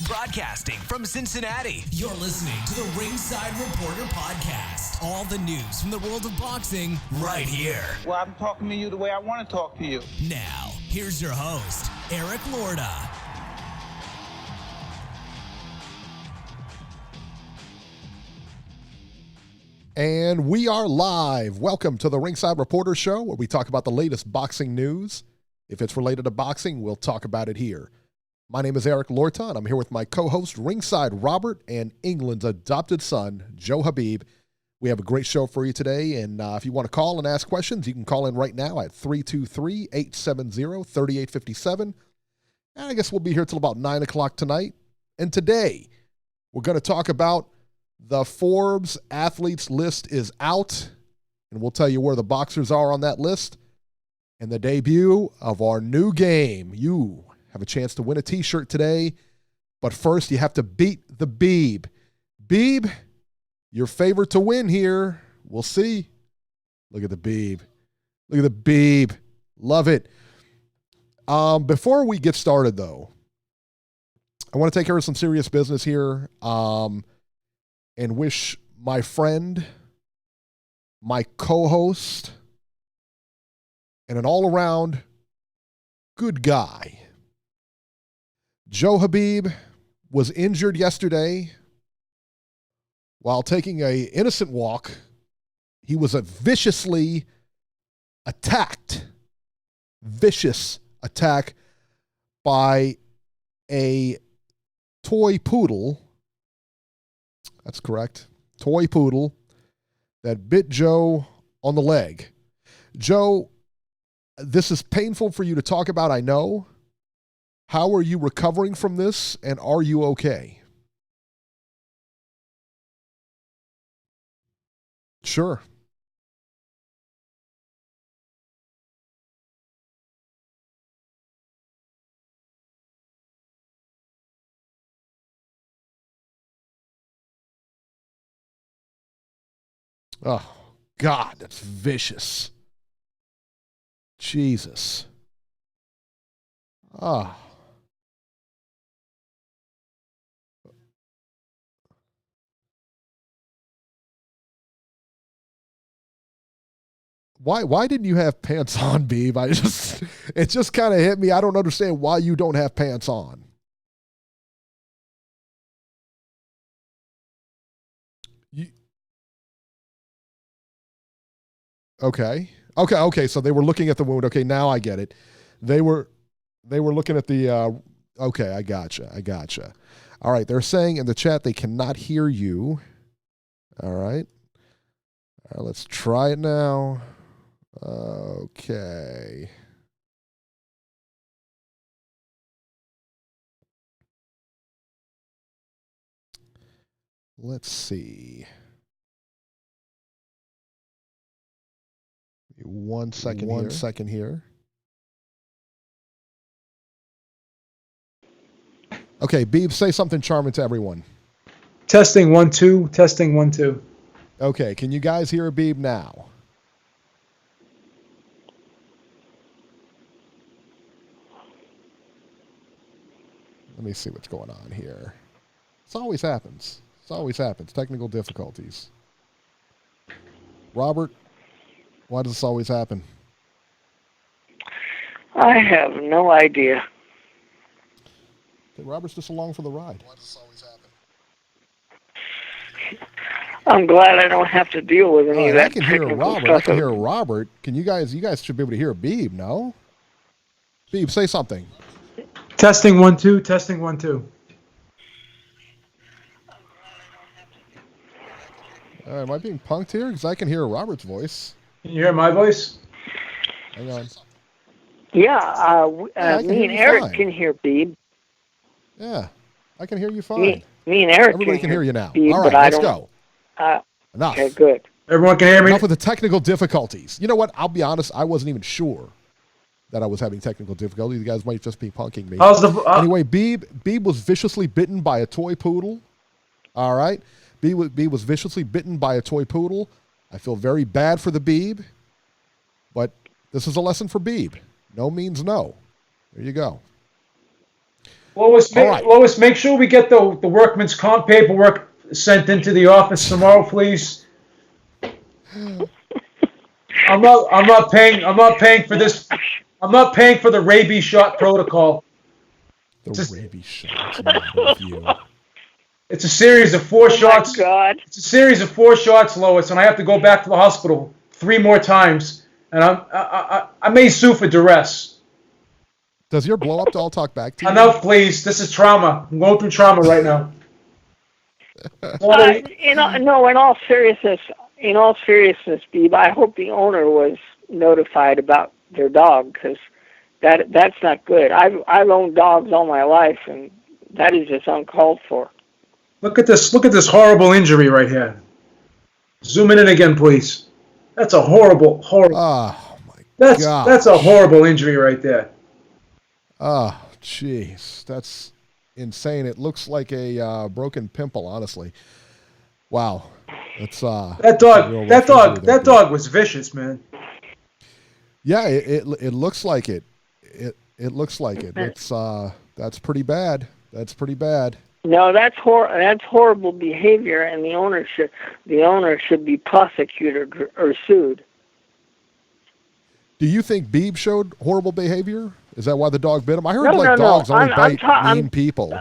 Broadcasting from Cincinnati, you're listening to the Ringside Reporter podcast. All the news from the world of boxing right here. Well, I'm talking to you the way I want to talk to you. Now, here's your host, Eric Lorda. And we are live. Welcome to the Ringside Reporter show, where we talk about the latest boxing news. If it's related to boxing, we'll talk about it here. My name is Eric Lorda, and I'm here with my co-host, Ringside Robert, and England's adopted son, Joe Habib. We have a great show for you today, and if you want to call and ask questions, you can call in right now at 323-870-3857. And I guess we'll be here till about 9 o'clock tonight. And today, we're going to talk about the Forbes athletes list is out, and we'll tell you where the boxers are on that list, and the debut of our new game. You have a chance to win a t-shirt today, but first you have to beat the Beeb. Beeb, your favorite to win here. We'll see. Look at the Beeb. Look at the Beeb. Love it. Before we get started, though, I want to take care of some serious business here and wish my friend, my co-host, and an all-around good guy, Joe Habib, was injured yesterday while taking an innocent walk. He was viciously attacked, vicious attack by a toy poodle. That's correct. Toy poodle that bit Joe on the leg. Joe, this is painful for you to talk about, I know. How are you recovering from this, and are you okay? Sure. Oh, God, that's vicious. Jesus. Ah. Why didn't you have pants on, Beeb? It just kind of hit me. I don't understand why you don't have pants on. Okay. So they were looking at the wound. Okay, now I get it. They were looking at the. Okay, I gotcha. All right, they're saying in the chat they cannot hear you. All right, let's try it now. Okay. Let's see. One second here. Okay, Beeb, say something charming to everyone. Testing 1 2. Testing 1 2. Okay, can you guys hear Beeb now? Let me see what's going on here. This always happens. Technical difficulties. Robert, why does this always happen? I have no idea. Okay, Robert's just along for the ride. Why does this always happen? I'm glad I don't have to deal with any of that. I can hear Robert. I can hear Robert. Can you guys should be able to hear Beeb, no? Beeb, say something. Testing 1 2. Testing 1 2. Am I being punked here? Because I can hear Robert's voice. Can you hear my voice? Hang on. Yeah, me and Eric can hear Beeb. Yeah, I can hear you fine. Me and Eric Everybody can hear you now. Beeb, all right, let's go. Enough. Okay, good. Everyone can hear me? Enough with the technical difficulties. You know what? I'll be honest. I wasn't even sure that I was having technical difficulties. You guys might just be punking me. Anyway, Beeb was viciously bitten by a toy poodle. All right. Beeb was viciously bitten by a toy poodle. I feel very bad for the Beeb, but this is a lesson for Beeb. No means no. There you go. Lois, make sure we get the workman's comp paperwork sent into the office tomorrow, please. I'm not paying for this. I'm not paying for the rabies shot protocol. Rabies shot. It's a series of 4 shots. My God. It's a series of 4 shots, Lois, and I have to go back to the hospital 3 more times, and I may sue for duress. Does your blow up doll talk back to you? Enough, please. This is trauma. I'm going through trauma right now. In all seriousness, Beeb, I hope the owner was notified about their dog, because that's not good. I've owned dogs all my life, and that is just uncalled for. Look at this horrible injury right here. Zoom in again, please. That's a horrible. Oh my God. That's a horrible injury right there. Oh, jeez, that's insane. It looks like a broken pimple, honestly. Wow, that's that dog was vicious, man. Yeah, it looks like it. It looks like it. That's pretty bad. That's pretty bad. No, that's horrible behavior, and the owner should be prosecuted or sued. Do you think Beeb showed horrible behavior? Is that why the dog bit him? I heard No. dogs only bite mean people.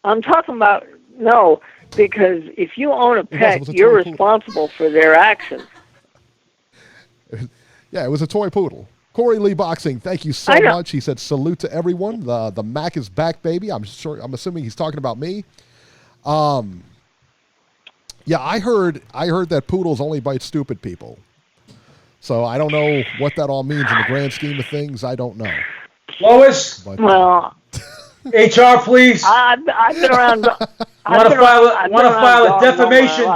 I'm talking about because if you own a pet, you're responsible for their actions. Yeah, it was a toy poodle. Corey Lee Boxing, thank you so much. He said salute to everyone. The Mac is back, baby. I'm assuming he's talking about me. Yeah, I heard that poodles only bite stupid people. So I don't know what that all means in the grand scheme of things. I don't know. Lois, well, HR, please. I've been around. Want to file a defamation?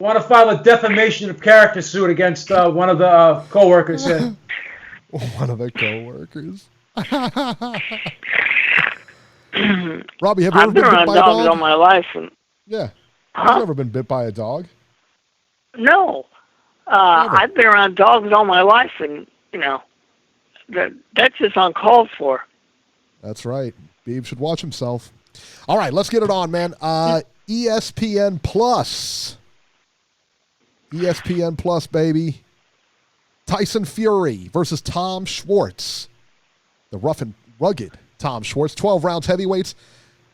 Want to file a defamation of character suit against one of the coworkers here? One of the coworkers. Robbie, have you ever been bit by a dog? All my life. Yeah. Have you ever been bit by a dog? No. I've been around dogs all my life, and that's just uncalled for. That's right. Beeb should watch himself. All right, let's get it on, man. ESPN Plus. ESPN Plus, baby. Tyson Fury versus Tom Schwartz. The rough and rugged Tom Schwartz. 12 rounds heavyweights.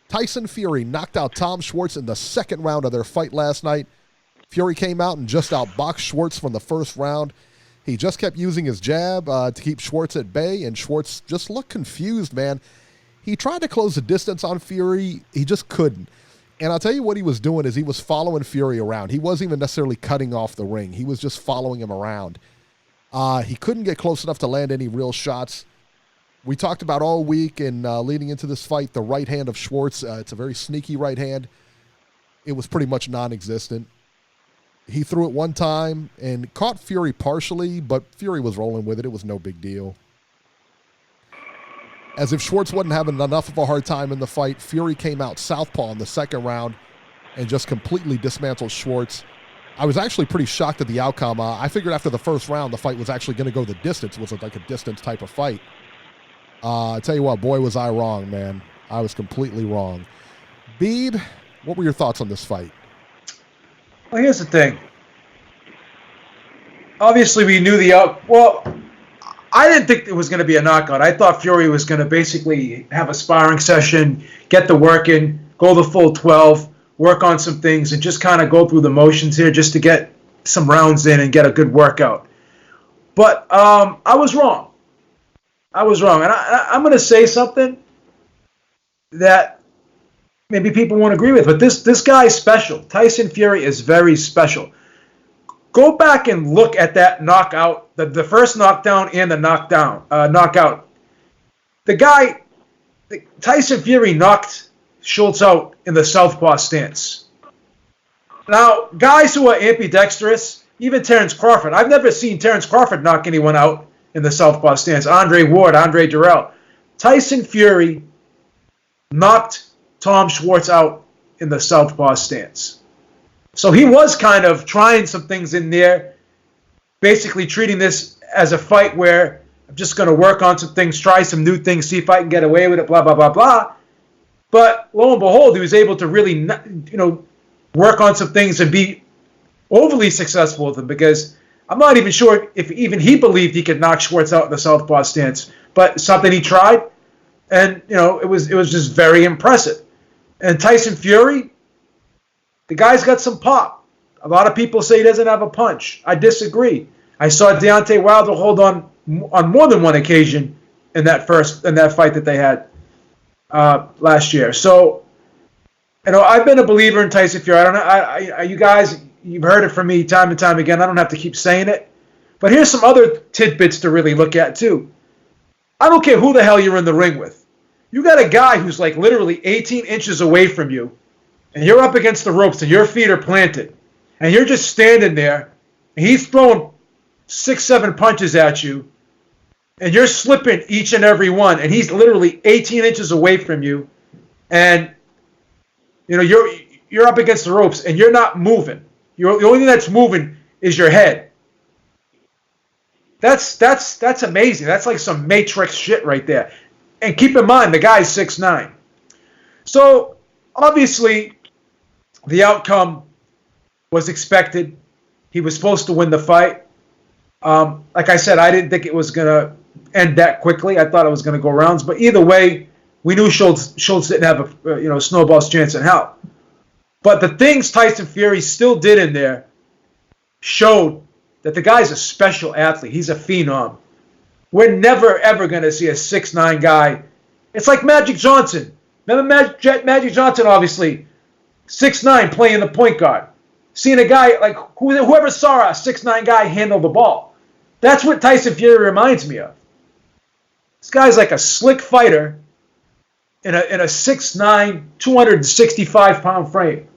Tyson Fury knocked out Tom Schwartz in the second round of their fight last night. Fury came out and just outboxed Schwartz from the first round. He just kept using his jab to keep Schwartz at bay, and Schwartz just looked confused, man. He tried to close the distance on Fury. He just couldn't. And I'll tell you what he was doing is he was following Fury around. He wasn't even necessarily cutting off the ring. He was just following him around. He couldn't get close enough to land any real shots. We talked about all week and leading into this fight, the right hand of Schwartz. It's a very sneaky right hand. It was pretty much non-existent. He threw it one time and caught Fury partially, but Fury was rolling with it. It was no big deal. As if Schwartz wasn't having enough of a hard time in the fight, Fury came out southpaw in the second round and just completely dismantled Schwartz. I was actually pretty shocked at the outcome. I figured after the first round, the fight was actually going to go the distance. It was like a distance type of fight. I tell you what, boy, was I wrong, man. I was completely wrong. Beeb, what were your thoughts on this fight? Well, here's the thing. Obviously, we knew I didn't think it was going to be a knockout. I thought Fury was going to basically have a sparring session, get the work in, go the full 12, work on some things, and just kind of go through the motions here just to get some rounds in and get a good workout. But I was wrong. And I'm going to say something that maybe people won't agree with, but this guy is special. Tyson Fury is very special. Go back and look at that knockout, the first knockdown and the knockout. Tyson Fury knocked Schultz out in the southpaw stance. Now, guys who are ambidextrous, even Terrence Crawford, I've never seen Terrence Crawford knock anyone out in the southpaw stance. Andre Ward, Andre Durrell. Tyson Fury knocked Tom Schwartz out in the southpaw stance. So he was kind of trying some things in there, basically treating this as a fight where I'm just going to work on some things, try some new things, see if I can get away with it, blah, blah, blah, blah. But lo and behold, he was able to really, work on some things and be overly successful with them, because I'm not even sure if even he believed he could knock Schwartz out in the southpaw stance. But something he tried, and it was just very impressive. And Tyson Fury, the guy's got some pop. A lot of people say he doesn't have a punch. I disagree. I saw Deontay Wilder hold on more than one occasion in that fight that they had last year. So, I've been a believer in Tyson Fury. I don't know. You guys, you've heard it from me time and time again. I don't have to keep saying it. But here's some other tidbits to really look at too. I don't care who the hell you're in the ring with. You got a guy who's like literally 18 inches away from you, and you're up against the ropes, and your feet are planted, and you're just standing there, and he's throwing 6-7 punches at you, and you're slipping each and every one, and he's literally 18 inches away from you, and you're up against the ropes, and you're not moving. The only thing that's moving is your head. That's amazing. That's like some Matrix shit right there. And keep in mind, the guy's 6'9". So, obviously, the outcome was expected. He was supposed to win the fight. Like I said, I didn't think it was going to end that quickly. I thought it was going to go rounds. But either way, we knew Schultz didn't have a snowball's chance in hell. But the things Tyson Fury still did in there showed that the guy's a special athlete. He's a phenom. We're never, ever going to see a 6'9" guy. It's like Magic Johnson. Remember Magic Johnson, obviously, 6'9", playing the point guard. Seeing a guy, like whoever saw a 6'9" guy handle the ball. That's what Tyson Fury reminds me of. This guy's like a slick fighter in a 6'9", 265-pound frame.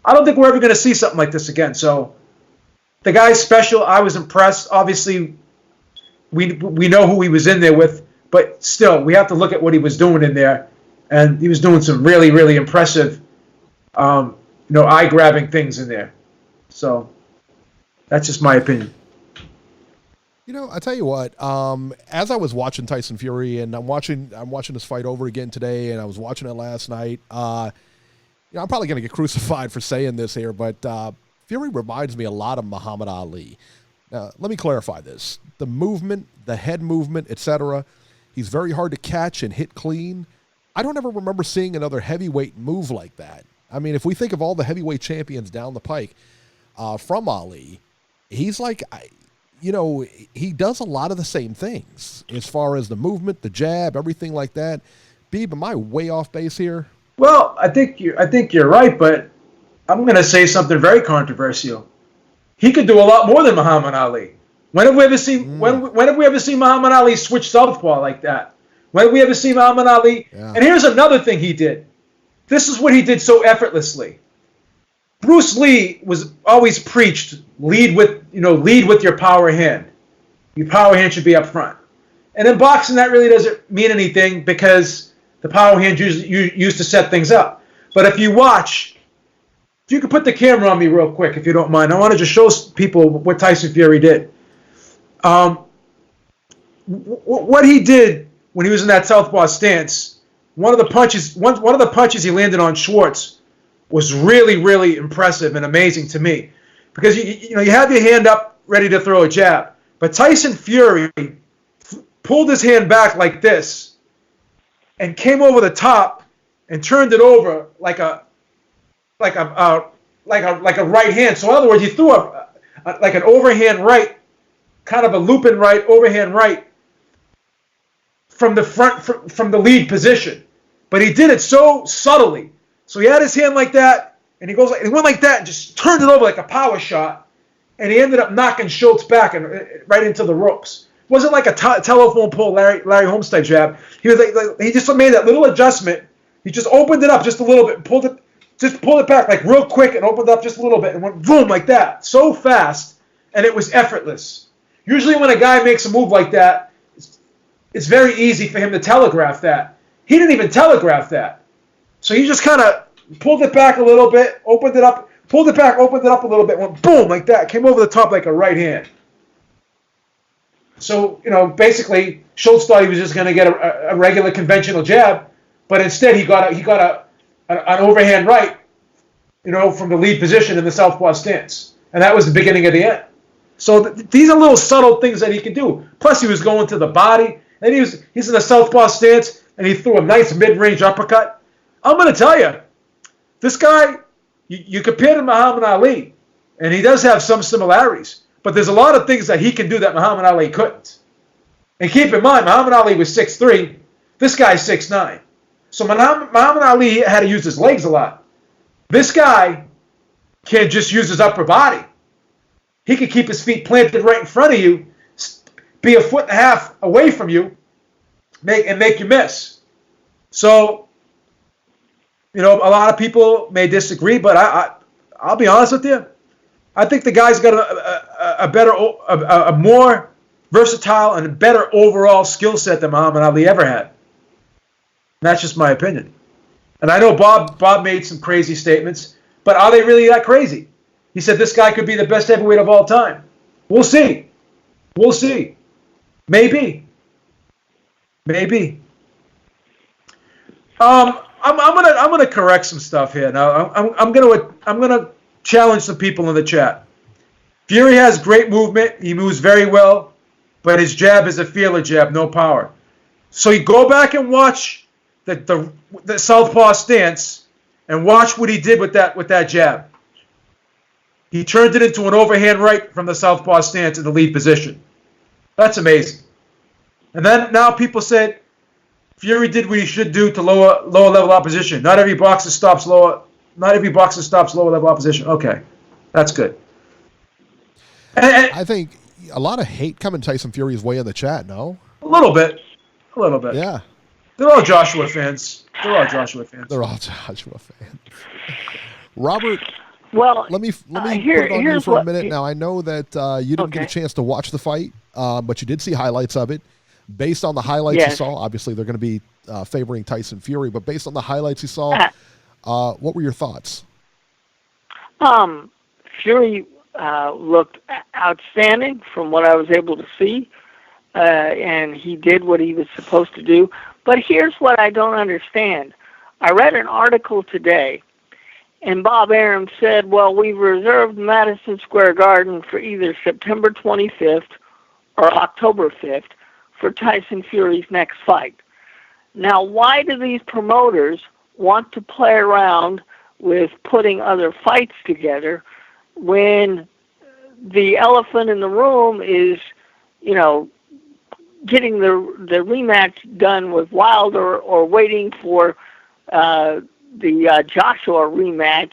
I don't think we're ever going to see something like this again. So the guy's special. I was impressed. Obviously, we know who he was in there with, but still, we have to look at what he was doing in there, and he was doing some really, really impressive, eye-grabbing things in there. So that's just my opinion. I tell you what, as I was watching Tyson Fury, and I'm watching this fight over again today, and I was watching it last night. I'm probably going to get crucified for saying this here, but Fury reminds me a lot of Muhammad Ali. Now, let me clarify this. The movement, the head movement, etc., he's very hard to catch and hit clean. I don't ever remember seeing another heavyweight move like that. I mean, if we think of all the heavyweight champions down the pike from Ali, he's like, he does a lot of the same things as far as the movement, the jab, everything like that. Beeb, am I way off base here? Well, I think you're right, but I'm going to say something very controversial. He could do a lot more than Muhammad Ali. When have we ever seen Muhammad Ali switch southpaw like that? When have we ever seen Muhammad Ali? Yeah. And here's another thing he did. This is what he did so effortlessly. Bruce Lee was always preached, lead with your power hand. Your power hand should be up front. And in boxing, that really doesn't mean anything because the power hand used to set things up. But if you watch, if you could put the camera on me real quick, if you don't mind. I want to just show people what Tyson Fury did. What he did when he was in that southpaw stance, one of the punches he landed on Schwartz was really, really impressive and amazing to me. Because you have your hand up ready to throw a jab. But Tyson Fury pulled his hand back like this and came over the top and turned it over like a right hand. So in other words, he threw like an overhand right, kind of a looping right, overhand right from the front, from the lead position. But he did it so subtly. So he had his hand like that, and he went like that and just turned it over like a power shot, and he ended up knocking Schultz back and right into the ropes. It wasn't like a telephone pole Larry Holmes type jab. He was he just made that little adjustment. He just opened it up just a little bit, pulled it back like real quick and opened up just a little bit and went boom like that, so fast, and it was effortless. Usually when a guy makes a move like that, it's very easy for him to telegraph that. He didn't even telegraph that. So he just kind of pulled it back a little bit, opened it up, pulled it back, opened it up a little bit, went boom like that, came over the top like a right hand. So, basically, Schultz thought he was just going to get a regular conventional jab, but instead he got an overhand right, from the lead position in the southpaw stance. And that was the beginning of the end. So these are little subtle things that he can do. Plus, he was going to the body, and he's in a southpaw stance, and he threw a nice mid-range uppercut. I'm going to tell you, this guy, you compare to Muhammad Ali, and he does have some similarities, but there's a lot of things that he can do that Muhammad Ali couldn't. And keep in mind, Muhammad Ali was 6'3". This guy's 6'9". So Muhammad Ali had to use his legs a lot. This guy can just use his upper body. He can keep his feet planted right in front of you, be a foot and a half away from you, make you miss. So, a lot of people may disagree, but I'll be honest with you. I think the guy's got a more versatile and a better overall skill set than Muhammad Ali ever had. And that's just my opinion. And I know Bob made some crazy statements, but are they really that crazy? He said this guy could be the best heavyweight of all time. We'll see. We'll see. Maybe. I'm gonna correct some stuff here now. I'm gonna challenge some people in the chat. Fury has great movement. He moves very well, but his jab is a feeler jab, no power. So you go back and watch the southpaw stance and watch what he did with that jab. He turned it into an overhand right from the southpaw stance in the lead position. That's amazing. And then now people said Fury did what he should do to lower level opposition. Not every boxer stops lower level opposition. Okay, that's good. And I think a lot of hate coming Tyson Fury's way in the chat. No, a little bit. Yeah, they're all Joshua fans. They're all Joshua fans. Robert. Well, let me put it on you for a minute. Now, I know that you didn't get a chance to watch the fight, but you did see highlights of it. Based on the highlights you saw, obviously they're going to be favoring Tyson Fury, but based on the highlights you saw, what were your thoughts? Fury looked outstanding from what I was able to see, and he did what he was supposed to do. But here's what I don't understand. I read an article today, and Bob Arum said, well, we've reserved Madison Square Garden for either September 25th or October 5th for Tyson Fury's next fight. Now, why do these promoters want to play around with putting other fights together when the elephant in the room is, getting the rematch done with Wilder or waiting for the Joshua rematch?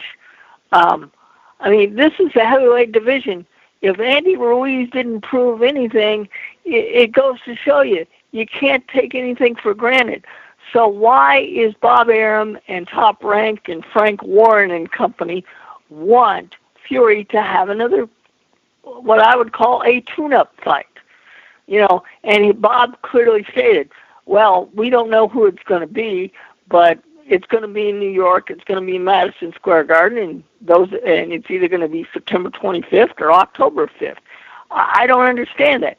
This is a heavyweight division. If Andy Ruiz didn't prove anything, it goes to show you can't take anything for granted. So why is Bob Arum and Top Rank and Frank Warren and company want Fury to have another, what I would call a tune-up fight? And Bob clearly stated, well, we don't know who it's going to be, but it's going to be in New York, it's going to be in Madison Square Garden, and it's either going to be September 25th or October 5th. I don't understand that.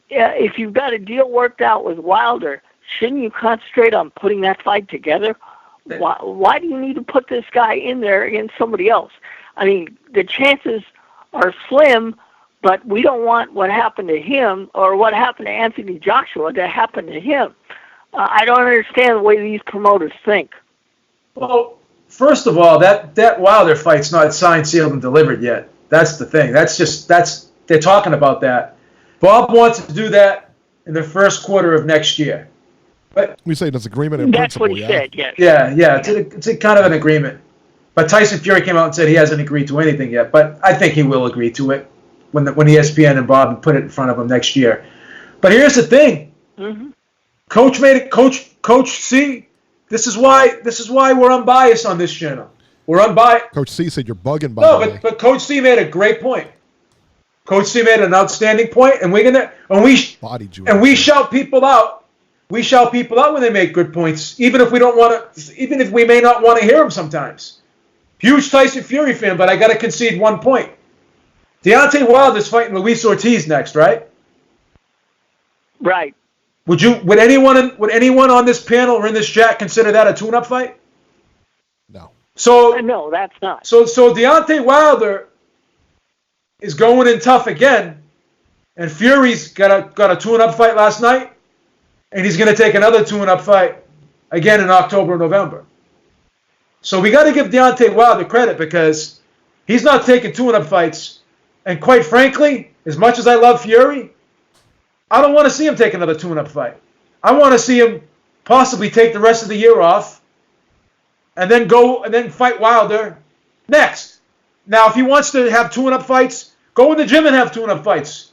If you've got a deal worked out with Wilder, shouldn't you concentrate on putting that fight together? Why do you need to put this guy in there against somebody else? The chances are slim, but we don't want what happened to him or what happened to Anthony Joshua to happen to him. I don't understand the way these promoters think. Well, first of all, that Wilder fight's not signed, sealed, and delivered yet. That's the thing. They're talking about that. Bob wants to do that in the first quarter of next year. But we say it's agreement in that's principle. That's what he said, yes. Yeah. It's a kind of an agreement. But Tyson Fury came out and said he hasn't agreed to anything yet. But I think he will agree to it when ESPN and Bob put it in front of him next year. But here's the thing. Mm-hmm. Coach made it. Coach C. This is why we're unbiased on this channel. We're unbiased. Coach C said you're bugging. By the way. But Coach C made a great point. Coach C made an outstanding point, and we shout people out. We shout people out when they make good points, even if we may not want to hear them sometimes. Huge Tyson Fury fan, but I got to concede one point. Deontay Wilder's fighting Luis Ortiz next, right? Right. Would anyone on this panel or in this chat consider that a tune-up fight? No. So no, that's not. So Deontay Wilder is going in tough again, and Fury's got a tune-up fight last night, and he's going to take another tune-up fight again in October, November. So we got to give Deontay Wilder credit because he's not taking tune-up fights, and quite frankly, as much as I love Fury, I don't want to see him take another tune-up fight. I want to see him possibly take the rest of the year off and then fight Wilder next. Now, if he wants to have tune-up fights, go in the gym and have tune-up fights.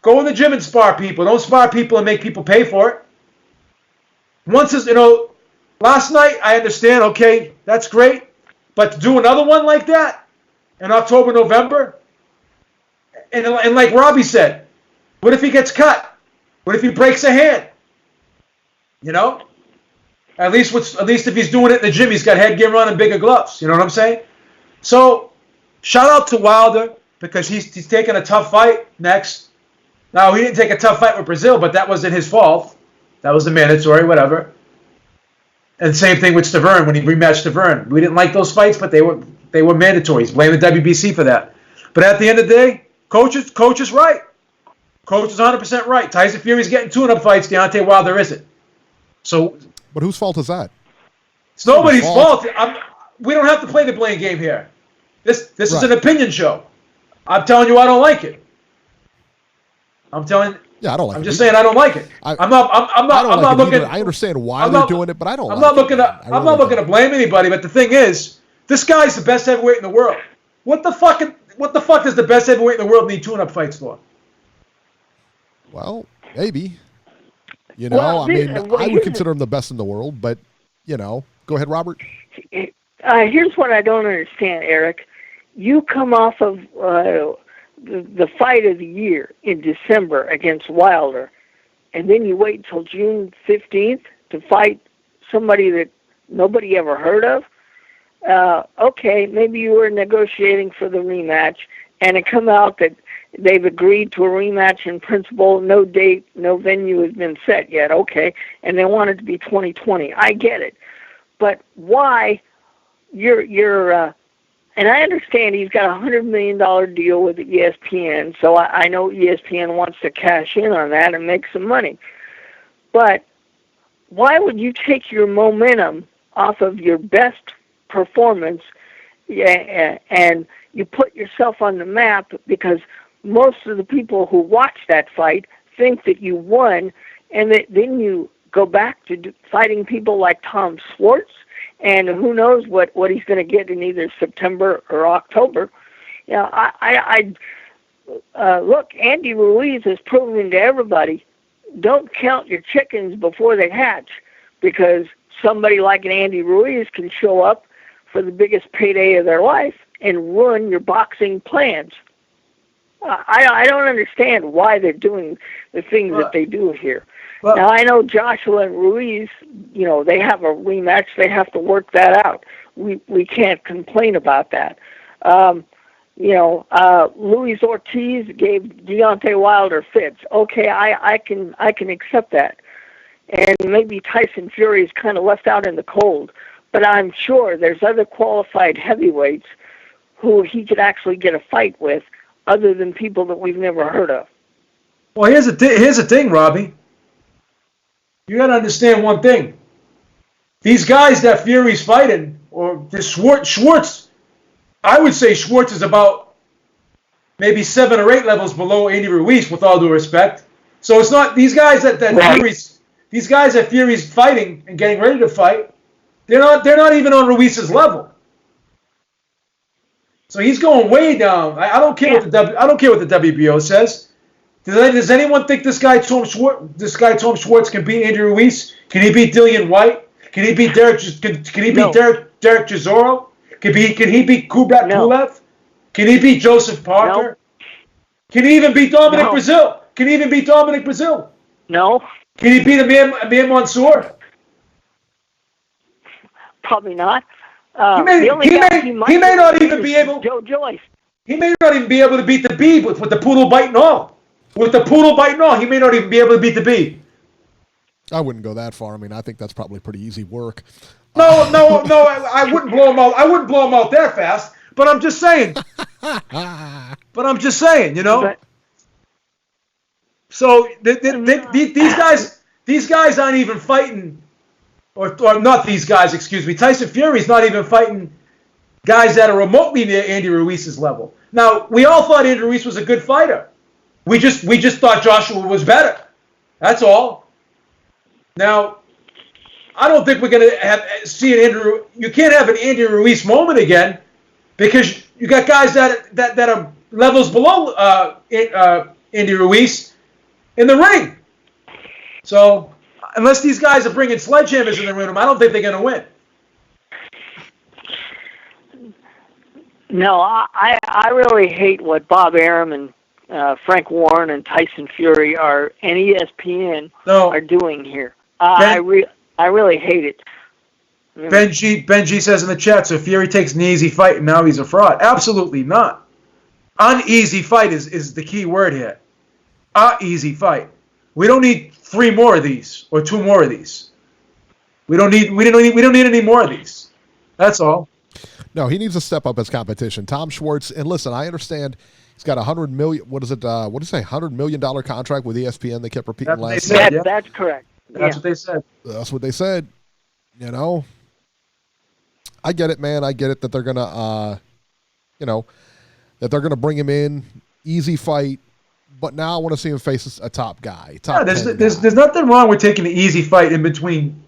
Go in the gym and spar people. Don't spar people and make people pay for it. Last night, I understand, okay, that's great. But to do another one like that in October, November, and like Robbie said, what if he gets cut? What if he breaks a hand? At least if he's doing it in the gym, he's got headgear on and bigger gloves. You know what I'm saying? So, shout out to Wilder because he's taking a tough fight next. Now, he didn't take a tough fight with Brazil, but that wasn't his fault. That was the mandatory, whatever. And same thing with Stavern when he rematched Stavern. We didn't like those fights, but they were mandatory. He's blaming the WBC for that. But at the end of the day, coach is right. Coach is 100% right. Tyson Fury's getting tune-up fights. Deontay Wilder isn't. So, but whose fault is that? It's nobody's fault. We don't have to play the blame game here. This is an opinion show. I'm telling you, I don't like it. Yeah, I don't like it. I'm just saying I don't like it. I'm not looking. I understand why they're doing it, but I don't. I'm not looking to blame anybody. But the thing is, this guy's the best heavyweight in the world. What the fuck does the best heavyweight in the world need tune-up fights for? Well, maybe. Well, I would consider him the best in the world, but, go ahead, Robert. Here's what I don't understand, Eric. You come off of the fight of the year in December against Wilder, and then you wait until June 15th to fight somebody that nobody ever heard of. Okay, maybe you were negotiating for the rematch, and it come out that they've agreed to a rematch in principle. No date, no venue has been set yet. Okay, and they want it to be 2020. I get it, but why? And I understand he's got a $100 million deal with ESPN, so I know ESPN wants to cash in on that and make some money. But why would you take your momentum off of your best performance and you put yourself on the map because most of the people who watch that fight think that you won, and then you go back to fighting people like Tom Schwartz, and who knows what he's going to get in either September or October. Look, Andy Ruiz has proven to everybody, don't count your chickens before they hatch, because somebody like an Andy Ruiz can show up for the biggest payday of their life and ruin your boxing plans. I don't understand why they're doing the things that they do here. Now, I know Joshua and Ruiz, they have a rematch. They have to work that out. We can't complain about that. Luis Ortiz gave Deontay Wilder fits. Okay, I can accept that. And maybe Tyson Fury is kind of left out in the cold. But I'm sure there's other qualified heavyweights who he could actually get a fight with, other than people that we've never heard of. Well, here's the thing, Robbie. You got to understand one thing. These guys that Fury's fighting, or this Schwartz, I would say Schwartz is about maybe 7 or 8 levels below Andy Ruiz, with all due respect. So it's not these guys that Fury's fighting and getting ready to fight. They're not even on Ruiz's level. So he's going way down. I don't care what the WBO says. Does anyone think this guy Tom Schwartz can beat Andy Ruiz? Can he beat Dillian White? Can he beat Derek Chisora? Can he beat Kubrat Pulev? Can he beat Joseph Parker? No. Can he even beat Dominic Brazil? No. Can he beat Amir Mansour? Probably not. He may not even be able. Joe Joyce. He may not even be able to beat the Beeb with the poodle bite and all. With the poodle bite, no, he may not even be able to beat the Beeb. I wouldn't go that far. I mean, I think that's probably pretty easy work. No, I wouldn't blow him out. I wouldn't blow him out that fast. But I'm just saying. You know. So these guys aren't even fighting, or not these guys. Excuse me. Tyson Fury's not even fighting guys that are remotely near Andy Ruiz's level. Now, we all thought Andy Ruiz was a good fighter. We just thought Joshua was better. That's all. Now, I don't think we're going to see an Andrew. You can't have an Andy Ruiz moment again because you got guys that are levels below Andy Ruiz in the ring. So, unless these guys are bringing sledgehammers in the ring, I don't think they're going to win. No, I really hate what Bob Arum and Frank Warren and Tyson Fury and ESPN are doing here. I really hate it. Benji says in the chat, so Fury takes an easy fight and now he's a fraud. Absolutely not. Uneasy fight is the key word here. Easy fight. We don't need 3 more of these or 2 more of these. We don't need any more of these. That's all. No, he needs to step up his competition. Tom Schwartz, and listen, I understand he's got $100 million. What is it? What did you say? $100 million contract with ESPN. They kept repeating last night. Yeah, that's correct. That's what they said. That's what they said. You know, I get it, man. I get it that they're gonna, that they're gonna bring him in, easy fight. But now I want to see him face a top guy. There's nothing wrong with taking an easy fight in between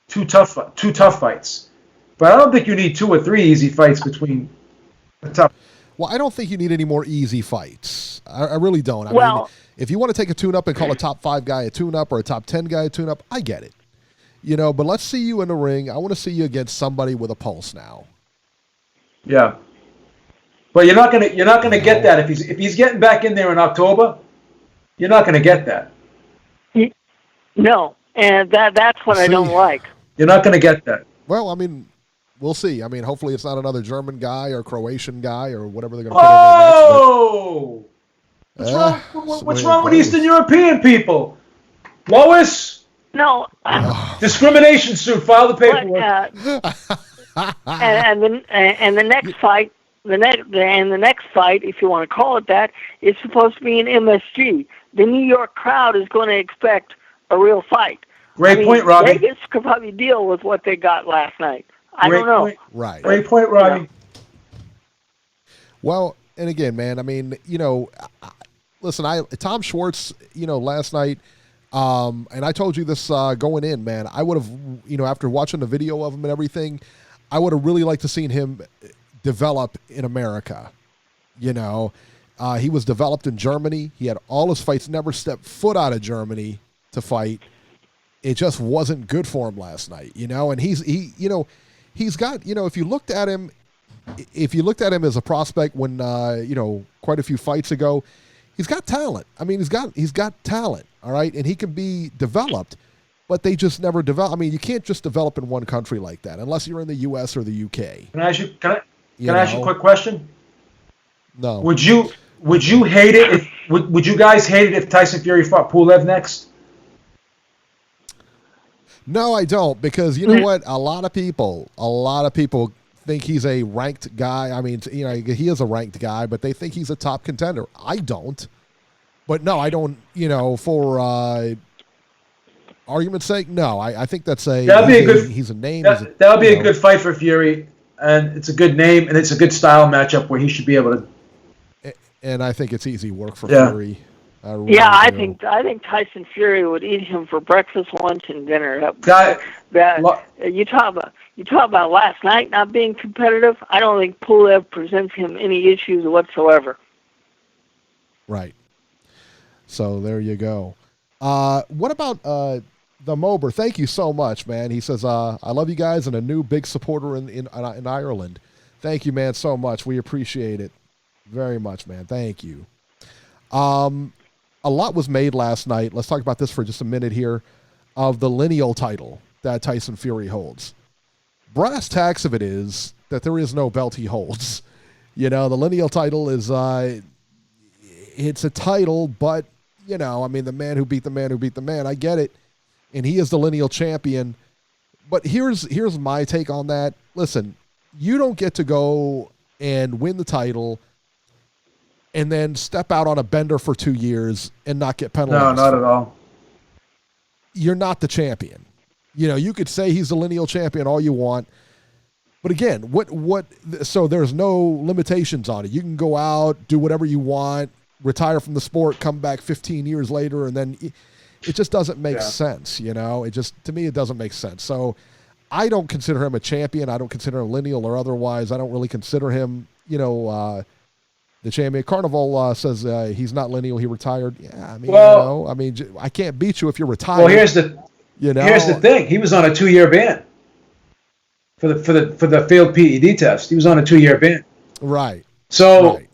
two tough fights. But I don't think you need 2 or 3 easy fights between the top. Well, I don't think you need any more easy fights. I really don't. I mean, if you want to take a tune-up and call a top 5 guy a tune-up or a top 10 guy a tune-up, I get it. You know, but let's see you in the ring. I want to see you against somebody with a pulse now. Yeah. But you're not gonna get that if he's getting back in there in October. You're not gonna get that. No, and that's what I don't like. You're not gonna get that. Well, I mean, we'll see. I mean, hopefully it's not another German guy or Croatian guy or whatever they're going to put in there next. What's wrong with Eastern European people? Lois? No. Discrimination suit. File the paperwork. And the next fight, the next fight, if you want to call it that, is supposed to be in MSG. The New York crowd is going to expect a real fight. Great point, Robbie. Vegas could probably deal with what they got last night. I don't know. Right. Great point, Robbie. Yeah. Well, and again, man, I mean, listen, Tom Schwartz, last night, and I told you this going in, man, I would have, after watching the video of him and everything, I would have really liked to seen him develop in America. He was developed in Germany. He had all his fights, never stepped foot out of Germany to fight. It just wasn't good for him last night, and he's got, if you looked at him as a prospect when, quite a few fights ago, he's got talent. I mean, he's got talent. All right. And he can be developed, but they just never develop. I mean, you can't just develop in one country like that unless you're in the US or the UK. Can I ask you a quick question? No. Would you hate it would you guys hate it if Tyson Fury fought Pulev next? No, I don't, because you know what? A lot of people think he's a ranked guy. I mean, he is a ranked guy, but they think he's a top contender. I don't. But no, I don't, for argument's sake, no. I think that's he's a name. That would be a good fight for Fury, and it's a good name, and it's a good style matchup where he should be able to. And I think it's easy work for Fury. I think Tyson Fury would eat him for breakfast, lunch, and dinner. You talk about last night not being competitive. I don't think Pulev presents him any issues whatsoever. Right. So there you go. What about the Mober? Thank you so much, man. He says, "I love you guys and a new big supporter in Ireland." Thank you, man, so much. We appreciate it very much, man. Thank you. A lot was made last night. Let's talk about this for just a minute here, of the Lineal title that Tyson Fury holds. Brass tacks of it is that there is no belt he holds. The Lineal title is, it's a title, but, you know, I mean, the man who beat the man who beat the man, I get it. And he is the lineal champion. But here's my take on that. Listen, you don't get to go and win the title and then step out on a bender for 2 years and not get penalized. No, not at all. You're not the champion. You know, you could say he's the lineal champion all you want. But again, so there's no limitations on it. You can go out, do whatever you want, retire from the sport, come back 15 years later, and then it just doesn't make sense, you know? To me, it doesn't make sense. So I don't consider him a champion. I don't consider him lineal or otherwise. I don't really consider him, you know, the champion. Carnival says he's not lineal. He retired. Yeah, I mean, I can't beat you if you're retired. Well, here's the thing. He was on a 2-year ban for the failed PED test. He was on a 2-year ban. Right. So. Right.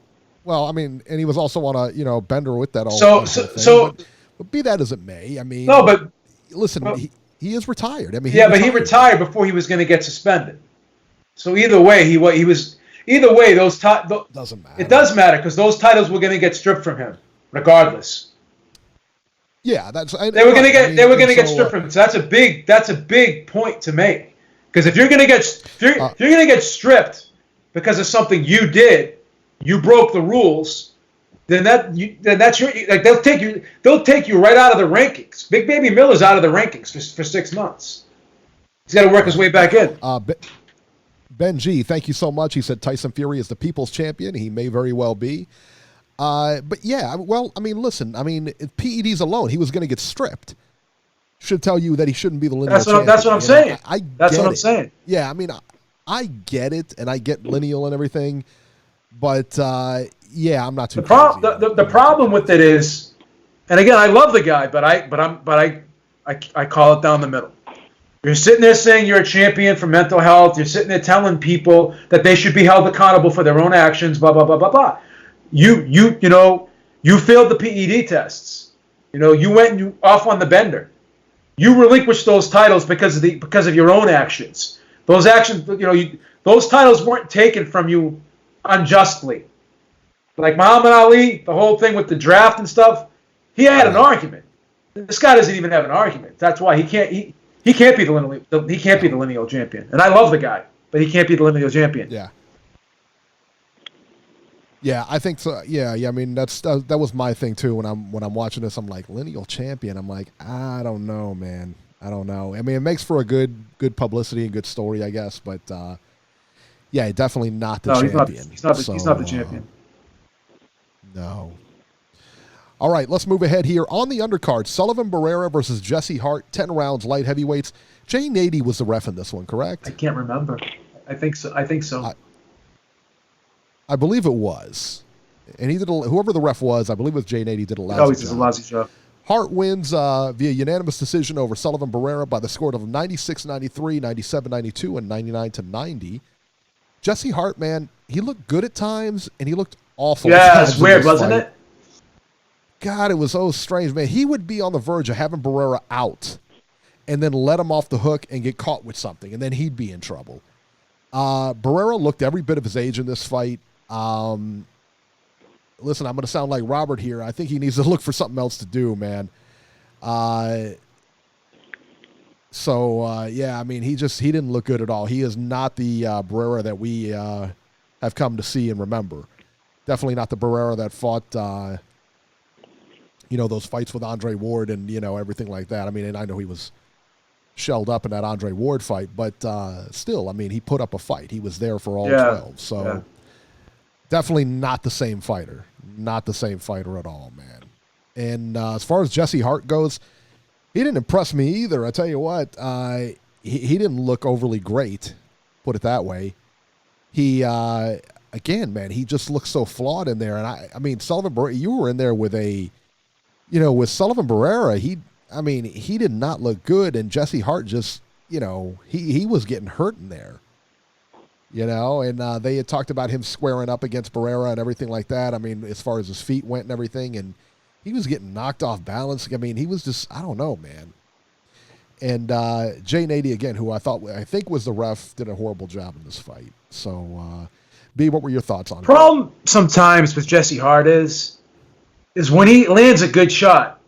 Well, I mean, and he was also on a bender with that. But be that as it may, I mean. No, but listen, he is retired. I mean. But he retired before he was going to get suspended. So either way, those doesn't matter. It does matter because those titles were going to get stripped from him, regardless. Yeah, they were going to get stripped from him. So that's a big point to make. Because if you're going to get stripped because of something you did, you broke the rules. Then that's your like they'll take you right out of the rankings. Big Baby Miller's out of the rankings for 6 months. He's got to work his way back in. Ben G, thank you so much. He said Tyson Fury is the people's champion. He may very well be. But yeah, well, I mean, listen, I mean, PEDs alone, he was going to get stripped. Should tell you that he shouldn't be the lineal champion. That's what I'm saying. That's what I'm saying. Yeah, I mean, I get it, and I get lineal and everything, but yeah, I'm not too. The problem with it is, and again, I love the guy, but I call it down the middle. You're sitting there saying you're a champion for mental health. You're sitting there telling people that they should be held accountable for their own actions. Blah blah blah blah blah. You failed the PED tests. You know, you went off on the bender. You relinquished those titles because of your own actions. Those actions, those titles weren't taken from you unjustly. Like Muhammad Ali, the whole thing with the draft and stuff, he had an argument. This guy doesn't even have an argument. That's why he can't be the lineal champion. And I love the guy, but he can't be the lineal champion. Yeah. Yeah, I think so. Yeah. I mean, that was my thing too. When I'm watching this, I'm like, lineal champion. I'm like, I don't know, man. I don't know. I mean, it makes for a good publicity and good story, I guess. But yeah, definitely not the champion. He's not the champion. No. All right, let's move ahead here. On the undercard, Sullivan Barrera versus Jesse Hart, 10 rounds, light heavyweights. Jay Nady was the ref in this one, correct? I can't remember. I think so. I believe it was. And he did whoever the ref was, I believe it was Jay Nady, did a lousy job. Oh, he did a lousy job. Hart wins via unanimous decision over Sullivan Barrera by the score of 96-93, 97-92, and 99-90. Jesse Hart, man, he looked good at times, and he looked awful. Yeah, it's weird, wasn't it? God, it was so strange, man. He would be on the verge of having Barrera out and then let him off the hook and get caught with something, and then he'd be in trouble. Barrera looked every bit of his age in this fight. Listen, I'm going to sound like Robert here. I think he needs to look for something else to do, man. Yeah, I mean, he didn't look good at all. He is not the Barrera that we have come to see and remember. Definitely not the Barrera that fought, those fights with Andre Ward and, everything like that. I mean, and I know he was shelled up in that Andre Ward fight, but still, I mean, he put up a fight. He was there for all 12. So definitely not the same fighter. Not the same fighter at all, man. And as far as Jesse Hart goes, he didn't impress me either. I tell you what, he didn't look overly great, put it that way. He, again, man, he just looked so flawed in there. And I mean, Sullivan Barrera, you were in there with with Sullivan Barrera, he did not look good. And Jesse Hart just, he was getting hurt in there. And they had talked about him squaring up against Barrera and everything like that. I mean, as far as his feet went and everything, and he was getting knocked off balance. I mean, he was just, I don't know, man. And Jay Nady, again, who I think was the ref, did a horrible job in this fight. So, B, what were your thoughts on it? Problem sometimes with Jesse Hart is is when he lands a good shot,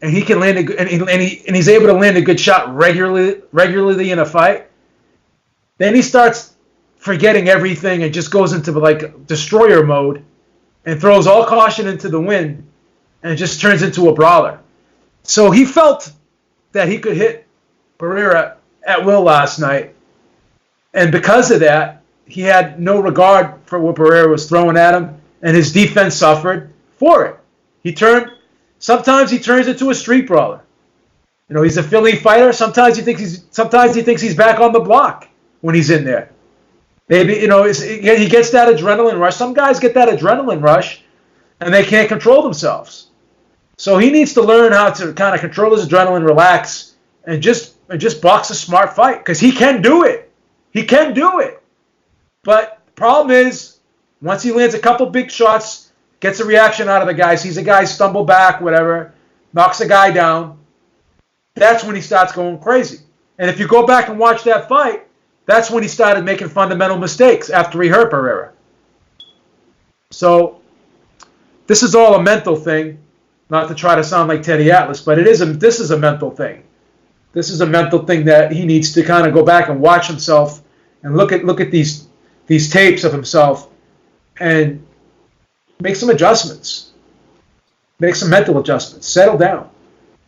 and he can land and he's able to land a good shot regularly in a fight. Then he starts forgetting everything and just goes into like destroyer mode and throws all caution into the wind and just turns into a brawler. So he felt that he could hit Pereira at will last night, and because of that, he had no regard for what Pereira was throwing at him, and his defense suffered for it. Sometimes he turns into a street brawler. You know, he's a Philly fighter. Sometimes he thinks he's back on the block when he's in there. Maybe, you know, he gets that adrenaline rush. Some guys get that adrenaline rush, and they can't control themselves. So he needs to learn how to kind of control his adrenaline, relax, and just box a smart fight, because he can do it. He can do it. But the problem is, once he lands a couple big shots, gets a reaction out of the guy, sees a guy stumble back, whatever, knocks a guy down, that's when he starts going crazy. And if you go back and watch that fight, that's when he started making fundamental mistakes after he hurt Pereira. So this is all a mental thing, not to try to sound like Teddy Atlas, but this is a mental thing. This is a mental thing that he needs to kind of go back and watch himself and look at these tapes of himself and make some adjustments. Make some mental adjustments. Settle down.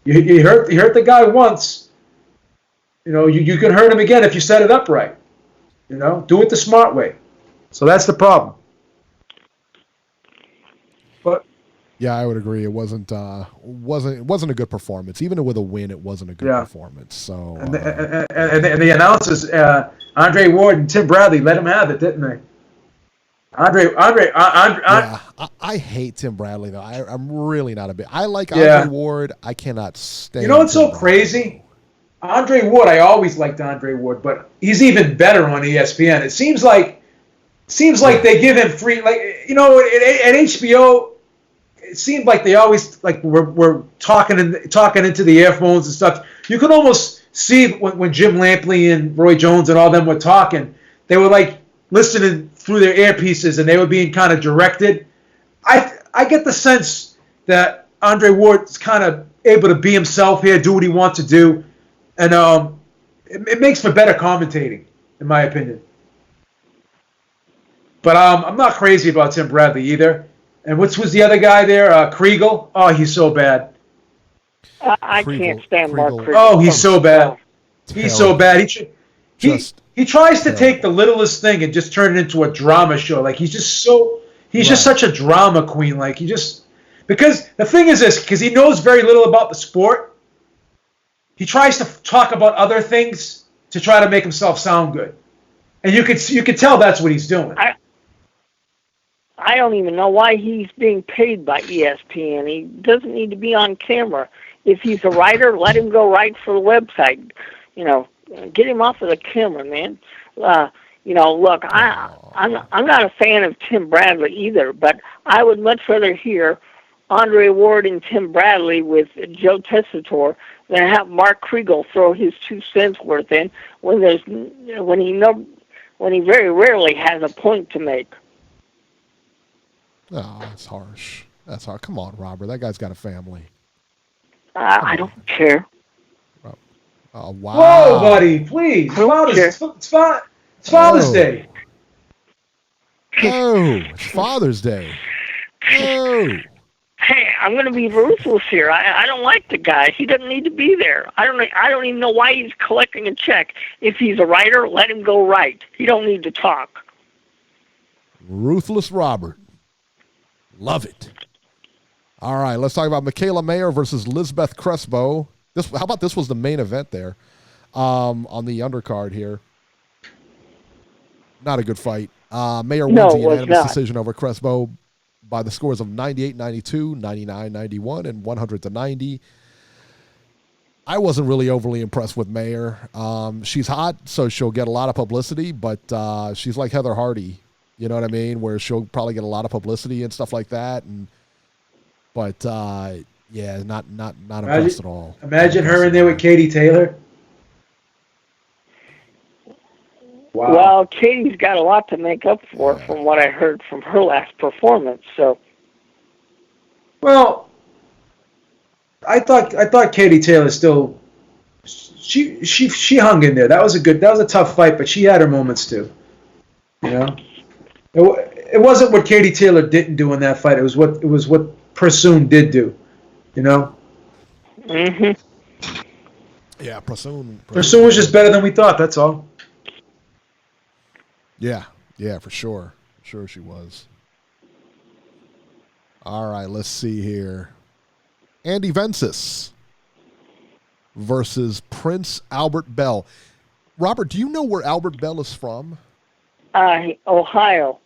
You hurt the guy once. You know, you can hurt him again if you set it up right. You know, do it the smart way. So that's the problem. But yeah, I would agree. It wasn't a good performance. Even with a win, it wasn't a good performance. So and the announcers, Andre Ward and Tim Bradley, let him have it, didn't they? I hate Tim Bradley though. I'm really not a bit. I like Andre Ward. I cannot stand. You know what's so Bradley. crazy? Andre Ward. I always liked Andre Ward, but he's even better on ESPN. It seems like they give him free. Like, you know, at HBO, it seemed like they always were talking into the earphones and stuff. You could almost see when Jim Lampley and Roy Jones and all them were talking, they were like listening through their earpieces and they were being kind of directed. I get the sense that Andre Ward's kind of able to be himself here, do what he wants to do, and it makes for better commentating, in my opinion. But I'm not crazy about Tim Bradley either. And what's the other guy there? Kriegel? Oh, he's so bad. I can't stand Mark Kriegel. Oh, he's so bad. He's so bad. He tries to take the littlest thing and just turn it into a drama show. Like, he's just such a drama queen. Like, because the thing is this, because he knows very little about the sport, he tries to talk about other things to try to make himself sound good. And you could tell that's what he's doing. I don't even know why he's being paid by ESPN. He doesn't need to be on camera. If he's a writer, let him go write for the website. You know, get him off of the camera, man. You know, look, I'm not a fan of Tim Bradley either, but I would much rather hear Andre Ward and Tim Bradley with Joe Tessitore than have Mark Kriegel throw his 2 cents worth in when he very rarely has a point to make. Oh, that's harsh. That's hard. Come on, Robert. That guy's got a family. I don't care. Oh, wow. Whoa, buddy, please. It's Father's Day. Oh, it's Father's Day. Oh. Hey, I'm going to be ruthless here. I don't like the guy. He doesn't need to be there. I don't even know why he's collecting a check. If he's a writer, let him go write. He don't need to talk. Ruthless Robert. Love it. All right, let's talk about Michaela Mayer versus Lisbeth Crespo. How about this was the main event there on the undercard here. Not a good fight. Mayer wins the unanimous decision over Crespo by the scores of 98-92, 99-91, and 100-90. I wasn't really overly impressed with Mayer. She's hot, so she'll get a lot of publicity, but she's like Heather Hardy. You know what I mean? Where she'll probably get a lot of publicity and stuff like that. But not impressed at all. Imagine her in there with Katie Taylor. Wow. Well, Katie's got a lot to make up for from what I heard from her last performance. So Well, I thought Katie Taylor still she hung in there. That was a tough fight, but she had her moments too. You know, it wasn't what Katie Taylor didn't do in that fight. It was what Pursoon did do. You know. Mhm. Yeah, Pursoon was just better than we thought. That's all. Yeah, for sure. Sure she was. All right, let's see here. Andy Vences versus Prince Albert Bell. Robert, do you know where Albert Bell is from? Ohio.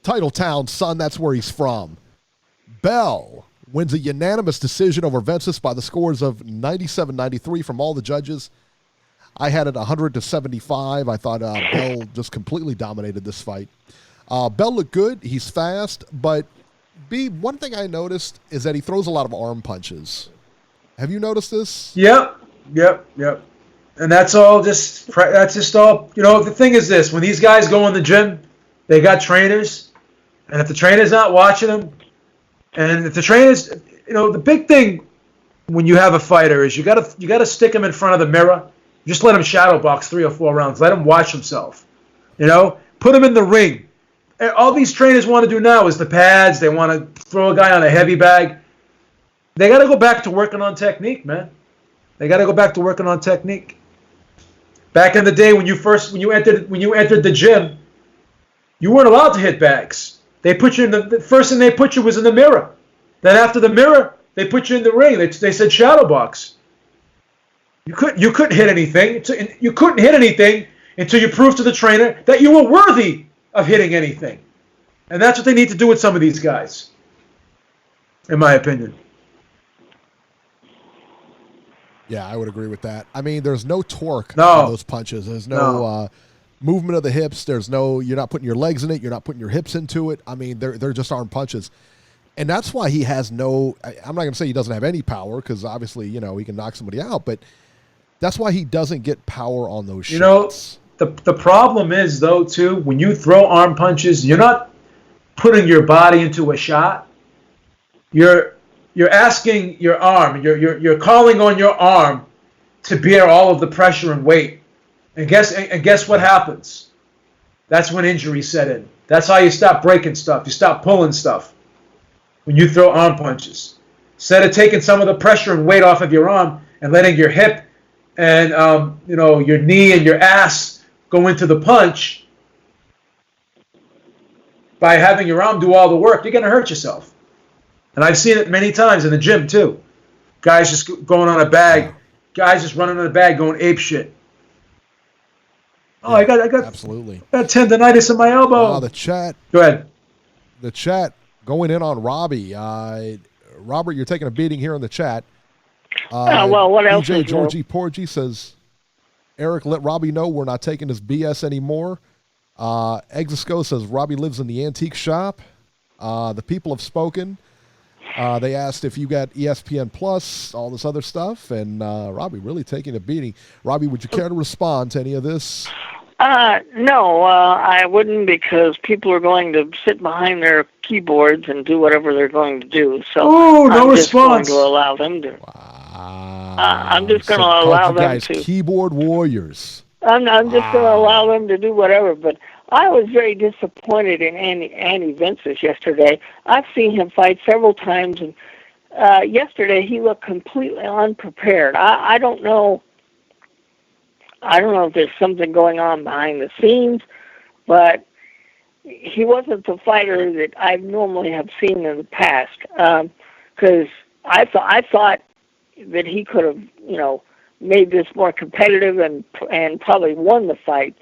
Titletown, son, that's where he's from. Bell wins a unanimous decision over Vences by the scores of 97-93 from all the judges. I had it 100-75. I thought Bell just completely dominated this fight. Bell looked good. He's fast, but Beeb, one thing I noticed is that he throws a lot of arm punches. Have you noticed this? Yep. And that's just all, you know, the thing is this, when these guys go in the gym, they got trainers, and if the trainer's not watching them, and if the trainer's, you know, the big thing when you have a fighter is you gotta stick him in front of the mirror, just let him shadow box 3 or 4 rounds, let him watch himself, you know, put him in the ring. All these trainers want to do now is the pads. They want to throw a guy on a heavy bag. They got to go back to working on technique, man. They got to go back to working on technique. Back in the day when you entered the gym, you weren't allowed to hit bags. They put you in the first thing they put you was in the mirror. Then after the mirror, they put you in the ring. They said shadow box. You couldn't hit anything. You couldn't hit anything until you proved to the trainer that you were worthy of hitting anything. And that's what they need to do with some of these guys, in my opinion. Yeah, I would agree with that. I mean, there's no torque on those punches. There's no movement of the hips. You're not putting your legs in it. You're not putting your hips into it. I mean, they're just arm punches. And that's why he has I'm not going to say he doesn't have any power, because obviously, you know, he can knock somebody out, but that's why he doesn't get power on those shots. The problem is, though, too, when you throw arm punches, you're not putting your body into a shot. You're asking your arm, you're calling on your arm to bear all of the pressure and weight. And guess what happens? That's when injuries set in. That's how you stop breaking stuff. You stop pulling stuff when you throw arm punches. Instead of taking some of the pressure and weight off of your arm and letting your hip and your knee and your ass go into the punch, by having your arm do all the work, you're going to hurt yourself. And I've seen it many times in the gym too. Guys just going on a bag. Guys just running on a bag going ape shit. Oh, I got absolutely. I got tendonitis in my elbow. Wow, the chat. Go ahead. The chat going in on Robbie. Robert, you're taking a beating here in the chat. Well, what else DJ is Georgie Porgy says, Eric, let Robbie know we're not taking this BS anymore. Exisco says Robbie lives in the antique shop. The people have spoken. They asked if you got ESPN Plus, all this other stuff, and Robbie really taking a beating. Robbie, would you care to respond to any of this? No, I wouldn't, because people are going to sit behind their keyboards and do whatever they're going to do. So no I'm just response. going to allow them to. Wow. I'm just going to allow them guys to. Keyboard warriors. I'm just going to allow them to do whatever. But I was very disappointed in Andy Vences yesterday. I've seen him fight several times, and yesterday he looked completely unprepared. I don't know. I don't know if there's something going on behind the scenes, but he wasn't the fighter that I normally have seen in the past. Because I thought that he could have, made this more competitive and probably won the fight.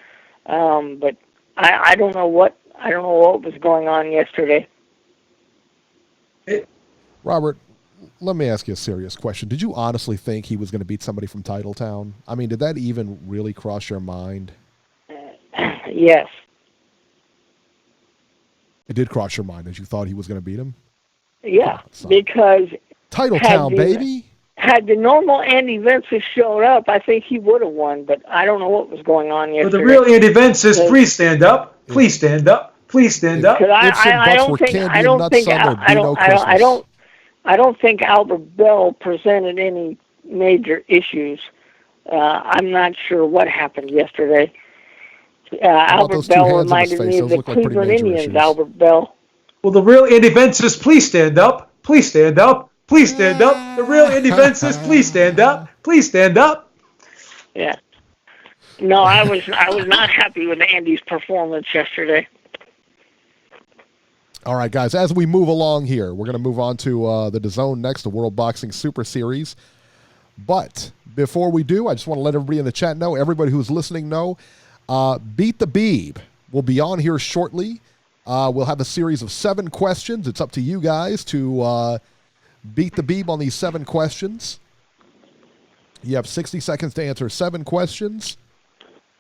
But I don't know what was going on yesterday. Robert, let me ask you a serious question. Did you honestly think he was going to beat somebody from Titletown? I mean, did that even really cross your mind? Yes. It did cross your mind, as you thought he was going to beat him? Yeah, because Titletown, baby. Had the normal Andy Vences showed up, I think he would have won, but I don't know what was going on yesterday. But the real Andy Vences, please stand up. Please stand up. Please stand up. I don't I don't think Albert Bell presented any major issues. I'm not sure what happened yesterday. Albert Bell reminded me of the Cleveland Indians, Albert Bell. Well, the real Andy Benn says, please stand up. Please stand up. Please stand up. The real Andy Benn says, please stand up. Please stand up. Yeah. No, I was not happy with Andy's performance yesterday. All right, guys, as we move along here, we're going to move on to the DAZN next, the World Boxing Super Series. But before we do, I just want to let everybody in the chat know, everybody who's listening know, Beat the Beeb will be on here shortly. We'll have a series of 7 questions. It's up to you guys to beat the Beeb on these 7 questions. You have 60 seconds to answer 7 questions.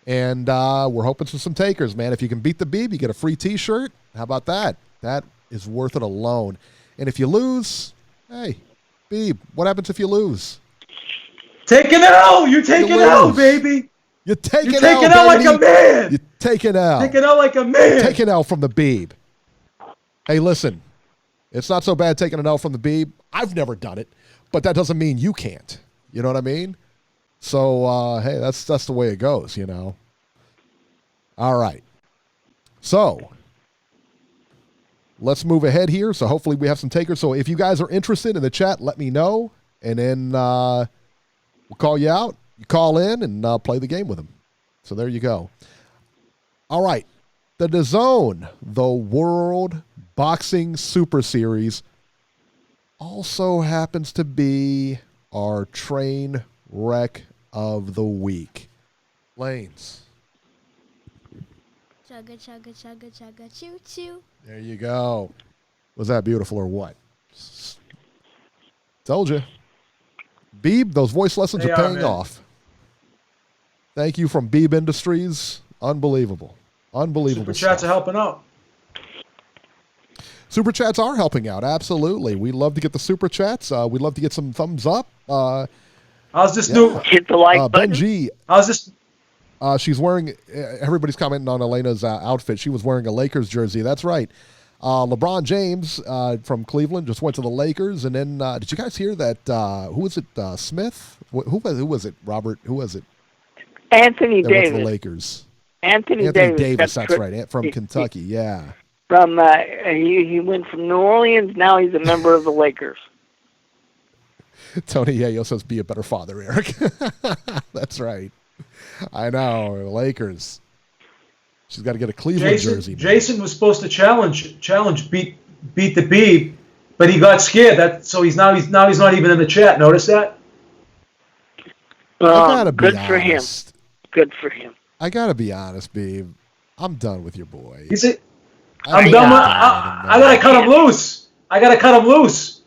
And we're hoping for some takers, man. If you can beat the Beeb, you get a free T-shirt. How about that? That is worth it alone. And if you lose, hey, Beeb, what happens if you lose? Take an L. You take an L, baby. You take an L like a man. You take an L. Take an L like a man. Take an L from the Beeb. Hey, listen, it's not so bad taking an L from the Beeb. I've never done it, but that doesn't mean you can't. You know what I mean? So, hey, that's the way it goes, you know. All right. So, let's move ahead here. So, hopefully we have some takers. So, if you guys are interested in the chat, let me know, and then we'll call you out. You call in and play the game with them. So, there you go. All right. The DAZN, the World Boxing Super Series, also happens to be our train wreck of the week. Lanes. Chugga, chugga, chugga, chugga, choo, choo. There you go. Was that beautiful or what? Told you. Beeb, those voice lessons are paying off. Thank you from Beeb Industries. Unbelievable. Unbelievable. Super chats are helping out. Super chats are helping out. Absolutely. We love to get the super chats. We'd love to get some thumbs up. How's this new? Hit the like button. Ben G. How's this? She's wearing, everybody's commenting on Elena's outfit. She was wearing a Lakers jersey. That's right. LeBron James from Cleveland just went to the Lakers. And then, did you guys hear that, who was it, Smith? Who was it, Robert? Who was it? Anthony that Davis. Went to the Lakers. Anthony Davis, that's right, from Kentucky, yeah. From he went from New Orleans, now he's a member of the Lakers. Tony Yayo says, be a better father, Eric. That's right. I know, Lakers. She's got to get a Cleveland jersey. Jason was supposed to challenge beat the Beeb, but he got scared. So he's not even in the chat. Notice that? Good for him. Good for him. I gotta be honest, Beeb. I'm done with your boy. Is it? I'm done. I gotta cut him loose. I gotta cut him loose.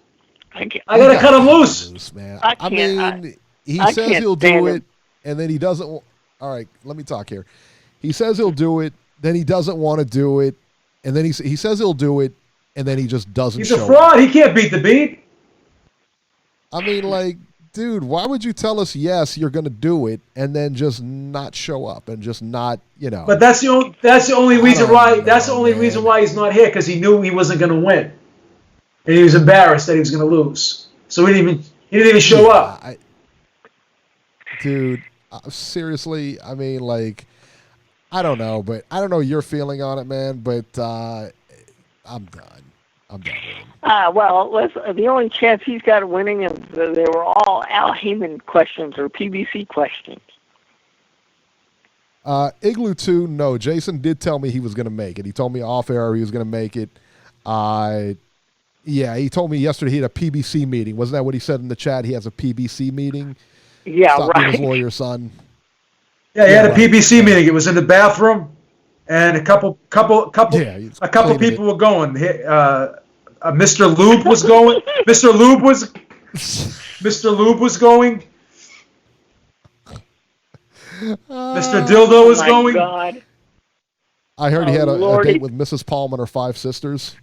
I gotta cut him loose, man. I mean, he says he'll do it, and then he doesn't. All right, let me talk here. He says he'll do it, then he doesn't want to do it, and then he says he'll do it, and then he just doesn't. He's a fraud. He can't beat the Beeb. I mean, like, dude, why would you tell us yes, you're going to do it, and then just not show up and just not, you know? But that's the only reason why. That's the only reason why he's not here, because he knew he wasn't going to win, and he was embarrassed that he was going to lose. So he didn't even show up. Dude, seriously, I mean, like, I don't know, but I don't know your feeling on it, man. But I'm done. I'm done with him. Well, the only chance he's got of winning is they were all Al Heyman questions or PBC questions. Igloo 2, no. Jason did tell me he was going to make it. He told me off air he was going to make it. Yeah, he told me yesterday he had a PBC meeting. Wasn't that what he said in the chat? He has a PBC meeting. Yeah, Stop right. being his lawyer, son. Yeah, he had a PBC meeting. It was in the bathroom, and a couple people were going. Mr. Lube was going. Mr. Lube was going. Mr. Dildo was going. God. I heard he had a date with Mrs. Palm and her 5 sisters.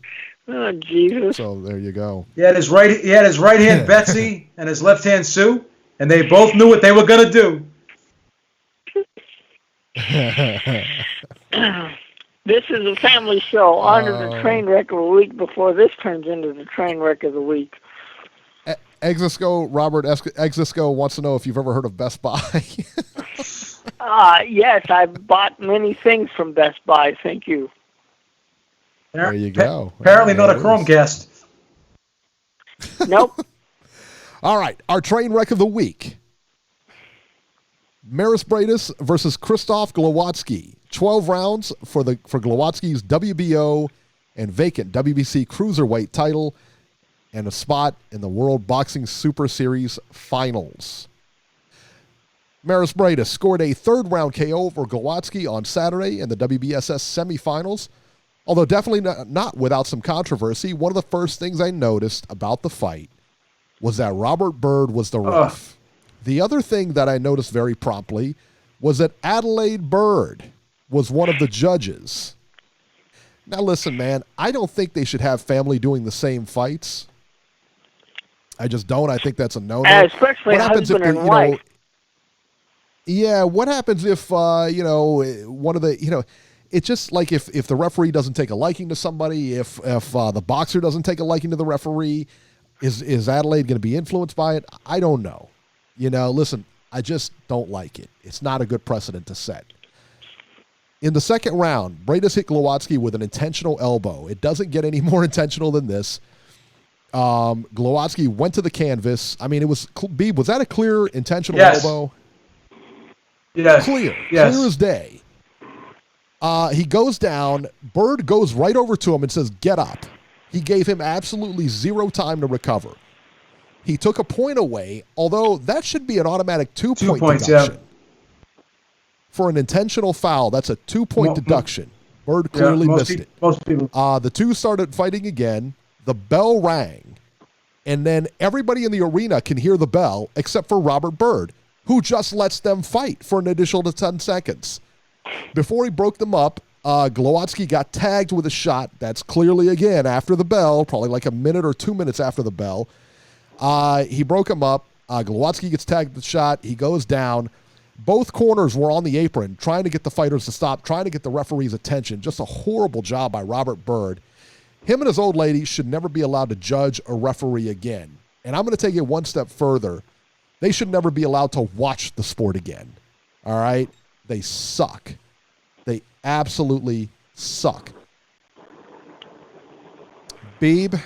Oh, Jesus. So there you go. He had his right hand Betsy and his left hand Sue, and they both knew what they were gonna do. This is a family show. Honor the train wreck of the week before this turns into the train wreck of the week. Robert Exisco wants to know if you've ever heard of Best Buy. Yes, I've bought many things from Best Buy. Thank you. There you go. Apparently not a Chromecast. Nope. All right, our train wreck of the week. Maris Bradis versus Krzysztof Glowatsky. 12 rounds for Glowatsky's WBO and vacant WBC Cruiserweight title and a spot in the World Boxing Super Series Finals. Maris Bradis scored a third-round KO for Glowatsky on Saturday in the WBSS semifinals, although definitely not without some controversy. One of the first things I noticed about the fight was that Robert Byrd was the ref. The other thing that I noticed very promptly was that Adelaide Byrd was one of the judges. Now, listen, man, I don't think they should have family doing the same fights. I just don't. I think that's a no-no. Especially husband and wife. Yeah, what happens if, one of the, it's just like if the referee doesn't take a liking to somebody, if the boxer doesn't take a liking to the referee, is Adelaide going to be influenced by it? I don't know. Listen, I just don't like it. It's not a good precedent to set. In the second round, Bradis hit Glowatsky with an intentional elbow. It doesn't get any more intentional than this. Glowatsky went to the canvas. I mean, it was, Beeb, was that a clear intentional elbow? Yes. Clear Yes. as day. He goes down. Byrd goes right over to him and says, "Get up." He gave him absolutely zero time to recover. He took a point away, although that should be an automatic 2-point deduction. Yeah. For an intentional foul, that's a 2-point deduction. Byrd clearly missed it. Most people. The two started fighting again. The bell rang. And then everybody in the arena can hear the bell except for Robert Byrd, who just lets them fight for an additional 10 seconds. Before he broke them up, Glowatsky got tagged with a shot. That's clearly, again, after the bell, probably like a minute or 2 minutes after the bell. He broke him up. Glowatsky gets tagged with the shot. He goes down. Both corners were on the apron trying to get the fighters to stop, trying to get the referee's attention. Just a horrible job by Robert Byrd. Him and his old lady should never be allowed to judge a referee again. And I'm going to take it one step further. They should never be allowed to watch the sport again. All right? They suck. They absolutely suck. Beeb,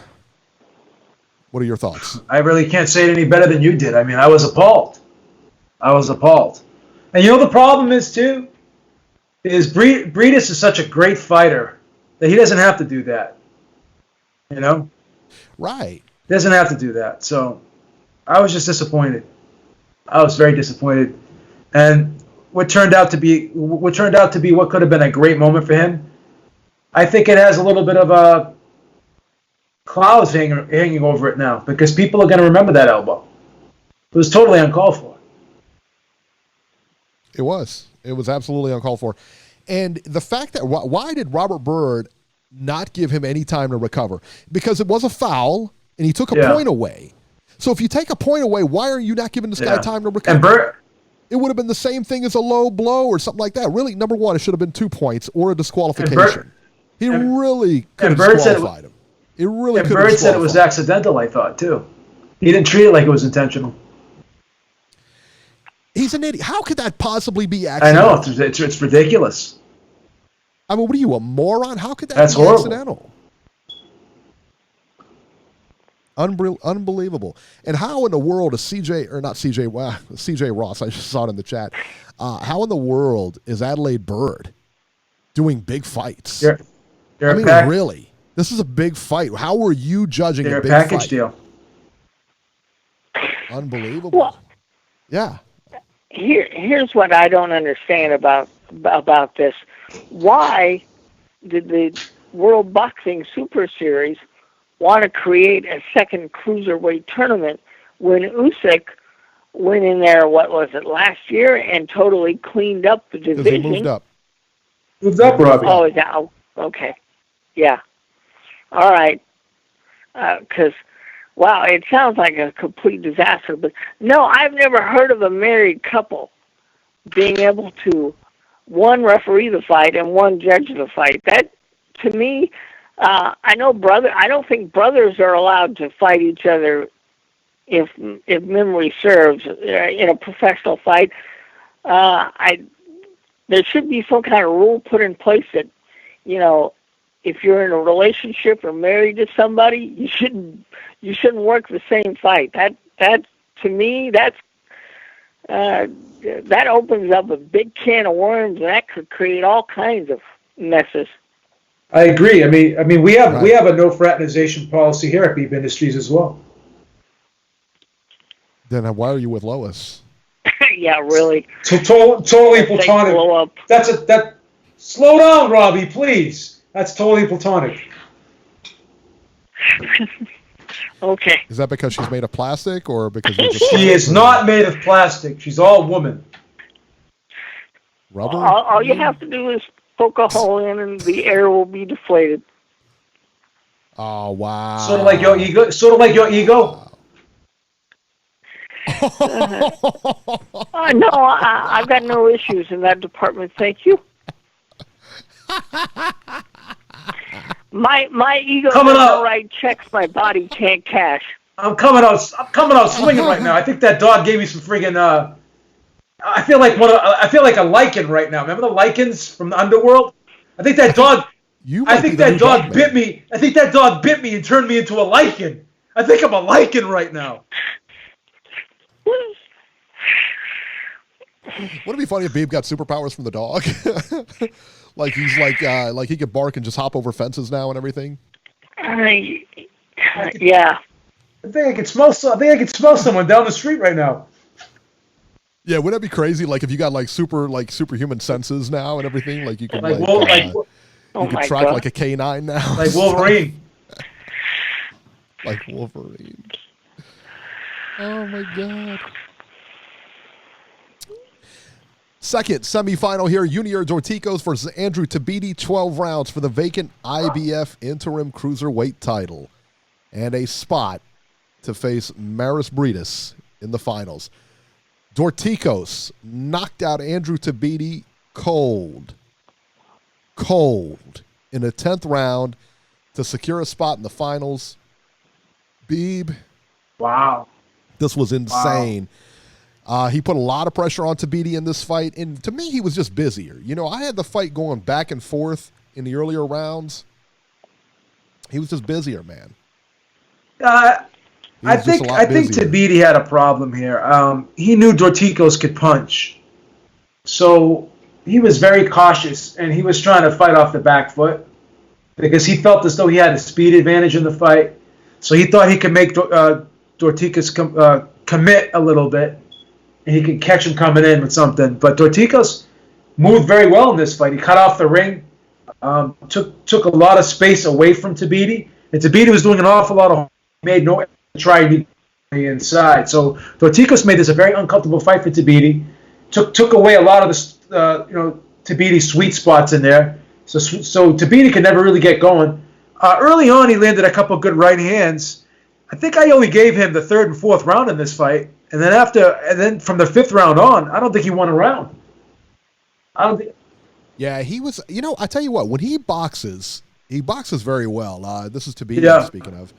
what are your thoughts? I really can't say it any better than you did. I mean, I was appalled. And the problem is, too, is Bradis is such a great fighter that he doesn't have to do that. Right. He doesn't have to do that. So I was just disappointed. I was very disappointed. And what turned out to be what could have been a great moment for him, I think it has a little bit of a clouds hanging over it now because people are going to remember that elbow. It was totally uncalled for. It was absolutely uncalled for. And the fact that why did Robert Byrd not give him any time to recover? Because it was a foul and he took a point away. So if you take a point away, why are you not giving this guy time to recover? It would have been the same thing as a low blow or something like that. Really, number one, it should have been 2 points or a disqualification. He really could have disqualified him. It really could have. And Byrd said it was accidental, I thought, too. He didn't treat it like it was intentional. He's an idiot. How could that possibly be accidental? I know. It's ridiculous. I mean, what are you, a moron? How could that That's be horrible. Accidental? Unbelievable. And how in the world is CJ Ross, I just saw it in the chat. How in the world is Adelaide Byrd doing big fights? Really? This is a big fight. How were you judging a big fight? Package deal. Unbelievable. Well, yeah. Here's what I don't understand about this. Why did the World Boxing Super Series want to create a second cruiserweight tournament when Usyk went in there, last year, and totally cleaned up the division? Because he moved up. Robbie. Oh, is that okay? Yeah. All right. Because, wow, it sounds like a complete disaster. But no, I've never heard of a married couple being able to one referee the fight and one judge the fight. That, to me, I don't think brothers are allowed to fight each other if memory serves, in a professional fight, there should be some kind of rule put in place that, if you're in a relationship or married to somebody, you shouldn't work the same fight. That to me, that opens up a big can of worms, and that could create all kinds of messes. I agree. I mean, we have a no fraternization policy here at Beeb Industries as well. Then why are you with Lois? Yeah, really. Totally platonic. Slow down, Robbie, please. That's totally platonic. Okay. Is that because she's made of plastic, or because she is not made of plastic? She's all woman. Rubber? All you have to do is poke a hole in, and the air will be deflated. Oh wow! Sort of like your ego. No, I've got no issues in that department. Thank you. My ego doesn't write checks my body can't cash. I'm coming out swinging right now. I think that dog gave me some friggin'. I feel like a lichen right now. Remember the lichens from the underworld? I think that dog. Bit me. I think that dog bit me and turned me into a lichen. I think I'm a lichen right now. Wouldn't it be funny if Beeb got superpowers from the dog? Like he's like he could bark and just hop over fences now and everything. Yeah. I think I could smell someone down the street right now. Yeah, wouldn't that be crazy? Like if you got like superhuman senses now and everything, like you could you could track God. like a canine now, like Wolverine. Like Wolverine. Oh my God. Second semifinal here, Junior Dorticos versus Andrew Tabiti, 12 rounds for the vacant IBF interim cruiserweight title. And a spot to face Maris Briedis in the finals. Dorticos knocked out Andrew Tabiti cold in the 10th round to secure a spot in the finals. Beeb. Wow. This was insane. Wow. He put a lot of pressure on Tabiti in this fight, and to me, he was just busier. I had the fight going back and forth in the earlier rounds. He was just busier, man. I think Tabiti had a problem here. He knew Dorticos could punch, so he was very cautious, and he was trying to fight off the back foot because he felt as though he had a speed advantage in the fight. So he thought he could make Dorticos commit a little bit. And he could catch him coming in with something. But Dorticos moved very well in this fight. He cut off the ring, took a lot of space away from Tabiti. And Tabiti was doing an awful lot of made no effort to try to the inside. So Dorticos made this a very uncomfortable fight for Tabiti. Took away a lot of the Tabiti's sweet spots in there. So Tabiti could never really get going. Early on, he landed a couple of good right hands. I think I only gave him the third and fourth round in this fight. And then from the fifth round on, I don't think he won a round. Yeah, he was. I tell you what, when he boxes very well. This is Tabiti speaking of.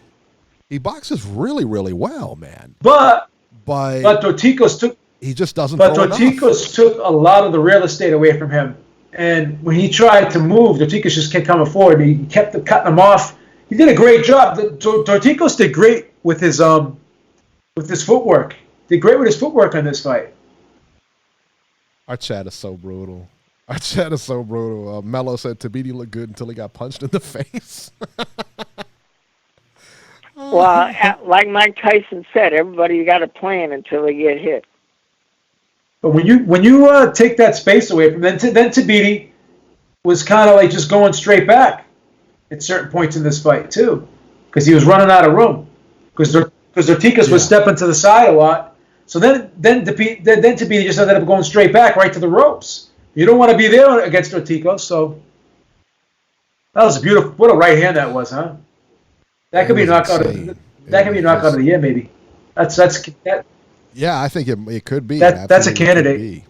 He boxes really, really well, man. But Dorticos took. He just doesn't. But Dorticos took a lot of the real estate away from him, and when he tried to move, Dorticos just kept coming forward. He kept cutting him off. He did a great job. Dorticos did great with his footwork. Did great with his footwork on this fight. Our chat is so brutal. Mello said Tabiti looked good until he got punched in the face. Well, like Mike Tyson said, everybody got a plan until they get hit. But when you take that space away from then Tabiti was kind of like just going straight back at certain points in this fight too, because he was running out of room because Dorticos was stepping to the side a lot. So then Tabiti just ended up going straight back right to the ropes. You don't want to be there against Dorticos, so that was beautiful. What a right hand that was, huh? That could be a knockout. That could be a knockout of the year, maybe. That's that. Yeah, I think it could be. That's a candidate.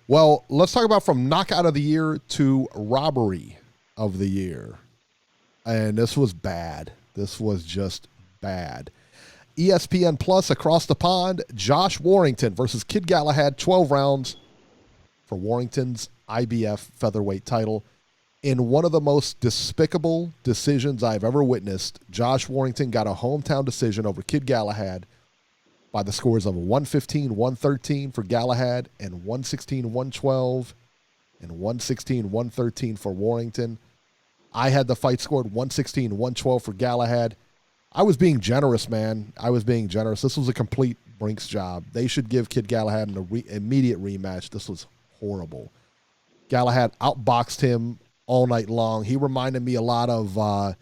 Well, let's talk about from knockout of the year to robbery of the year, and this was bad. This was just bad. ESPN Plus across the pond, Josh Warrington versus Kid Galahad, 12 rounds for Warrington's IBF featherweight title. In one of the most despicable decisions I've ever witnessed, Josh Warrington got a hometown decision over Kid Galahad by the scores of 115-113 for Galahad and 116-112 and 116-113 for Warrington. I had the fight scored 116-112 for Galahad. I was being generous, man. I was being generous. This was a complete Brinks job. They should give Kid Galahad an immediate rematch. This was horrible. Galahad outboxed him all night long. He reminded me a lot of a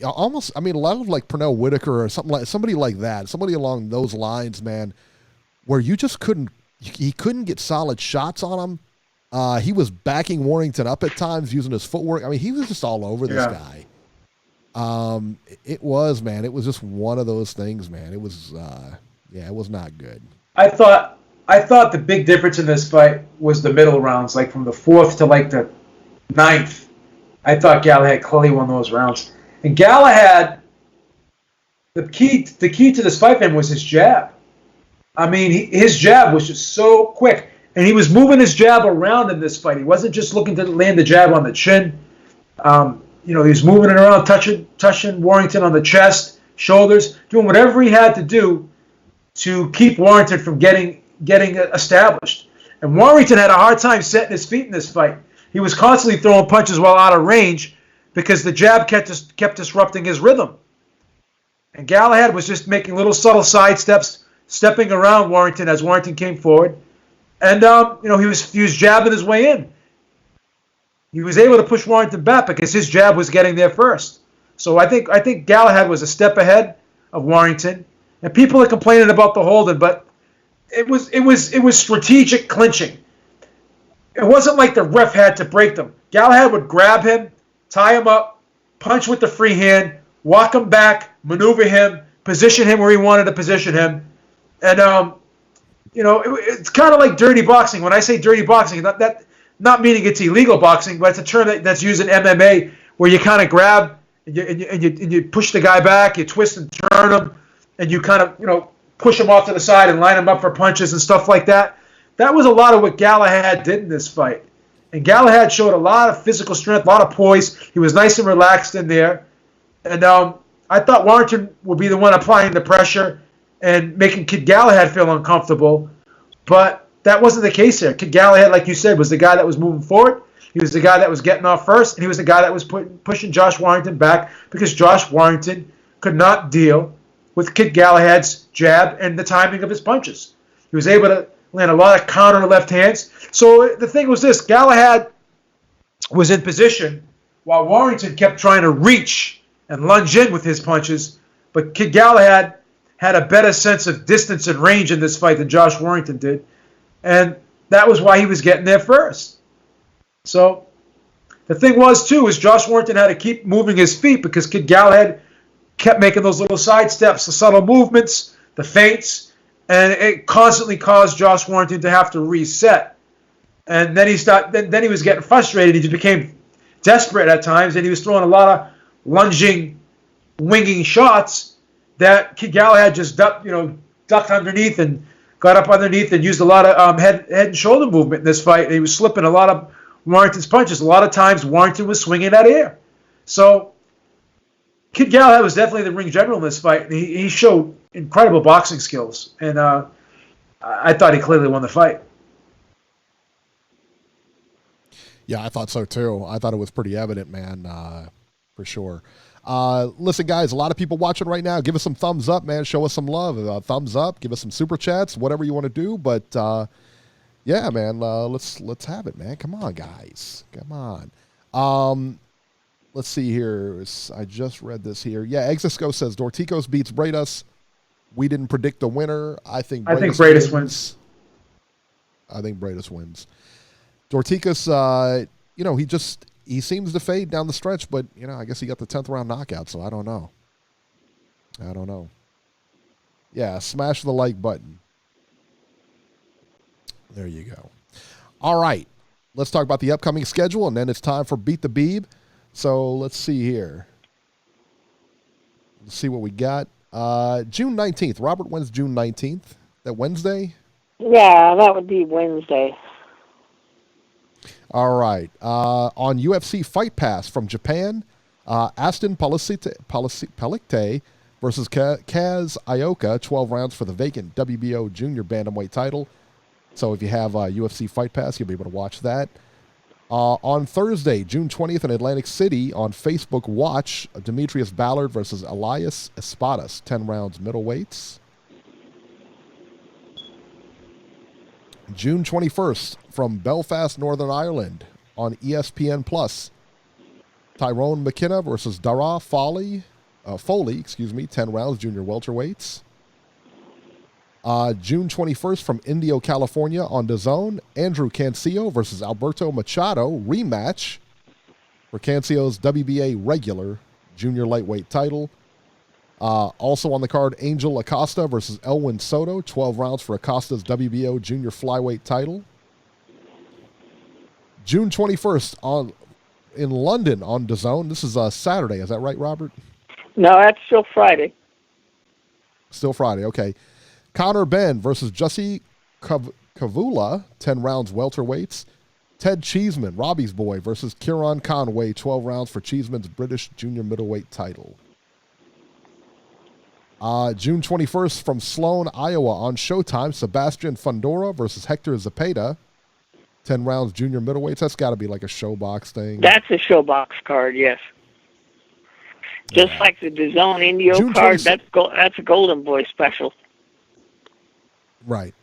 lot of like Pernell Whitaker or somebody like that. Somebody along those lines, man, where you just he couldn't get solid shots on him. He was backing Warrington up at times using his footwork. I mean, he was just all over this guy. It was just one of those things, man. It was, it was not good. I thought the big difference in this fight was the middle rounds, like from the 4th to like the 9th. I thought Galahad clearly won those rounds. And Galahad, the key to this fight for him was his jab. I mean, his jab was just so quick, and he was moving his jab around in this fight. He wasn't just looking to land the jab on the chin. He was moving it around, touching Warrington on the chest, shoulders, doing whatever he had to do to keep Warrington from getting established. And Warrington had a hard time setting his feet in this fight. He was constantly throwing punches while out of range because the jab kept disrupting his rhythm. And Galahad was just making little subtle side steps, stepping around Warrington as Warrington came forward. And he was jabbing his way in. He was able to push Warrington back because his jab was getting there first. So I think Galahad was a step ahead of Warrington. And people are complaining about the holding, but it was strategic clinching. It wasn't like the ref had to break them. Galahad would grab him, tie him up, punch with the free hand, walk him back, maneuver him, position him where he wanted to position him. And it's kind of like dirty boxing. When I say dirty boxing, not meaning it's illegal boxing, but it's a term that's used in MMA where you kind of grab and you push the guy back, you twist and turn him, and you kind of push him off to the side and line him up for punches and stuff like that. That was a lot of what Galahad did in this fight. And Galahad showed a lot of physical strength, a lot of poise. He was nice and relaxed in there. And I thought Warrington would be the one applying the pressure and making Kid Galahad feel uncomfortable. But that wasn't the case here. Kid Galahad, like you said, was the guy that was moving forward. He was the guy that was getting off first, and he was the guy that was pushing Josh Warrington back because Josh Warrington could not deal with Kid Galahad's jab and the timing of his punches. He was able to land a lot of counter left hands. So the thing was this: Galahad was in position while Warrington kept trying to reach and lunge in with his punches, but Kid Galahad had a better sense of distance and range in this fight than Josh Warrington did. And that was why he was getting there first. So the thing was, too, is Josh Warrington had to keep moving his feet because Kid Galahad kept making those little side steps, the subtle movements, the feints, and it constantly caused Josh Warrington to have to reset. And then he was getting frustrated. He just became desperate at times, and he was throwing a lot of lunging, winging shots that Kid Galahad just ducked underneath and got up underneath and used a lot of head and shoulder movement in this fight. And he was slipping a lot of Warrington's punches. A lot of times Warrington was swinging that air. So Kid Galahad was definitely the ring general in this fight. And he showed incredible boxing skills. And I thought he clearly won the fight. Yeah, I thought so too. I thought it was pretty evident, man, for sure. Listen, guys, a lot of people watching right now. Give us some thumbs up, man. Show us some love. Thumbs up. Give us some super chats. Whatever you want to do. But yeah, man. Let's have it, man. Come on, guys. Come on. Let's see here. I just read this here. Yeah, Exisco says Dorticos beats Bradus. We didn't predict the winner. I think Bradus wins. I think Bradus wins. Dorticos, he seems to fade down the stretch, but, I guess he got the 10th round knockout, so I don't know. Yeah, smash the like button. There you go. All right, let's talk about the upcoming schedule, and then it's time for Beat the Beeb. So let's see here. Let's see what we got. June 19th. Robert, when's June 19th? That Wednesday? Yeah, that would be Wednesday. All right. On UFC Fight Pass from Japan, Aston Palicite versus Kaz Ioka, 12 rounds for the vacant WBO junior bantamweight title. So if you have UFC Fight Pass, you'll be able to watch that. On Thursday, June 20th in Atlantic City, on Facebook Watch, Demetrius Ballard versus Elias Espadas, 10 rounds middleweights. June 21st from Belfast, Northern Ireland, on ESPN+, Tyrone McKenna versus Dara Foley, 10 rounds junior welterweights. June 21st from Indio, California, on DAZN, Andrew Cancio versus Alberto Machado, rematch for Cancio's WBA regular junior lightweight title. Also on the card, Angel Acosta versus Elwin Soto, 12 rounds for Acosta's WBO junior flyweight title. June 21st in London on DAZN. This is Saturday. Is that right, Robert? No, that's still Friday. Still Friday, okay. Conor Benn versus Jussi Kavula, 10 rounds welterweights. Ted Cheeseman, Robbie's boy, versus Kieran Conway, 12 rounds for Cheeseman's British junior middleweight title. June 21st from Sloan, Iowa, on Showtime, Sebastian Fundora versus Hector Zepeda, 10 rounds junior middleweights. That's got to be like a showbox thing. That's a showbox card, yes. Just like the DAZN Indio June card, 26th. that's a Golden Boy special. Right.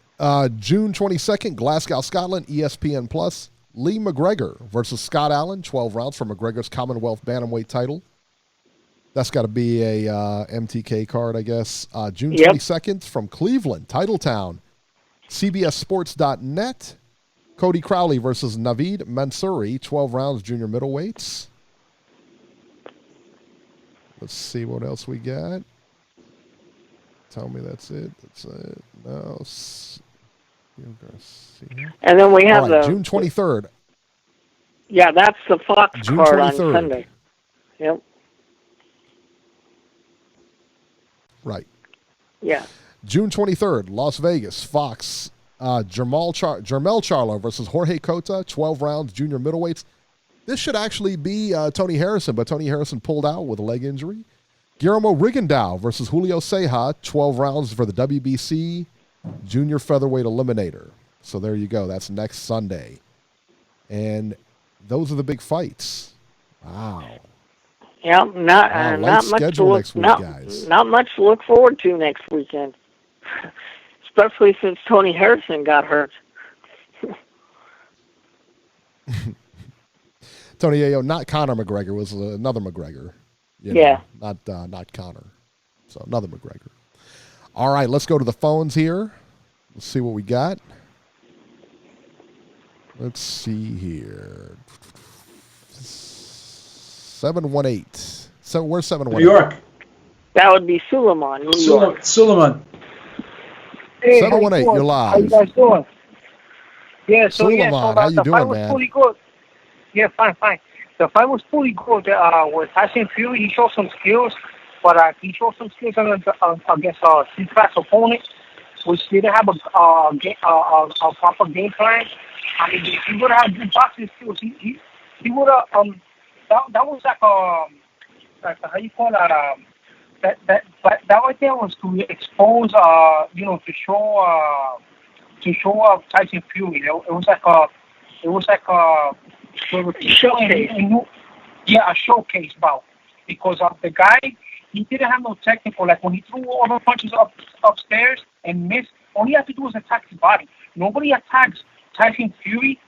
June 22nd, Glasgow, Scotland, ESPN+, Lee McGregor versus Scott Allen, 12 rounds for McGregor's Commonwealth Bantamweight title. That's got to be a MTK card, I guess. June 22nd from Cleveland, Titletown, CBSSports.net, Cody Crowley versus Naveed Mansouri, 12 rounds junior middleweights. Let's see what else we got. Tell me that's it. That's it. No. And then we have June 23rd. Yeah, that's the Fox June card 23rd. on Sunday. Yep. Right. Yeah. June 23rd, Las Vegas, Fox. Jermel Charlo versus Jorge Cota, 12 rounds junior middleweights. This should actually be Tony Harrison, but Tony Harrison pulled out with a leg injury. Guillermo Rigondeaux versus Julio Ceja, 12 rounds for the WBC Junior Featherweight Eliminator. So there you go. That's next Sunday. And those are the big fights. Wow. Yeah, not much to look, not much to look forward to next weekend. Especially since Tony Harrison got hurt. Tony Ayo, not Conor McGregor, was another McGregor. Yeah. Not Conor. So another McGregor. All right, let's go to the phones here. Let's see what we got. Let's see here. 718. So where's 718? New York. That would be Suleiman. Suleiman. Hey, 718, you're live. How you guys doing? Yeah, Suleiman, how you doing, man? Fully good. Yeah, fine. The fight was fully good. With Tyson Fury, he showed some skills, but he showed some skills against a C-class opponent, which didn't have a proper game plan. I mean, if he would have had good boxing skills, he would have. That was like how you call that? That right there was to expose, to show Tyson Fury. It was like a showcase. A showcase bout, because the guy, he didn't have no technical. Like when he threw all the punches upstairs and missed, all he had to do was attack his body. Nobody attacks Tyson Fury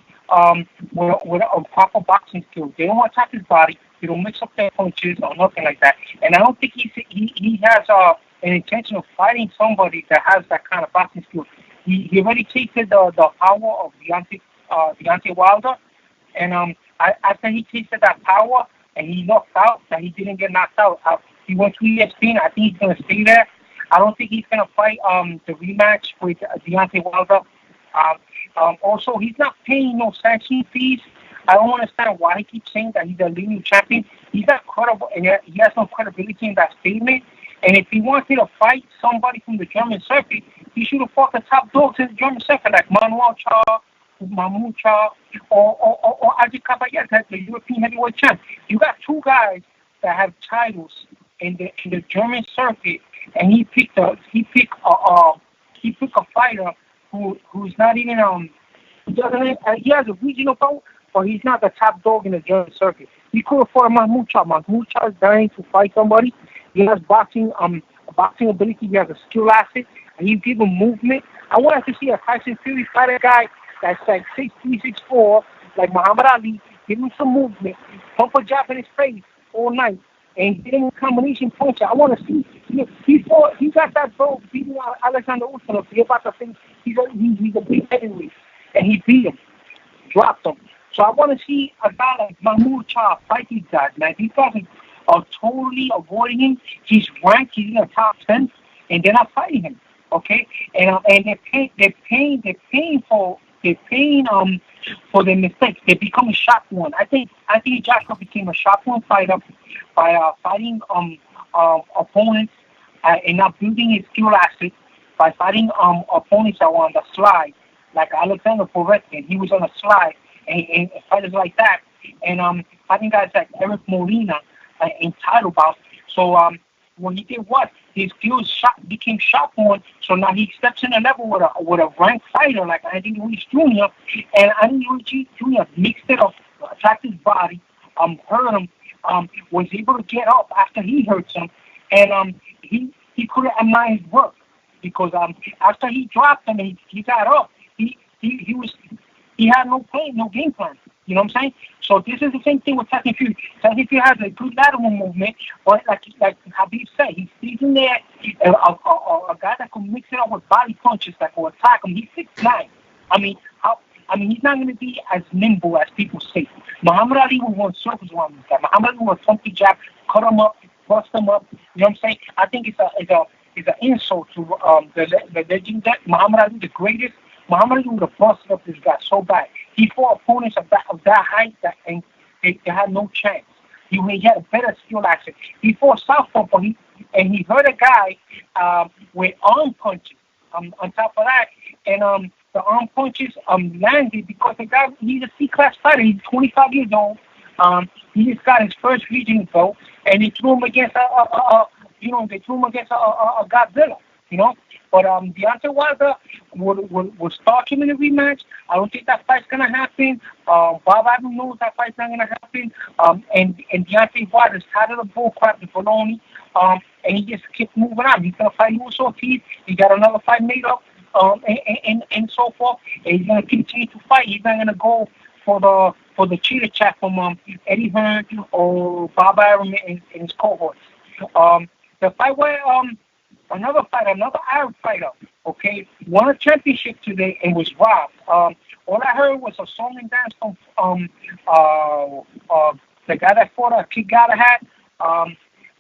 with a proper boxing skill. They don't attack his body. They don't mix up their punches or nothing like that. And I don't think he has an intention of fighting somebody that has that kind of boxing skill. He already tasted the power of Deontay Wilder, and after he tasted that power and he knocked out, that he didn't get knocked out. He went to ESPN. I think he's going to stay there. I don't think he's going to fight the rematch with Deontay Wilder. Also, he's not paying no sanction fees. I don't understand why he keeps saying that he's a lineal champion. He's not credible, and he has no credibility in that statement. And if he wanted to fight somebody from the German circuit, he should have fought the top dogs in the German circuit, like Manuel Charr, Mahmoud Charr, or Aji Kabayet, the European heavyweight champ. You got two guys that have titles in the German circuit, and he picked a fighter who's not even he has a regional belt, but he's not the top dog in the German circuit. He could have fought Mahmoud Charr. Mahmoud Charr is dying to fight somebody. He has boxing ability. He has a skill asset, and you give him movement. I wanted to see a Tyson Fury fight a guy that's like 6'3", 6'4", like Muhammad Ali. Give him some movement, pump a jab in his face all night, and get him a combination punch. I want to see. He got that belt beating Alexander Usyk. He about to think he's a big heavyweight, and he beat him, dropped him. So I want to see a guy like Mahmoud Charr fight these guys, man. These guys are totally avoiding him. He's ranked. He's in the top 10, and they're not fighting him. Okay, and they're paying for their mistakes. They become a shock one. I think Joshua became a shock one fighter by fighting opponents and not building his skill assets, by fighting opponents that were on the slide, like Alexander Povetkin. He was on a slide, and fighters like that, and fighting guys like Eric Molina in title bouts. So when he did what? His skills became shot one. So now he steps in a level with a ranked fighter like Andy Ruiz Jr. And Andy Ruiz Jr. mixed it up, attacked his body, hurt him, was able to get up after he hurts him, and he couldn't admire his work because after he dropped him and he got up, he had no game plan. You know what I'm saying? So this is the same thing with Tyson Fury. Tyson Fury has a good lateral movement, but like Habib said, he's in there, a guy that can mix it up with body punches that will attack him. He's 6'9". I mean, he's not going to be as nimble as people say. Muhammad Ali will run circles around this guy. Muhammad Ali will thump the jab, cut him up, bust him up. You know what I'm saying? I think it's an insult to the legend that Muhammad Ali, the greatest. Muhammad Ali would have busted up this guy so bad. He fought opponents of that height and they had no chance. He had a better skill asset. He fought southpaw, he hurt a guy with arm punches. On top of that, and the arm punches landed because the guy, he's a C-class fighter. He's 25 years old. He just got his first regional belt, and they threw him against a Godzilla. You know, but Deontay Wilder will stalk him in a rematch. I don't think that fight's gonna happen. Bob Arum knows that fight's not gonna happen. And Deontay Wilder's tired of the bullcrap, the baloney. And he just keeps moving on. He's gonna fight Luis Ortiz. He got another fight made up. And so forth. And he's gonna continue to fight. He's not gonna go for the cheetah chat from Eddie Hearn or Bob Arum and his cohorts. The fight where another Arab fighter, okay, won a championship today and was robbed. All I heard was a song and dance from the guy that fought Kid Galahad,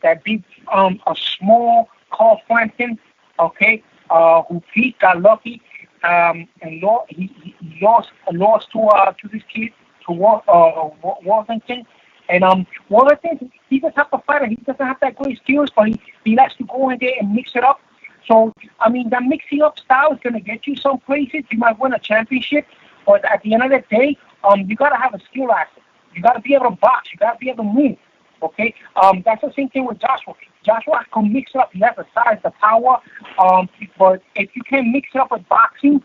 that beat a small Carl Frampton, okay, who Pete got lucky, and he lost to this kid, to Washington. And one of the things, he's the type of fighter, he doesn't have that great skills, but he likes to go in there and mix it up. So, I mean, that mixing up style is going to get you some places. You might win a championship, but at the end of the day, you got to have a skill asset. You got to be able to box. You got to be able to move, okay? That's the same thing with Joshua. Joshua can mix it up. He has the size, the power, but if you can mix it up with boxing,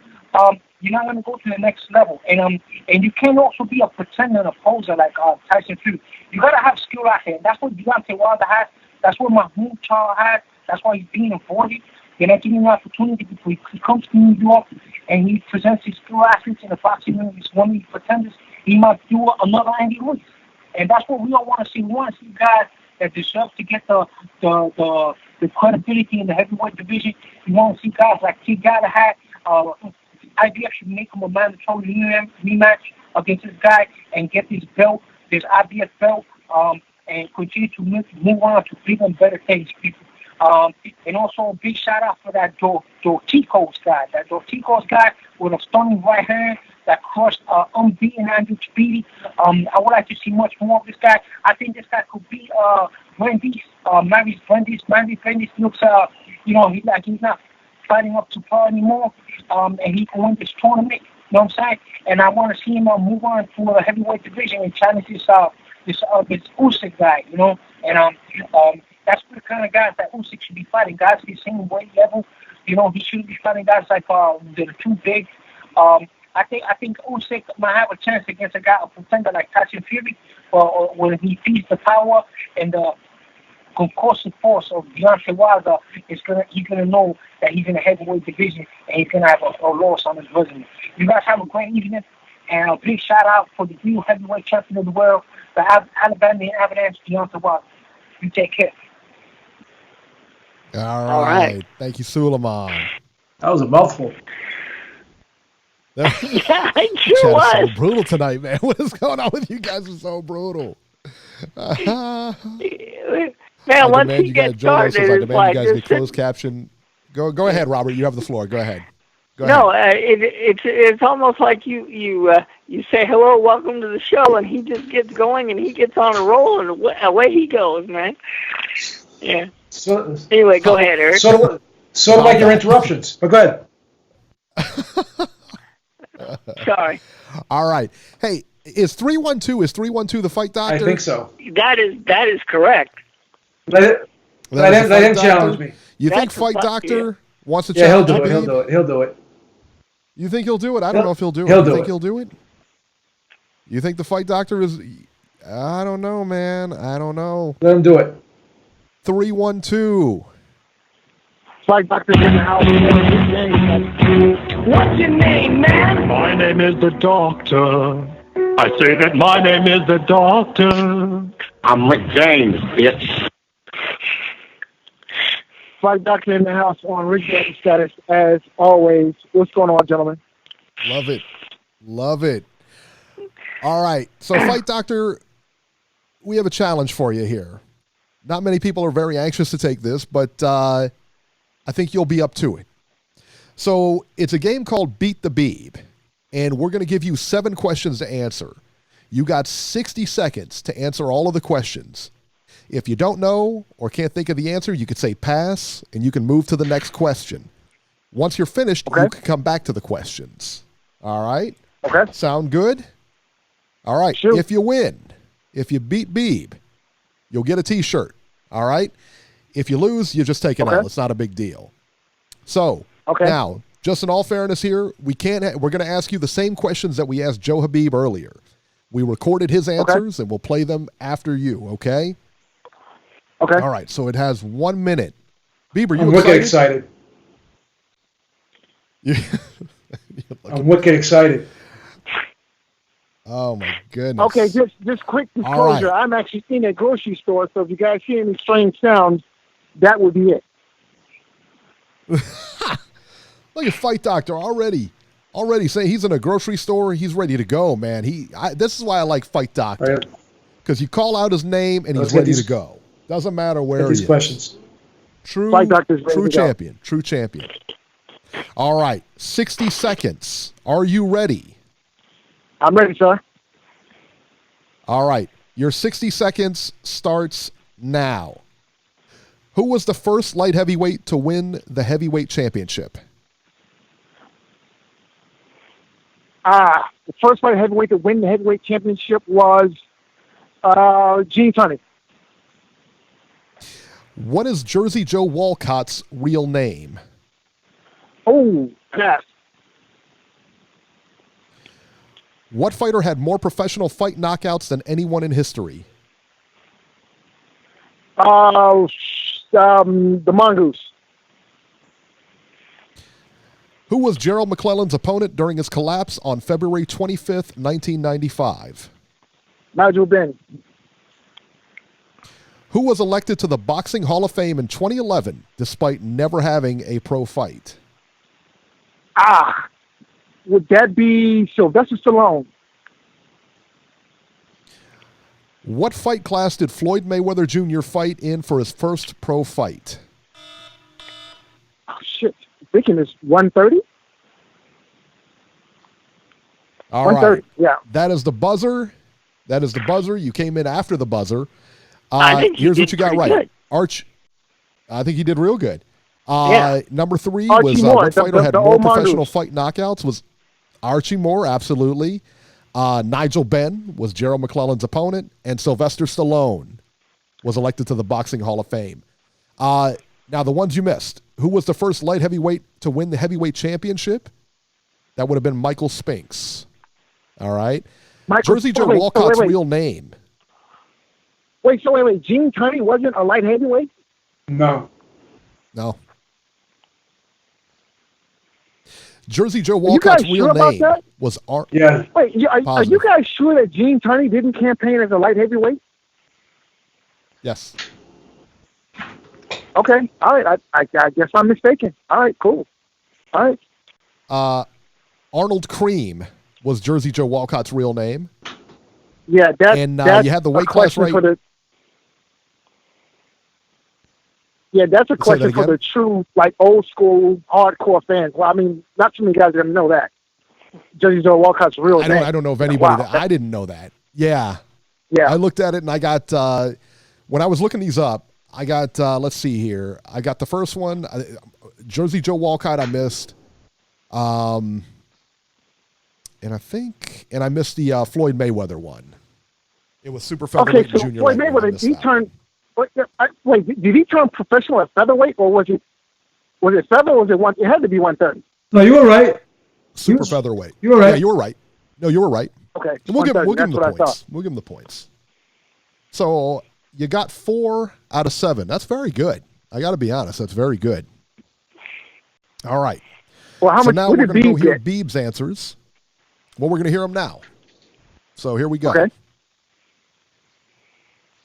you're not going to go to the next level. And you can also be a pretender and a poser like Tyson Fury. You got to have skill out here. That's what Deontay Wilder has. That's what Mahmoud Charr has. That's why he's being avoided. They're not giving him an opportunity before he comes to New York and he presents his skill assets in the boxing ring. He's one of these pretenders. He might do another Andy Ruiz. And that's what we all want to see. We want to see guys that deserve to get the credibility in the heavyweight division. You want to see guys like Kid Galahad. IBF should make him a mandatory rematch against this guy and get this belt, this IBF belt, and continue to move on to bigger and better things, people. And also a big shout out for that Dorticos guy. That Dorticos guy with a stunning right hand that crushed unbeaten Andrew Speedy. I would like to see much more of this guy. I think this guy could be Randy Mavis Bendis looks, he's not fighting up to par anymore, and he can win this tournament. You know what I'm saying? And I want to see him move on to a heavyweight division and challenge this Usyk guy. You know, and that's the kind of guys that Usyk should be fighting. Guys at the same weight level. You know, he shouldn't be fighting guys like that are too big. I think Usyk might have a chance against a contender like Tyson Fury, when he feeds the power and the concussive force of Deontay Wilder. He's gonna know that he's in a heavyweight division and he's gonna have a loss on his resume. You guys have a great evening, and a big shout out for the new heavyweight champion of the world, the Alabama Avalanche, Deontay Wilder. You take care. All right. Thank you, Suleiman. That was a mouthful. Yeah, it sure was. So brutal tonight, man. What is going on with you guys? Are so brutal. Man, once he gets started, it's like you guys get closed caption. Go ahead, Robert. You have the floor. Go ahead. It's almost like you say hello, welcome to the show, and he just gets going and he gets on a roll and away he goes, man. Yeah. So, anyway, go ahead, Eric. Sort of like your interruptions, but go ahead. Sorry. All right. Hey, is 312 the fight doctor? I think so. That is correct. Let him challenge me. You think Fight Doctor wants to challenge me? He'll do it. You think he'll do it? I don't know if he'll do it. You think he'll do it? You think the Fight Doctor is... I don't know, man. I don't know. Let him do it. 312. Fight Doctor's in the house. What's your name, man? My name is the Doctor. I say that my name is the Doctor. I'm Rick James, bitch. Fight Doctor in the house on Rick James status, as always. What's going on, gentlemen? Love it. Love it. All right. So, Fight Doctor, we have a challenge for you here. Not many people are very anxious to take this, but I think you'll be up to it. So it's a game called Beat the Beeb, and we're going to give you 7 questions to answer. You got 60 seconds to answer all of the questions. If you don't know or can't think of the answer, you could say pass, and you can move to the next question. Once you're finished, you can come back to the questions. All right? Okay. Sound good? All right. Sure. If you win, if you beat Beeb, you'll get a T-shirt. All right? If you lose, you just take it out. It's not a big deal. So, now, just in all fairness here, we're going to ask you the same questions that we asked Joe Habib earlier. We recorded his answers, and we'll play them after you, okay? Okay. All right, so it has 1 minute. Bieber, I'm wicked excited. I'm wicked excited. Oh, my goodness. Okay, just quick disclosure. Right. I'm actually in a grocery store, so if you guys hear any strange sounds, that would be it. Look at Fight Doctor already saying he's in a grocery store. He's ready to go, man. This is why I like Fight Doctor, because you call out his name and he's ready to go. Doesn't matter where he is. Questions. True champion. True champion. All right, 60 seconds. Are you ready? I'm ready, sir. All right, your 60 seconds starts now. Who was the first light heavyweight to win the heavyweight championship? The first light heavyweight to win the heavyweight championship was Gene Tunney. What is Jersey Joe Walcott's real name? Oh, pass. What fighter had more professional fight knockouts than anyone in history? The Mongoose. Who was Gerald McClellan's opponent during his collapse on February 25th, 1995? Nigel Benn. Who was elected to the Boxing Hall of Fame in 2011 despite never having a pro fight? Would that be Sylvester Stallone? What fight class did Floyd Mayweather Jr. fight in for his first pro fight? Oh, shit. I'm thinking it's 130? All 130, right. yeah. That is the buzzer. You came in after the buzzer. I think here's what you got right. Good. I think he did real good. Yeah. Number 3 Archie was Moore, what fighter had the more old professional mongoose. fight knockouts was Archie Moore, absolutely. Nigel Benn was Gerald McClellan's opponent, and Sylvester Stallone was elected to the Boxing Hall of Fame. Now, the ones you missed. Who was the first light heavyweight to win the heavyweight championship? That would have been Michael Spinks. All right. Jersey Joe Walcott's real name. Wait, Gene Tunney wasn't a light heavyweight? No. Jersey Joe Walcott's real name was Art. Yeah. Wait, are you guys sure that Gene Tunney didn't campaign as a light heavyweight? Yes. Okay. All right. I guess I'm mistaken. All right. Cool. All right. Arnold Cream was Jersey Joe Walcott's real name. Yeah. You had the weight class right. Yeah, that's a question for the true, like, old school, hardcore fans. Well, I mean, not too many guys are going to know that. Jersey Joe Walcott's real name. I don't know of anybody that I didn't know that. Yeah. I looked at it and I got, when I was looking these up, I got, let's see here. I got the first one, Jersey Joe Walcott I missed. And I missed the Floyd Mayweather one. It was super featherweight and junior. Floyd Mayweather, he turned. Wait, did he turn professional at featherweight, or was it feather, or was it one? It had to be 130. No, you were right. Super featherweight. You were right. Yeah, you were right. No, you were right. Okay. And we'll give him the points. We'll give him the points. So you got 4 out of 7. That's very good. I got to be honest. That's very good. All right. Well, how much? Now we're going to go hear Beeb's answers. Well, we're going to hear them now. So here we go. Okay.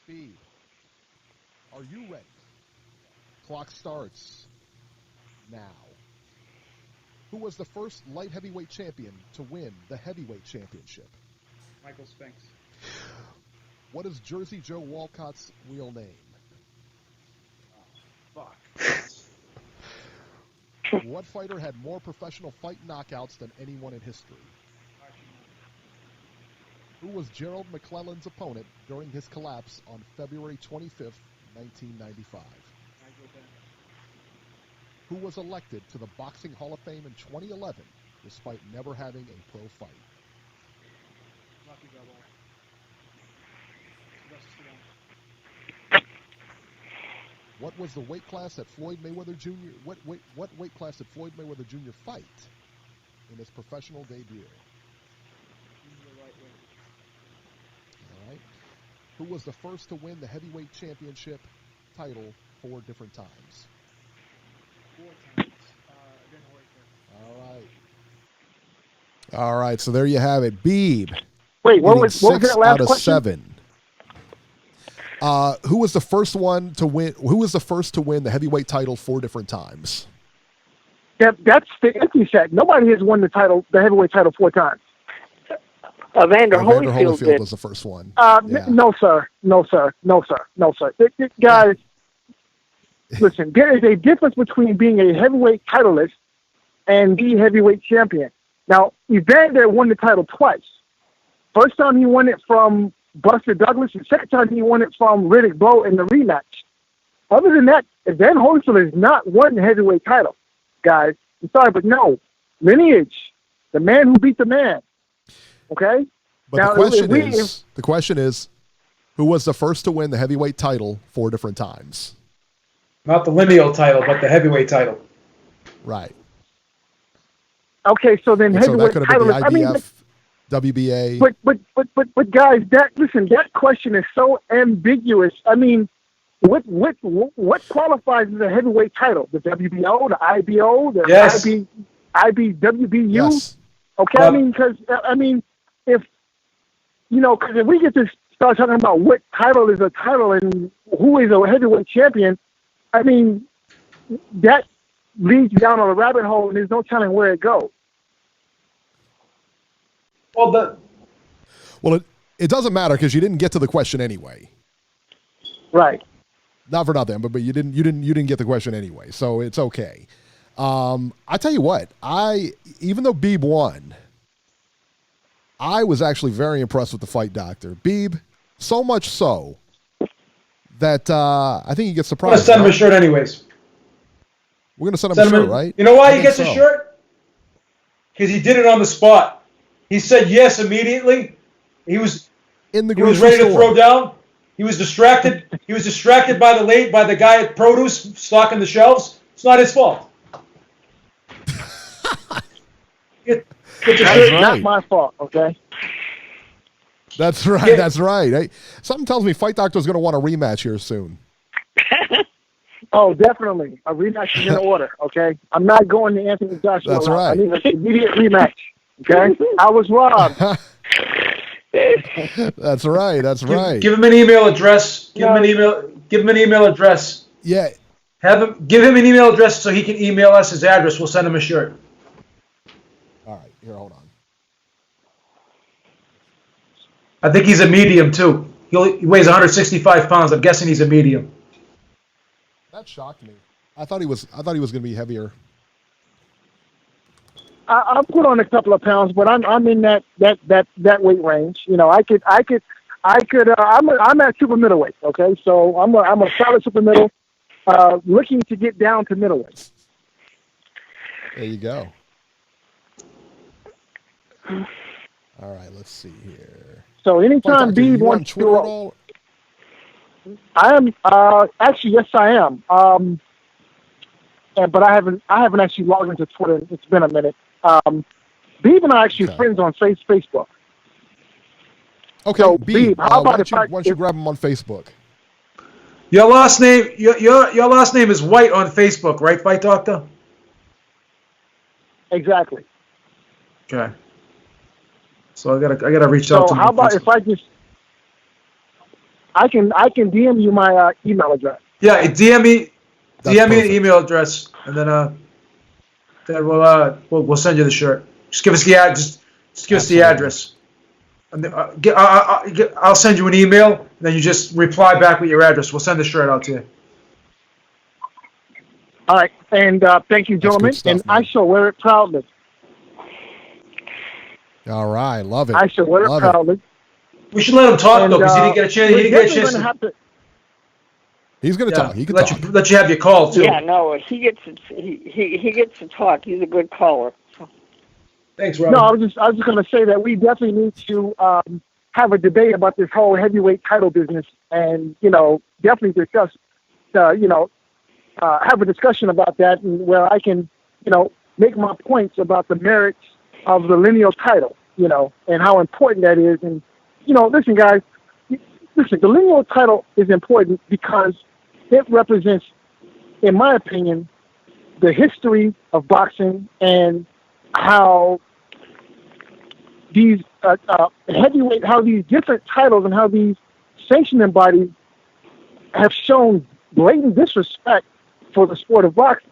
Beeb, are you ready? Clock starts now. Who was the first light heavyweight champion to win the heavyweight championship? Michael Spinks. What is Jersey Joe Walcott's real name? Fuck. What fighter had more professional fight knockouts than anyone in history? Who was Gerald McClellan's opponent during his collapse on February 25th, 1995? Who was elected to the Boxing Hall of Fame in 2011 despite never having a pro fight? What was the weight class that Floyd Mayweather Jr. What weight class did Floyd Mayweather Jr. fight in his professional debut? All right. Who was the first to win the heavyweight championship title 4 different times? 4 times. All right. So there you have it. Beeb. Wait, what was that last out of question? 7. Who was the first one to win? Who was the first to win the heavyweight title 4 different times? That's the empty set. Nobody has won the heavyweight title 4 times. Evander Holyfield Holyfield was the first one. No, sir. Guys, listen, there is a difference between being a heavyweight titleist and the heavyweight champion. Now, Evander won the title twice. First time he won it from Buster Douglas, and second time he won it from Riddick Bowe in the rematch. Other than that, Evander Holyfield has not won the heavyweight title, guys. I'm sorry, but no. Lineage, the man who beat the man. Okay? But now, the question is, who was the first to win the heavyweight title 4 different times? Not the lineal title, but the heavyweight title. Right. Okay, so then heavyweight so that title. could have been the IBF, WBA. But guys, that question is so ambiguous. I mean, what qualifies as a heavyweight title? The WBO, the IBO, the IBWBU? Yes. Okay, I mean, if we get to start talking about what title is a title and who is a heavyweight champion, I mean, that leads you down on a rabbit hole, and there's no telling where it goes. Well, it doesn't matter because you didn't get to the question anyway. Right. Not for nothing, but you didn't get the question anyway, so it's okay. I tell you what, even though Beeb won, I was actually very impressed with the fight doctor. Beeb, so much so that I think he gets I'm surprised. going to send him a shirt anyways. We're going to send him a shirt, right? You know why he gets a shirt? Because he did it on the spot. He said yes immediately. He was ready to throw down. He was distracted. He was distracted by the guy at produce stocking the shelves. It's not his fault. That's not my fault, okay? That's right. That's right. Hey, something tells me Fight Doctor's going to want a rematch here soon. Oh, definitely. A rematch is in order, okay? I'm not going to Anthony Joshua. That's right. I need an immediate rematch, okay? I was robbed. That's right. That's right. Give him an email address. Give him an email address. Yeah. Give him an email address so he can email us his address. We'll send him a shirt. All right. Here, hold on. I think he's a medium too. He weighs 165 pounds. I'm guessing he's a medium. That shocked me. I thought he was going to be heavier. I put on a couple of pounds, but I'm in that weight range. You know, I'm at super middleweight. Okay, so I'm a solid super middle, looking to get down to middleweight. There you go. All right, let's see here. So anytime Beeb wants Twitter at all? I am actually yes I am. But I haven't actually logged into Twitter. It's been a minute. Beeb and I are actually friends on Facebook. Okay, so, Beeb, how about why don't you grab him on Facebook? Your last name is White on Facebook, right, Fight Doctor? Exactly. Okay. So I gotta reach out to him. So how about if I can DM you my email address. Yeah, DM me the email address, and then we'll send you the shirt. Just give us the give us the address. And I'll send you an email, and then you just reply back with your address. We'll send the shirt out to you. All right, and thank you, gentlemen. And I shall wear it proudly. All right, love it. I shall wear it proudly. We should let him talk though, because he didn't get a chance. He didn't get a chance. He's going to talk. He can let you have your call too. Yeah, no, he gets to talk. He's a good caller. Thanks, Robert. No, I was just going to say that we definitely need to have a debate about this whole heavyweight title business, and definitely discuss, have a discussion about that, and where I can, make my points about the merits of the Lineal title, and how important that is. And listen, guys, the Lineal title is important because it represents, in my opinion, the history of boxing and how these heavyweight, how these different titles and how these sanctioning bodies have shown blatant disrespect for the sport of boxing.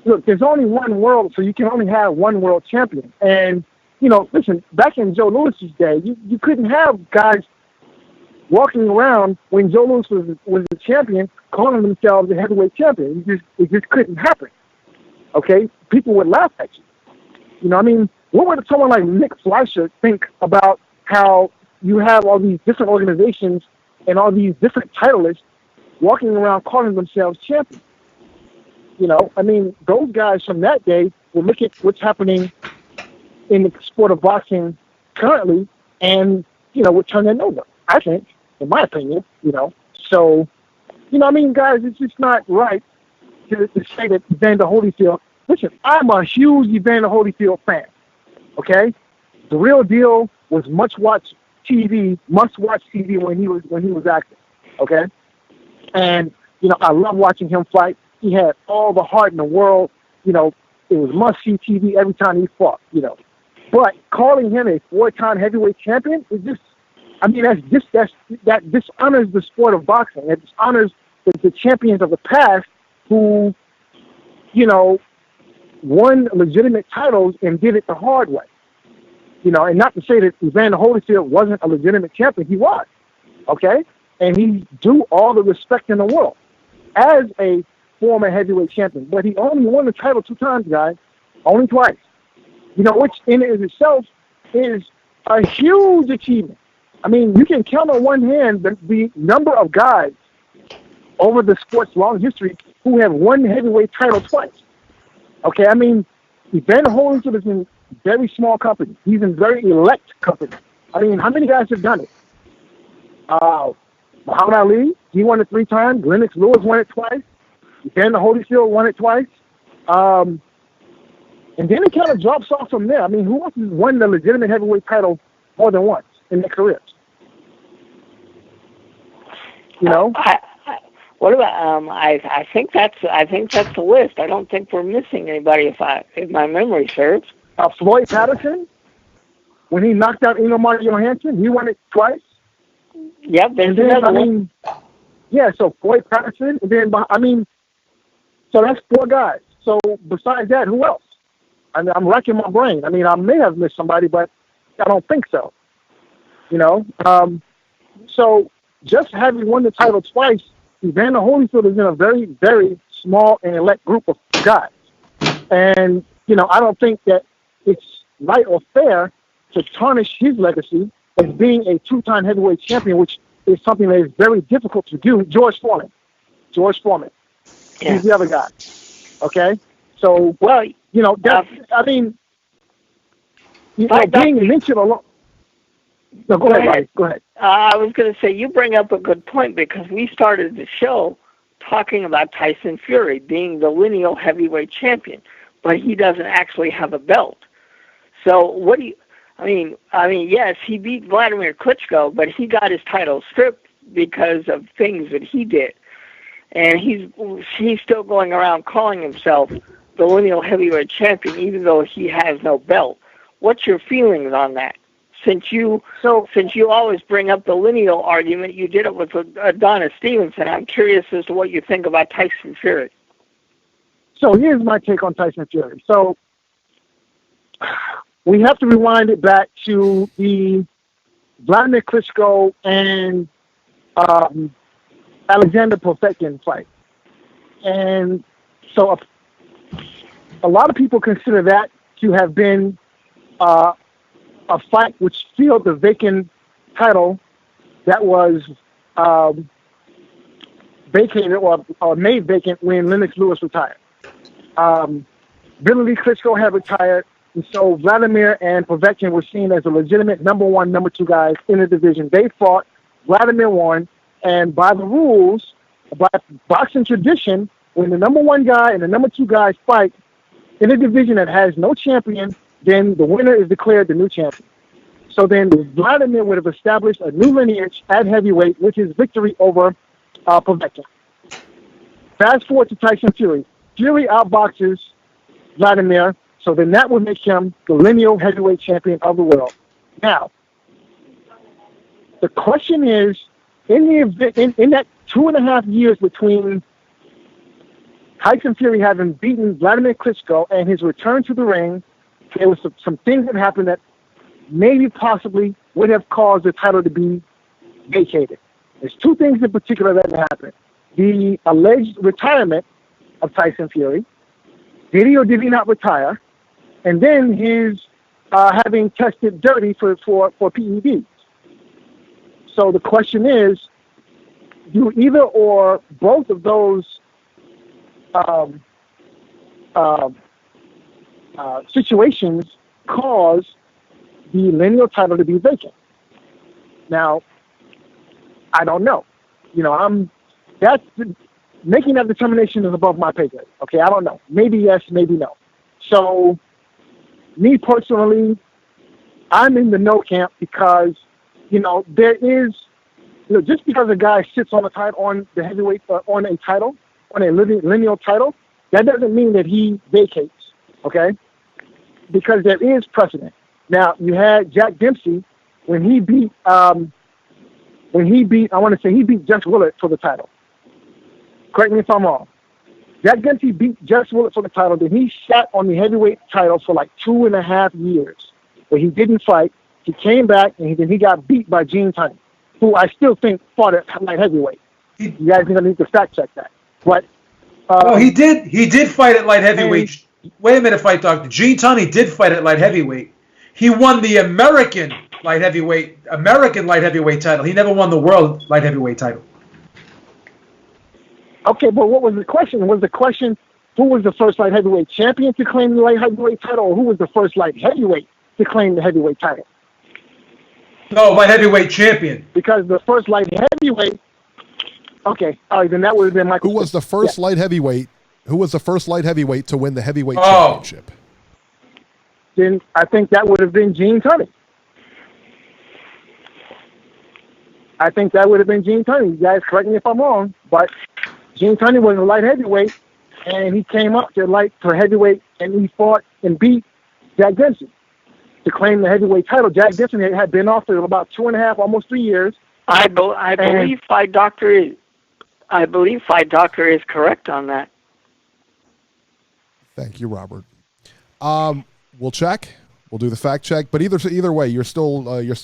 Look, there's only one world, so you can only have one world champion. And, listen, back in Joe Louis's day, you couldn't have guys walking around when Joe Louis was the champion calling themselves a heavyweight champion. It just couldn't happen. Okay? People would laugh at you. What would someone like Nick Fleischer think about how you have all these different organizations and all these different titleists walking around calling themselves champions? Those guys from that day will look at what's happening in the sport of boxing currently and, would turn their nose up, I think, in my opinion, So, guys, it's just not right to say that Evander Holyfield, listen, I'm a huge Evander Holyfield fan, okay? The Real Deal was must-watch TV when he was active, okay? And, I love watching him fight. He had all the heart in the world. It was must-see TV every time he fought, But calling him a 4-time heavyweight champion is just, that dishonors the sport of boxing. It dishonors the champions of the past who, won legitimate titles and did it the hard way. And not to say that Evander Holyfield wasn't a legitimate champion. He was, okay? And he's due all the respect in the world as a former heavyweight champion. But he only won the title 2 times, guys. Only twice. Which in and of itself is a huge achievement. I mean, you can count on one hand the number of guys over the sport's long history who have won the heavyweight title twice. Okay, I mean, Evander Holyfield is in very small company. He's in very elect company. I mean, how many guys have done it? Muhammad Ali, he won it 3 times. Lennox Lewis won it twice. Evander Holyfield won it twice. And then it kind of drops off from there. I mean, who else has won the legitimate heavyweight title more than once in their careers? You know? What about I think that's the list. I don't think we're missing anybody if my memory serves. Floyd Patterson, when he knocked out Ingemar Johansson, he won it twice. Yep, there's another one. Yeah, so Floyd Patterson, and then so that's 4 guys. So besides that, who else? I'm racking my brain. I mean, I may have missed somebody, but I don't think so. You know, so just having won the title twice, Evander Holyfield is in a very, very small and elect group of guys. And, you know, I don't think that it's right or fair to tarnish his legacy as being a 2-time heavyweight champion, which is something that is very difficult to do. George Foreman. Yeah. He's the other guy. Okay? So, well, you know, that's, I mean, you know, being mentioned along. No, go ahead, Mike. Go ahead. I was going to say, you bring up a good point because we started the show talking about Tyson Fury being the lineal heavyweight champion, but he doesn't actually have a belt. So what do you, I mean, yes, he beat Vladimir Klitschko, but he got his title stripped because of things that he did. And he's still going around calling himself the lineal heavyweight champion, even though he has no belt. What's your feelings on that? Since you always bring up the lineal argument, you did it with Adonis Stevenson. I'm curious as to what you think about Tyson Fury. So here's my take on Tyson Fury. So we have to rewind it back to the Vladimir Klitschko and Alexander Povetkin fight. And so a lot of people consider that to have been a fight which filled the vacant title that was vacated or made vacant when Lennox Lewis retired. Billy Lee Klitschko had retired, and so Vladimir and Povetkin were seen as the legitimate number 1, number 2 guys in the division. They fought, Vladimir won, and by the rules, by boxing tradition, when the number 1 guy and the number 2 guys fight in a division that has no champion, then the winner is declared the new champion. So then Vladimir would have established a new lineage at heavyweight, which is victory over Povetkin. Fast forward to Tyson Fury. Fury outboxes Vladimir, so then that would make him the lineal heavyweight champion of the world. Now, the question is, in that 2.5 years between Tyson Fury having beaten Vladimir Klitschko and his return to the ring, there was some things that happened that maybe possibly would have caused the title to be vacated. There's 2 things in particular that happened. The alleged retirement of Tyson Fury, did he or did he not retire, and then his having tested dirty for PEDs. So the question is, do either or both of those situations cause the lineal title to be vacant? Now, I don't know. You know, making that determination is above my pay grade. Okay, I don't know. Maybe yes, maybe no. So, me personally, I'm in the no camp because, you know, there is, you know, just because a guy sits on a title, on the heavyweight, on a lineal title, that doesn't mean that he vacates. Okay, because there is precedent. Now, you had Jack Dempsey when he beat I want to say he beat Jess Willett for the title. Correct me if I'm wrong. Jack Dempsey beat Jess Willett for the title, then he sat on the heavyweight title for like 2.5 years, but he didn't fight. He came back, and then he got beat by Gene Tunney, who I still think fought at light heavyweight. You guys are going to need to fact check that. But he did fight at light heavyweight. Wait a minute, Fight Doctor. Gene Tunney did fight at light heavyweight. He won the American light heavyweight, American light heavyweight title. He never won the world light heavyweight title. Okay, but what was the question? Was the question who was the first light heavyweight champion to claim the light heavyweight title, or who was the first light heavyweight to claim the heavyweight title? No, light heavyweight champion. Because the first light heavyweight. Okay, all right, then that would have been Michael. Who was the first light heavyweight? Who was the first light heavyweight to win the heavyweight championship? Then I think that would have been Gene Tunney. I think that would have been Gene Tunney. You guys correct me if I'm wrong, but Gene Tunney was a light heavyweight, and he came up to light for heavyweight, and he fought and beat Jack Dempsey to claim the heavyweight title. Jack Dempsey had been off for about 2.5, almost 3 years. I believe Fight Doctor is correct on that. Thank you, Robert. We'll check. We'll do the fact check. But either way, you're still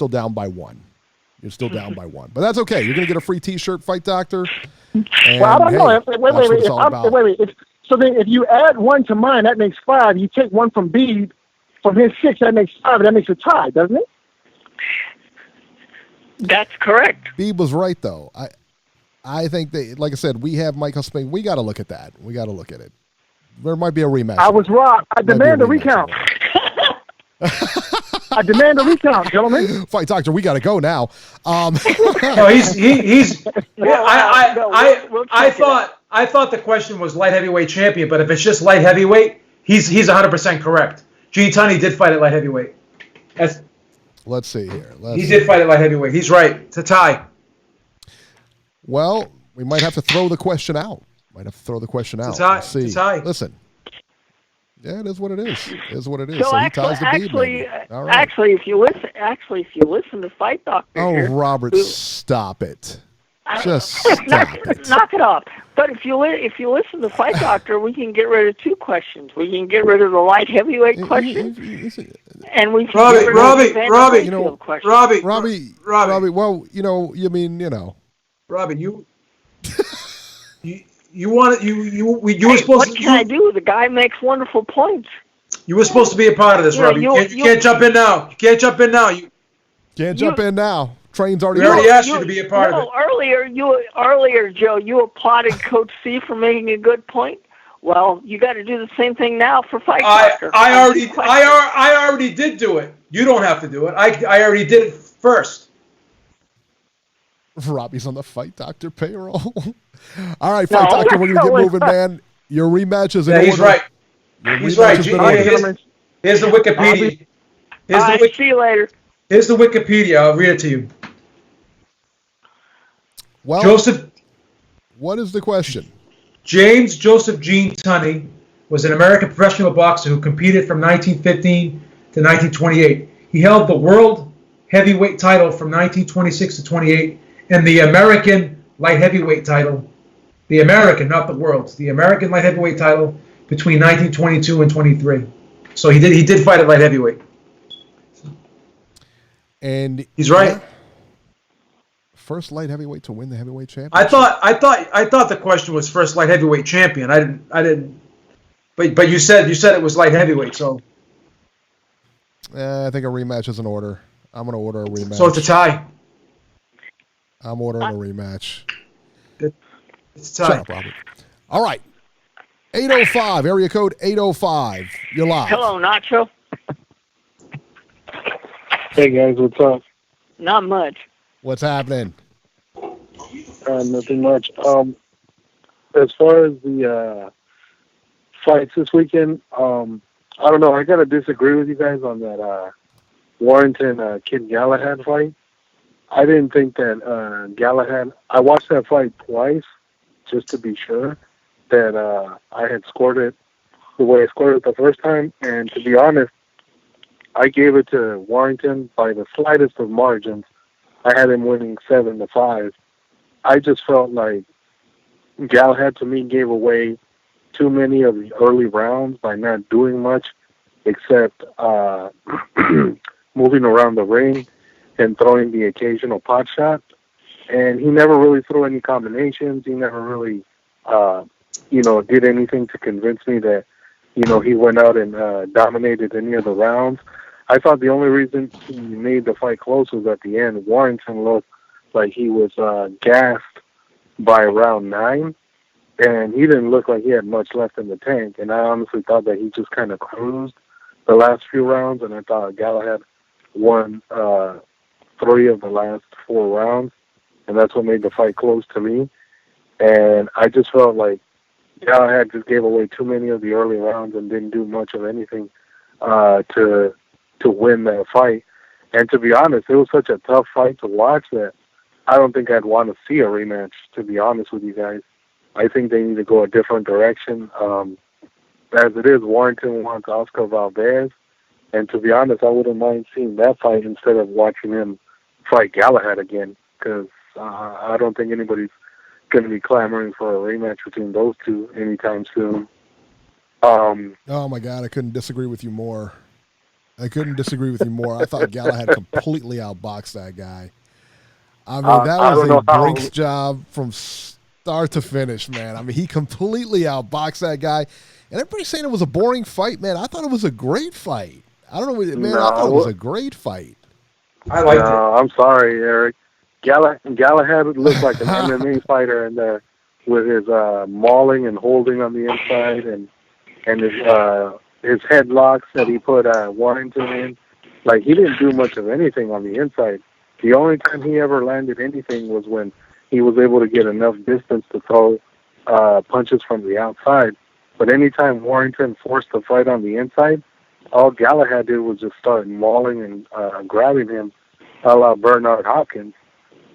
down by one. You're still down by one. But that's okay. You're going to get a free T-shirt, Fight Doctor. And, well, I don't know. Wait. So then if you add 1 to mine, that makes 5. You take 1 from Beeb, from his 6, that makes 5. That makes a tie, doesn't it? That's correct. Beeb was right, though. I think that, like I said, we have Michael Spink. We got to look at that. We got to look at it. There might be a rematch. I was wrong. I demand a recount. I demand a recount, gentlemen. Fight Doctor, we got to go now. No, he's. I thought the question was light heavyweight champion, but if it's just light heavyweight, he's 100% correct. Gene Tunney did fight at light heavyweight. Let's see here. He did fight at light heavyweight. He's right. It's a tie. Well, we might have to throw the question out. Let's see. It's a tie. Listen. Yeah, it is what it is. It is what it is. So actually, if you listen to Fight Doctor. Oh, here, Robert, stop it. Just stop it. Knock it off. But if you listen to Fight Doctor, we can get rid of 2 questions. We can get rid of the light heavyweight question, and we can get rid of the question. Robbie. Well, Robbie, you were supposed what to. What can I do? The guy makes wonderful points. You were supposed to be a part of this, Robbie. You can't jump in now. You can't jump in now. Train's already. We already asked you to be a part of it. Earlier, Joe, you applauded Coach C for making a good point. Well, you got to do the same thing now for Fight Doctor. I already did do it. You don't have to do it. I already did it first. Robbie's on the Fight Doctor payroll. All right, Fight Doctor, we're going to get moving, man. Your rematch is in order. He's right. He's right. Here's the Wikipedia. See you later. Here's the Wikipedia. I'll read it to you. Well, Joseph. What is the question? James Joseph Gene Tunney was an American professional boxer who competed from 1915 to 1928. He held the world heavyweight title from 1926 to 28 and the American light heavyweight title, the American, not the world, the American light heavyweight title between 1922 and 23. So he did fight at light heavyweight. And he's right. First light heavyweight to win the heavyweight championship. I thought the question was first light heavyweight champion. I didn't. But you said it was light heavyweight. So. I think a rematch is in order. I'm going to order a rematch. So it's a tie. I'm ordering a rematch. It's a tie. Shut up, Robert. All right. 805, area code 805. You're live. Hello, Nacho. Hey, guys. What's up? Not much. What's happening? Nothing much. As far as the fights this weekend, I don't know. I got to disagree with you guys on that Warrington Kid Galahad fight. I didn't think that Galahad... I watched that fight twice just to be sure that I had scored it the way I scored it the first time. And to be honest, I gave it to Warrington by the slightest of margins. I had him winning 7-5. I just felt like Galahad, to me, gave away too many of the early rounds by not doing much except moving around the ring and throwing the occasional pot shot. And he never really threw any combinations. He never really, did anything to convince me that, he went out and dominated any of the rounds. I thought the only reason he made the fight close was at the end. Warrington looked like he was gassed by round 9, and he didn't look like he had much left in the tank. And I honestly thought that he just kind of cruised the last few rounds, and I thought Galahad won 3 of the last 4 rounds, and that's what made the fight close to me. And I just felt like Galahad just gave away too many of the early rounds and didn't do much of anything to win that fight. And to be honest, it was such a tough fight to watch that I don't think I'd want to see a rematch, to be honest with you guys. I think they need to go a different direction. As it is, Warrington wants Oscar Valdez, and to be honest, I wouldn't mind seeing that fight instead of watching him fight Galahad again, because I don't think anybody's going to be clamoring for a rematch between those two anytime soon. Oh my God, I couldn't disagree with you more. I thought Galahad completely outboxed that guy. I mean, that was a Brinks job from start to finish, man. I mean, he completely outboxed that guy. And everybody's saying it was a boring fight, man. I thought it was a great fight. I don't know, man. I thought it was a great fight. I liked it. I'm sorry, Eric. Galahad looked like an MMA fighter in there with his mauling and holding on the inside and his headlocks that he put Warrington in. Like, he didn't do much of anything on the inside. The only time he ever landed anything was when he was able to get enough distance to throw punches from the outside. But anytime Warrington forced the fight on the inside, all Galahad did was just start mauling and grabbing him a la Bernard Hopkins.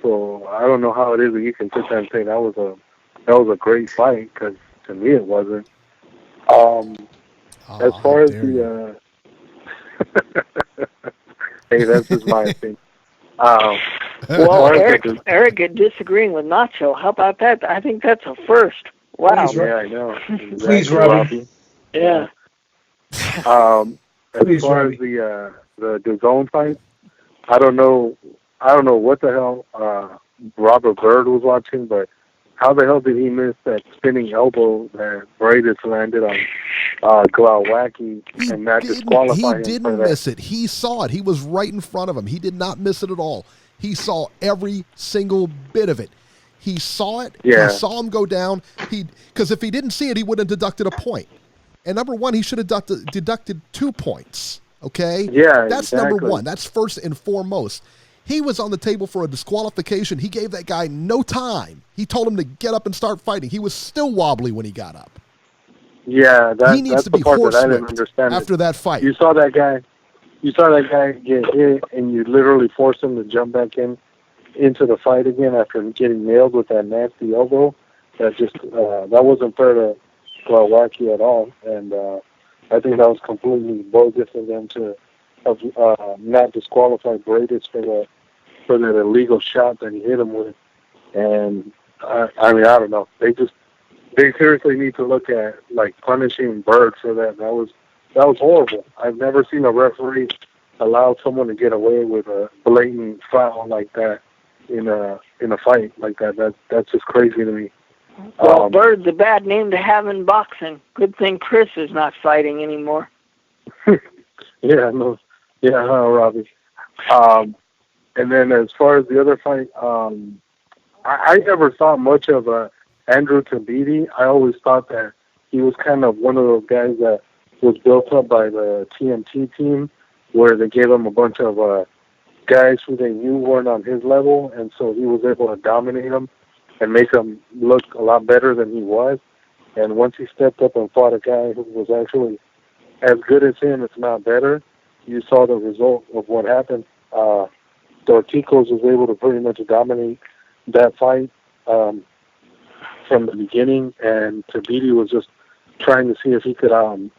So I don't know how it is that you can sit there and say that was a great fight, because to me it wasn't. As far as the hey, that's just my opinion. Well, Eric disagreeing with Nacho. How about that? I think that's a first. Wow. Yeah, I know. Exactly, Please, Robbie. Yeah. As far as the DAZN fight, I don't know what the hell Robert Byrd was watching, but how the hell did he miss that spinning elbow that Bradis landed on Glowacki and not disqualify him? He didn't miss it. He saw it. He was right in front of him. He did not miss it at all. He saw every single bit of it. He saw it. Yeah. He saw him go down. Because if he didn't see it, he would have deducted a point. And number one, he should have deducted 2 points. Okay? Yeah, that's exactly. number one. That's first and foremost. He was on the table for a disqualification. He gave that guy no time. He told him to get up and start fighting. He was still wobbly when he got up. Yeah, he needs that's to the be part that I didn't horsewhipped understand. After that fight. You saw that guy get hit, and you literally forced him to jump back into the fight again after getting nailed with that nasty elbow. That just that wasn't fair to Glowacki at all, and I think that was completely bogus of them to have not disqualified Bradis for that illegal shot that he hit him with. And I mean, I don't know. They seriously need to look at like punishing Bird for that. That was horrible. I've never seen a referee allow someone to get away with a blatant foul like that in a fight like that. That's just crazy to me. Well, Bird's a bad name to have in boxing. Good thing Chris is not fighting anymore. Robbie. And then as far as the other fight, I never thought much of Andrew Tabiti. I always thought that he was kind of one of those guys that was built up by the TMT team, where they gave him a bunch of guys who they knew weren't on his level, and so he was able to dominate them and make him look a lot better than he was. And once he stepped up and fought a guy who was actually as good as him, if not better, you saw the result of what happened. Dorticos was able to pretty much dominate that fight from the beginning, and Tabiti was just trying to see if he could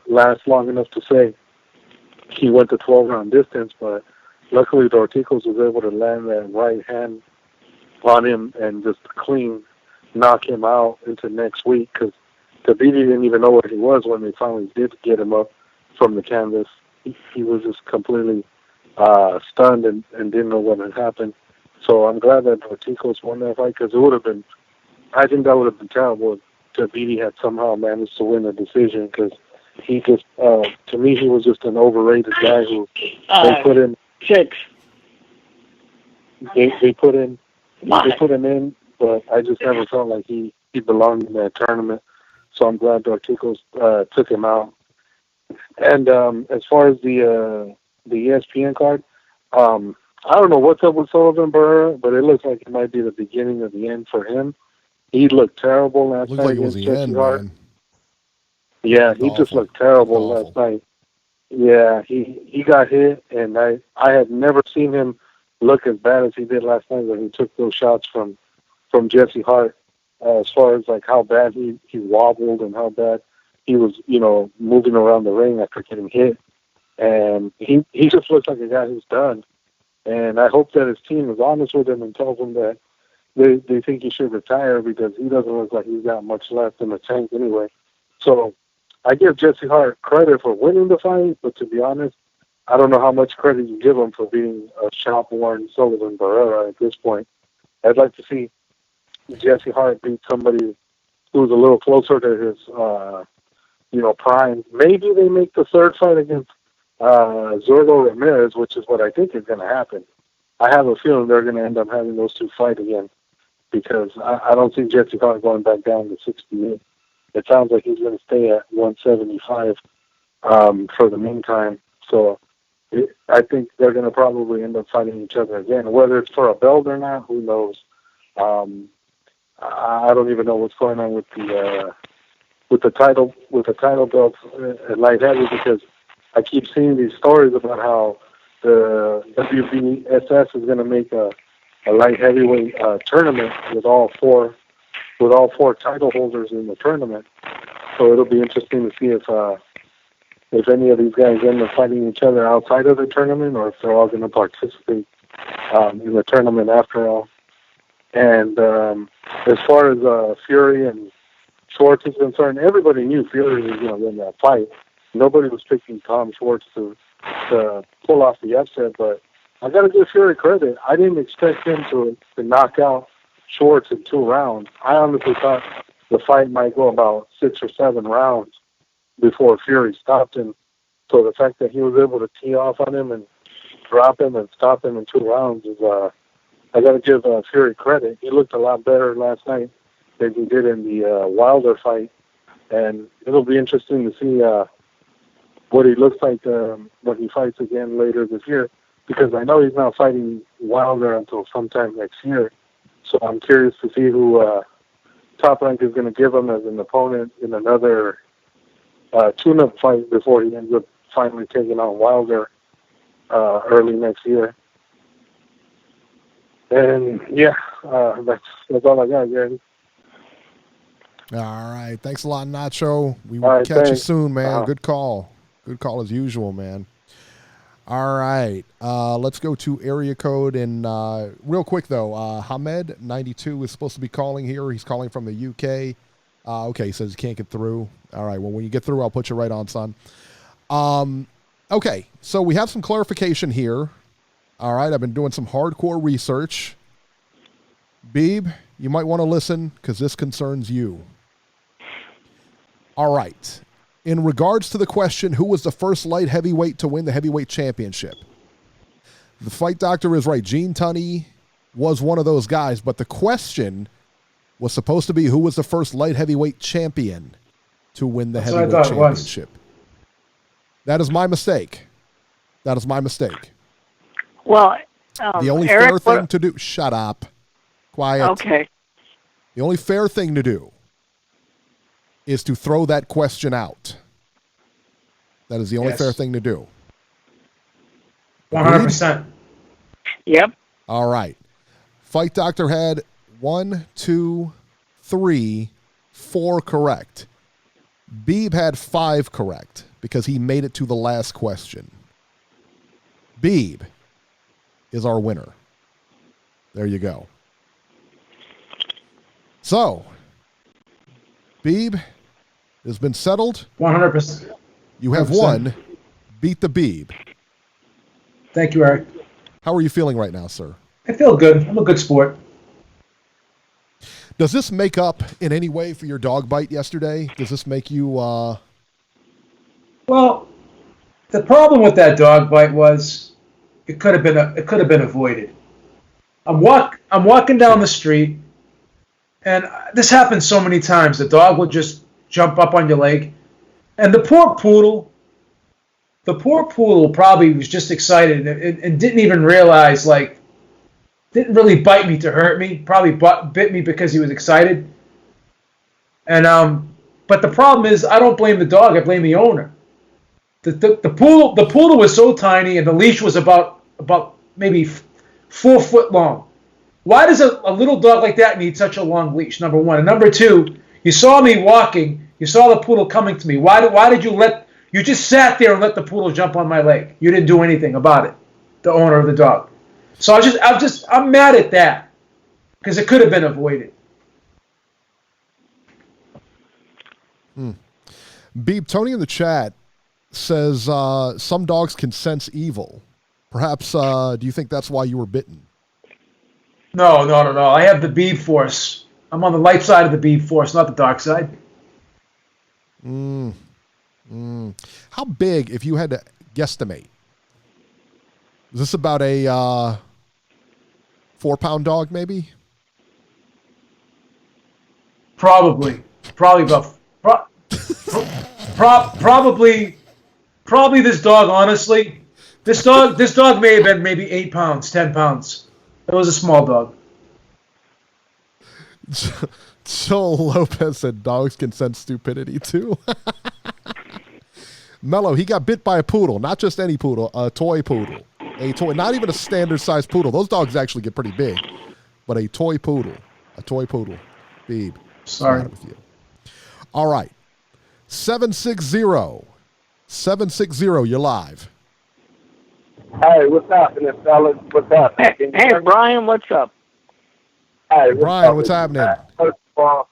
last long enough to say he went to 12-round distance, but luckily Dorticos was able to land that right hand on him and just clean knock him out into next week, because Tabiti didn't even know what he was when they finally did get him up from the canvas. He was just completely stunned and didn't know what had happened. So I'm glad that Dorticos won that fight, because I think that would have been terrible if Tabiti had somehow managed to win the decision, because he just, to me, he was just an overrated guy who they put in. 6. They put him in, but I just never felt like he belonged in that tournament. So I'm glad Dorticos took him out. And as far as the ESPN card, I don't know what's up with Sullivan Barrera, but it looks like it might be the beginning of the end for him. He looked terrible last night against Jesse Hart. Yeah, he just looked terrible last night. Yeah, he got hit, and I had never seen him look as bad as he did last night when he took those shots from Jesse Hart. As far as like how bad he wobbled and how bad he was, moving around the ring after getting hit, and he just looks like a guy who's done. And I hope that his team is honest with him and tells him that they think he should retire because he doesn't look like he's got much left in the tank anyway. So I give Jesse Hart credit for winning the fight, but to be honest, I don't know how much credit you give him for being a shop-worn Sullivan Barrera at this point. I'd like to see Jesse Hart beat somebody who's a little closer to his, prime. Maybe they make the third fight against Zurdo Ramirez, which is what I think is going to happen. I have a feeling they're going to end up having those two fight again because I don't see Jesse Hart going back down to 68. It sounds like he's going to stay at 175 for the meantime. So I think they're going to probably end up fighting each other again. Whether it's for a belt or not, who knows? I don't even know what's going on with the title belt at light heavy because I keep seeing these stories about how the WBSS is going to make a light heavyweight tournament with all four title holders in the tournament. So it'll be interesting to see if any of these guys end up fighting each other outside of the tournament or if they're all going to participate in the tournament after all. And as far as Fury and Schwartz is concerned, everybody knew Fury was going to win that fight. Nobody was picking Tom Schwartz to pull off the upset, but I got to give Fury credit. I didn't expect him to knock out Schwartz in 2 rounds. I honestly thought the fight might go about 6 or 7 rounds before Fury stopped him. So the fact that he was able to tee off on him and drop him and stop him in 2 rounds is, I got to give Fury credit. He looked a lot better last night than he did in the Wilder fight, and it'll be interesting to see what he looks like when he fights again later this year, because I know he's not fighting Wilder until sometime next year. So I'm curious to see who Top Rank is going to give him as an opponent in another tune-up fight before he ends up finally taking on Wilder early next year. And yeah, that's all I got, Gary. All right. Thanks a lot, Nacho. We will catch you soon, man. Good call. Good call as usual, man. All right. Let's go to area code. And real quick, though, Hamed, 92, is supposed to be calling here. He's calling from the UK. Okay, he says he can't get through. All right. Well, when you get through, I'll put you right on, son. Okay. So we have some clarification here. All right. I've been doing some hardcore research. Beeb, you might want to listen because this concerns you. All right. In regards to the question, who was the first light heavyweight to win the heavyweight championship? The fight doctor is right. Gene Tunney was one of those guys, but the question was supposed to be who was the first light heavyweight champion to win the heavyweight championship. That is my mistake. That is my mistake. Well, the only fair thing to do. Shut up. Quiet. Okay. The only fair thing to do is to throw that question out. That is the only fair thing to do. 100%. Yep. All right. Fight Doctor had 1, 2, 3, 4 correct. Beeb had 5 correct because he made it to the last question. Beeb is our winner. There you go. So, Beeb has been settled. 100%. You have 100%. Beat the Beeb. Thank you, Eric. How are you feeling right now, sir? I feel good. I'm a good sport. Does this make up in any way for your dog bite yesterday? Does this make you Well, the problem with that dog bite was it could have been avoided. I'm walking down the street, and this happens so many times. The dog will just jump up on your leg, and the poor poodle probably was just excited and didn't even realize, like, didn't really bite me to hurt me. Probably bit me because he was excited. And but the problem is, I don't blame the dog. I blame the owner. The poodle was so tiny, and the leash was about maybe 4 foot long. Why does a little dog like that need such a long leash? Number one, and number two, you saw me walking. You saw the poodle coming to me. Why did you just sat there and let the poodle jump on my leg? You didn't do anything about it, the owner of the dog. So I'm mad at that because it could have been avoided. Beeb, Tony in the chat says some dogs can sense evil. Perhaps, do you think that's why you were bitten? No. I have the Beeb force. I'm on the light side of the Beeb force, not the dark side. How big, if you had to guesstimate? Is this about a 4-pound dog, maybe? Probably about. Probably this dog, honestly. This dog may have been maybe 8 pounds, 10 pounds. It was a small dog. Joel Lopez said dogs can sense stupidity too. Mello, he got bit by a poodle, not just any poodle, a toy poodle. Not even a standard sized poodle. Those dogs actually get pretty big. But a toy poodle. Beeb. Sorry. With you. All right. 760, you're live. Hey, what's happening, fellas? What's up? Hey, Brian, what's up? Hey, Brian, what's happening? First of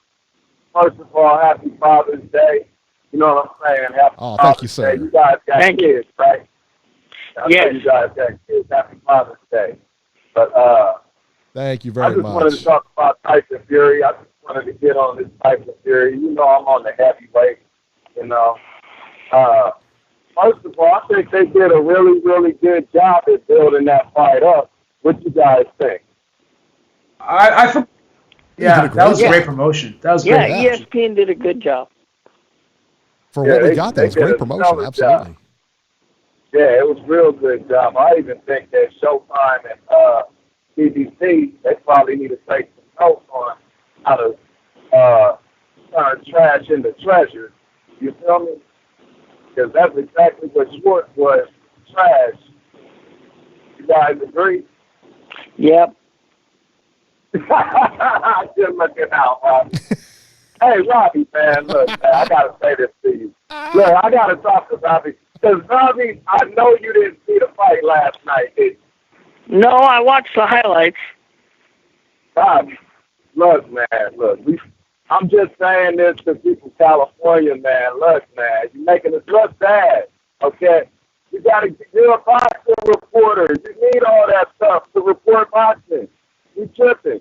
all, happy Father's Day. You know what I'm saying? Happy Thank Father's you, sir. Day. You guys got kids, right? Yes. You guys got kids. Happy Father's Day. But thank you very much. I just wanted to talk about Tyson Fury. I just wanted to get on this Tyson Fury. You know I'm on the heavyweight. You know. First of all, I think they did a really, really good job at building that fight up. What you guys think? That was great promotion. That was great. Yeah, ESPN did a good job. For what we got, that was great promotion. Absolutely. Job. Yeah, it was real good job. I even think that Showtime and BBC, they probably need to take some notes on how to turn trash into treasure. You feel me? Because that's exactly what Schwartz was, trash. You guys agree? Yep. Just looking out, Robbie. Hey, Robbie, man, look, man, I got to say this to you. Look, I got to talk to Robbie. Because, Robbie, I know you didn't see the fight last night, did you? No, I watched the highlights. Robbie, look, man, look. I'm just saying this to people in California, man. Look, man, you're making us look bad, okay? You're a boxing reporter. You need all that stuff to report boxing. You tripping.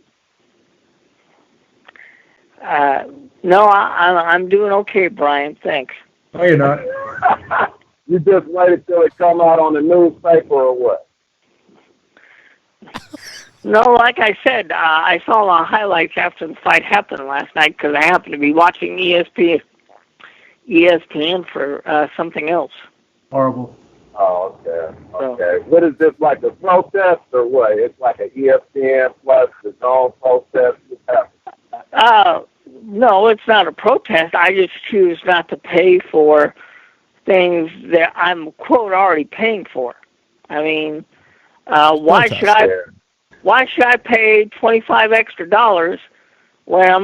No, I'm doing okay, Brian. Thanks. No, you're not. You just waited till it come out on the newspaper or what? No, like I said, I saw the highlights after the fight happened last night because I happened to be watching ESPN for something else. Horrible. Oh, okay. What is this, like a protest or what? It's like an ESPN plus the own protest? No, it's not a protest. I just choose not to pay for things that I'm, quote, already paying for. I mean, why should I pay $25 extra when I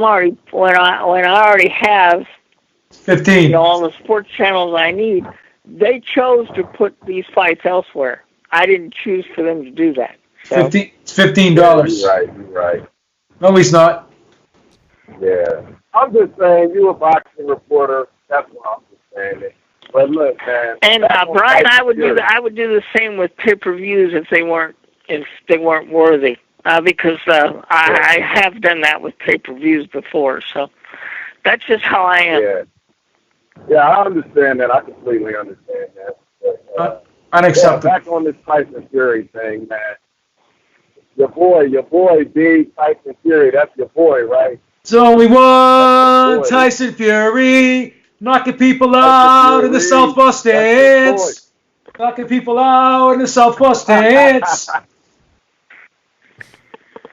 already have 15? All the sports channels I need. They chose to put these fights elsewhere. I didn't choose for them to do that. So. It's $15. You're right. No, he's not. Yeah. I'm just saying, you a boxing reporter. That's what I'm just saying. But look, man. And Brian, I would do the same with pay-per-views if they weren't worthy. Because I have done that with pay-per-views before. So that's just how I am. Yeah, I understand that. I completely understand that. But, unacceptable. Yeah, back on this Tyson Fury thing, man. Your boy, Beeb, Tyson Fury, that's your boy, right? It's only one Tyson Fury knocking people out in the Southwest States. Knocking people out in the Southwest States.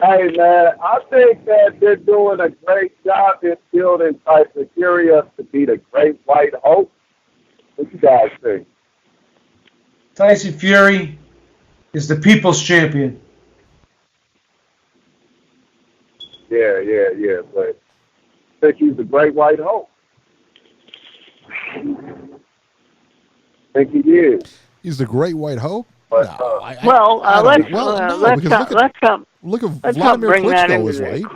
Hey, man, I think that they're doing a great job in building Tyson Fury up to be the great white hope. What you guys think? Tyson Fury is the people's champion. Yeah, but I think he's the great white hope. I think he is. He's the great white hope? But, let's look at Vladimir Klitschko was white.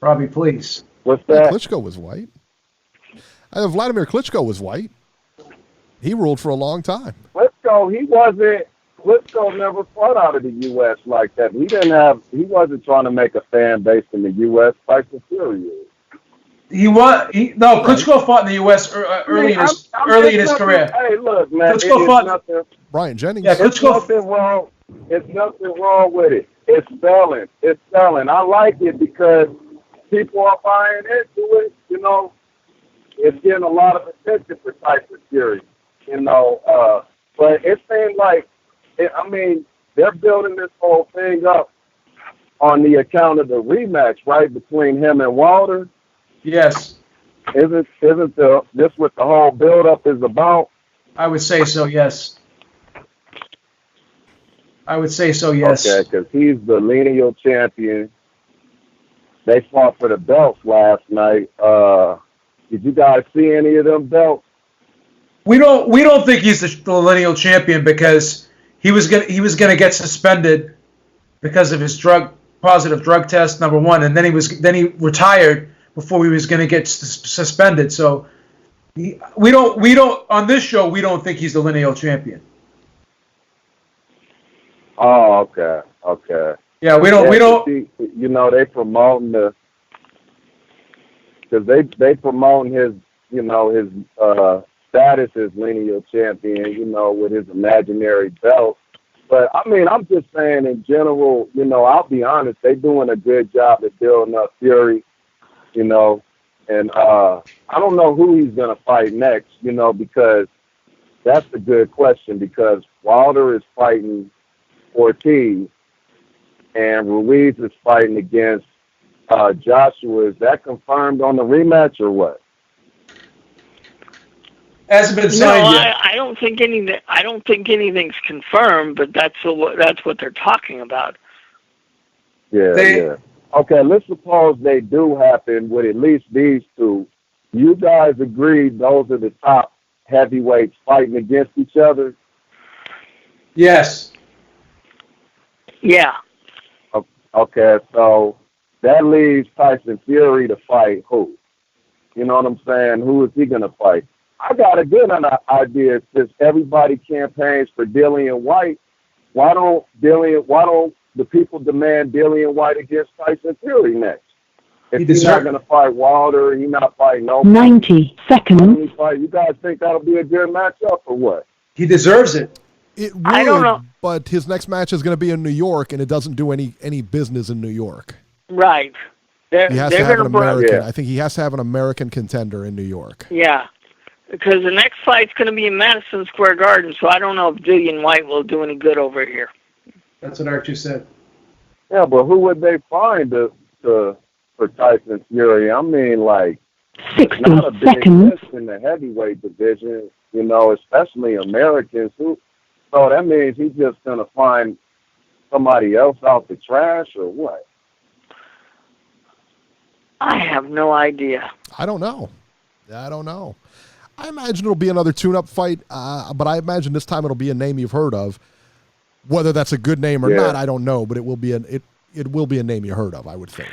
Robbie, please. What's that? Klitschko was white. Vladimir Klitschko was white. He ruled for a long time. Klitschko never fought out of the U.S. like that. He wasn't trying to make a fan base in the U.S. Tyson Fury is. Klitschko fought in the U.S. early in his career. Hey, look, man. Klitschko fought. Brian Jennings. Yeah, Klitschko. It's nothing wrong with it. It's selling. I like it because people are buying into it. You know, it's getting a lot of attention for Tyson Fury. You know, but it seems like, they're building this whole thing up on the account of the rematch, right, between him and Wilder. Yes. Isn't this what the whole build-up is about? I would say so, yes. Okay, because he's the lineal champion. They fought for the belts last night. Did you guys see any of them belts? We don't think he's the lineal champion because he was gonna get suspended because of his positive drug test, number one, and then he retired before he was going to get suspended. So we don't on this show we don't think he's the lineal champion. Oh, okay. Yeah, we don't. You know, they promoting because they promoting his status as lineal champion. You know, with his imaginary belt. But I'm just saying in general. You know, I'll be honest. They're doing a good job at building up Fury. You know, and I don't know who he's going to fight next, you know, because that's a good question because Wilder is fighting Ortiz and Ruiz is fighting against Joshua. Is that confirmed on the rematch or what? Hasn't been signed yet. I don't think anything's confirmed, but that's what they're talking about. Yeah. Okay, let's suppose they do happen with at least these two. You guys agree those are the top heavyweights fighting against each other? Yes. Yeah. Okay, so that leaves Tyson Fury to fight who? You know what I'm saying? Who is he going to fight? I got a good idea. Since everybody campaigns for Dillian White, why don't the people demand Dillian White against Tyson Fury next? If he's not going to fight Wilder, he's not fighting nobody. 90 seconds. You guys think that'll be a good matchup or what? He deserves it. It would, I don't know. But his next match is going to be in New York, and it doesn't do any business in New York. Right. He has to have an American. I think he has to have an American contender in New York. Yeah. Because the next fight's going to be in Madison Square Garden, so I don't know if Dillian White will do any good over here. That's what Archie said. Yeah, but who would they find for Tyson Fury? 60 not a big seconds. list in the heavyweight division, you know, especially Americans. So that means he's just going to find somebody else out the trash or what? I have no idea. I don't know. I imagine it'll be another tune-up fight, but I imagine this time it'll be a name you've heard of. Whether that's a good name or not, I don't know, but it will be a name you heard of, I would think.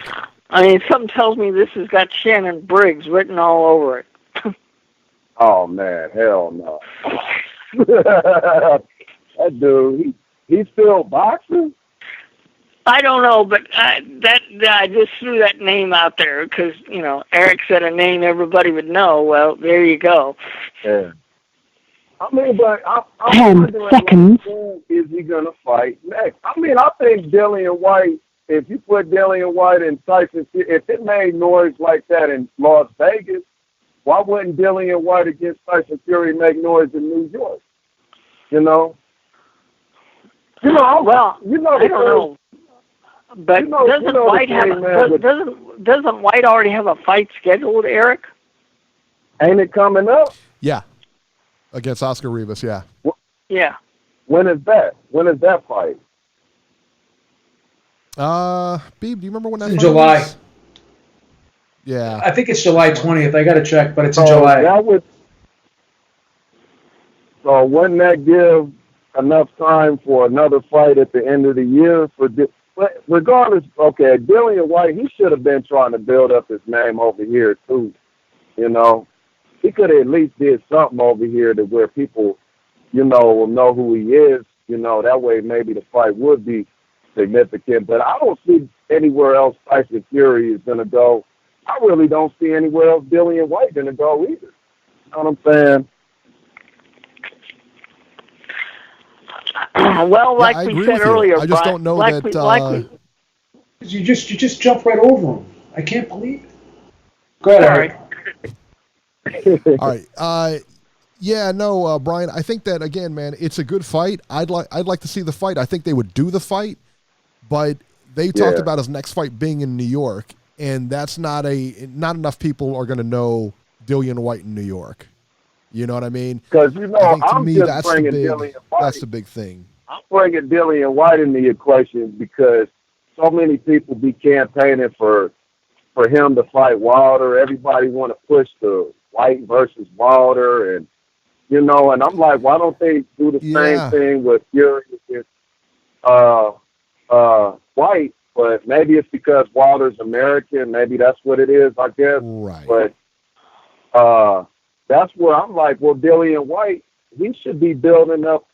I mean, something tells me this has got Shannon Briggs written all over it. Oh man, hell no! That dude, he's still boxing. I don't know, but I just threw that name out there because, Eric said a name everybody would know. Well, there you go. Yeah. I mean, but I'm 10 wondering, seconds. Who is he going to fight next? I mean, I think Dillian White, if you put Dillian White and Tyson, if it made noise like that in Las Vegas, why wouldn't Dillian White against Tyson Fury make noise in New York? Well, I don't know. But doesn't White already have a fight scheduled, Eric? Ain't it coming up? Yeah. Against Oscar Rivas, yeah. Yeah. When is that? When is that fight? Beeb, do you remember when that in fight July. was? Yeah. I think it's July 20th. I got to check, but it's in July. So wouldn't that give enough time for another fight at the end of the year? But regardless, okay, Dillian White, he should have been trying to build up his name over here too. He could have at least did something over here to where people, will know who he is. That way maybe the fight would be significant. But I don't see anywhere else Tyson Fury is going to go. I really don't see anywhere else Dillian White going to go either. You know what I'm saying? Well, like we said earlier, I just don't know that. You just jumped right over him. I can't believe it. Go ahead, Eric. All right. Brian, I think that, again, man, it's a good fight. I'd like to see the fight. I think they would do the fight, but they talked about his next fight being in New York, and that's not enough people are going to know Dillian White in New York. You know what I mean? Because, I'm just bringing Dillian White. That's the big thing. I'm bringing Dillian White in the equation because so many people be campaigning for him to fight Wilder. Everybody want to push the White versus Wilder, and and I'm like, why don't they do the same thing with Fury against White? But maybe it's because Wilder's American. Maybe that's what it is, I guess. Right. But that's where I'm like, well, Dillian White, he should be building up.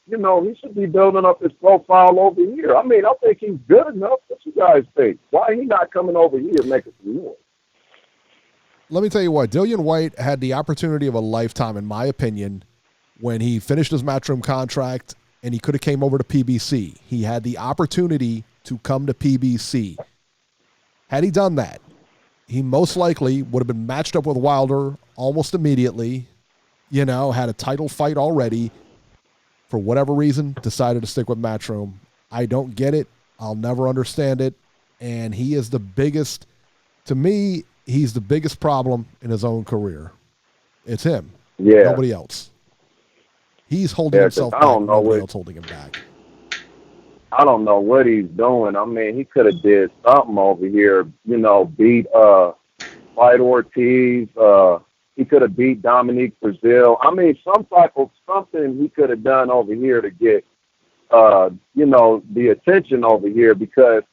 He should be building up his profile over here. I mean, I think he's good enough. What you guys think? Why is he not coming over here making some noise? Let me tell you what, Dillian White had the opportunity of a lifetime, in my opinion, when he finished his Matchroom contract and he could have came over to PBC. He had the opportunity to come to PBC. Had he done that, he most likely would have been matched up with Wilder almost immediately, had a title fight already. For whatever reason, decided to stick with Matchroom. I don't get it. I'll never understand it. And he is the biggest, to me, he's the biggest problem in his own career. It's him. Yeah. Nobody else. He's holding himself back. Nobody else holding him back. I don't know what he's doing. I mean, he could have did something over here, beat Fight Ortiz. He could have beat Dominique Brazil. I mean, some type of something he could have done over here to get, the attention over here because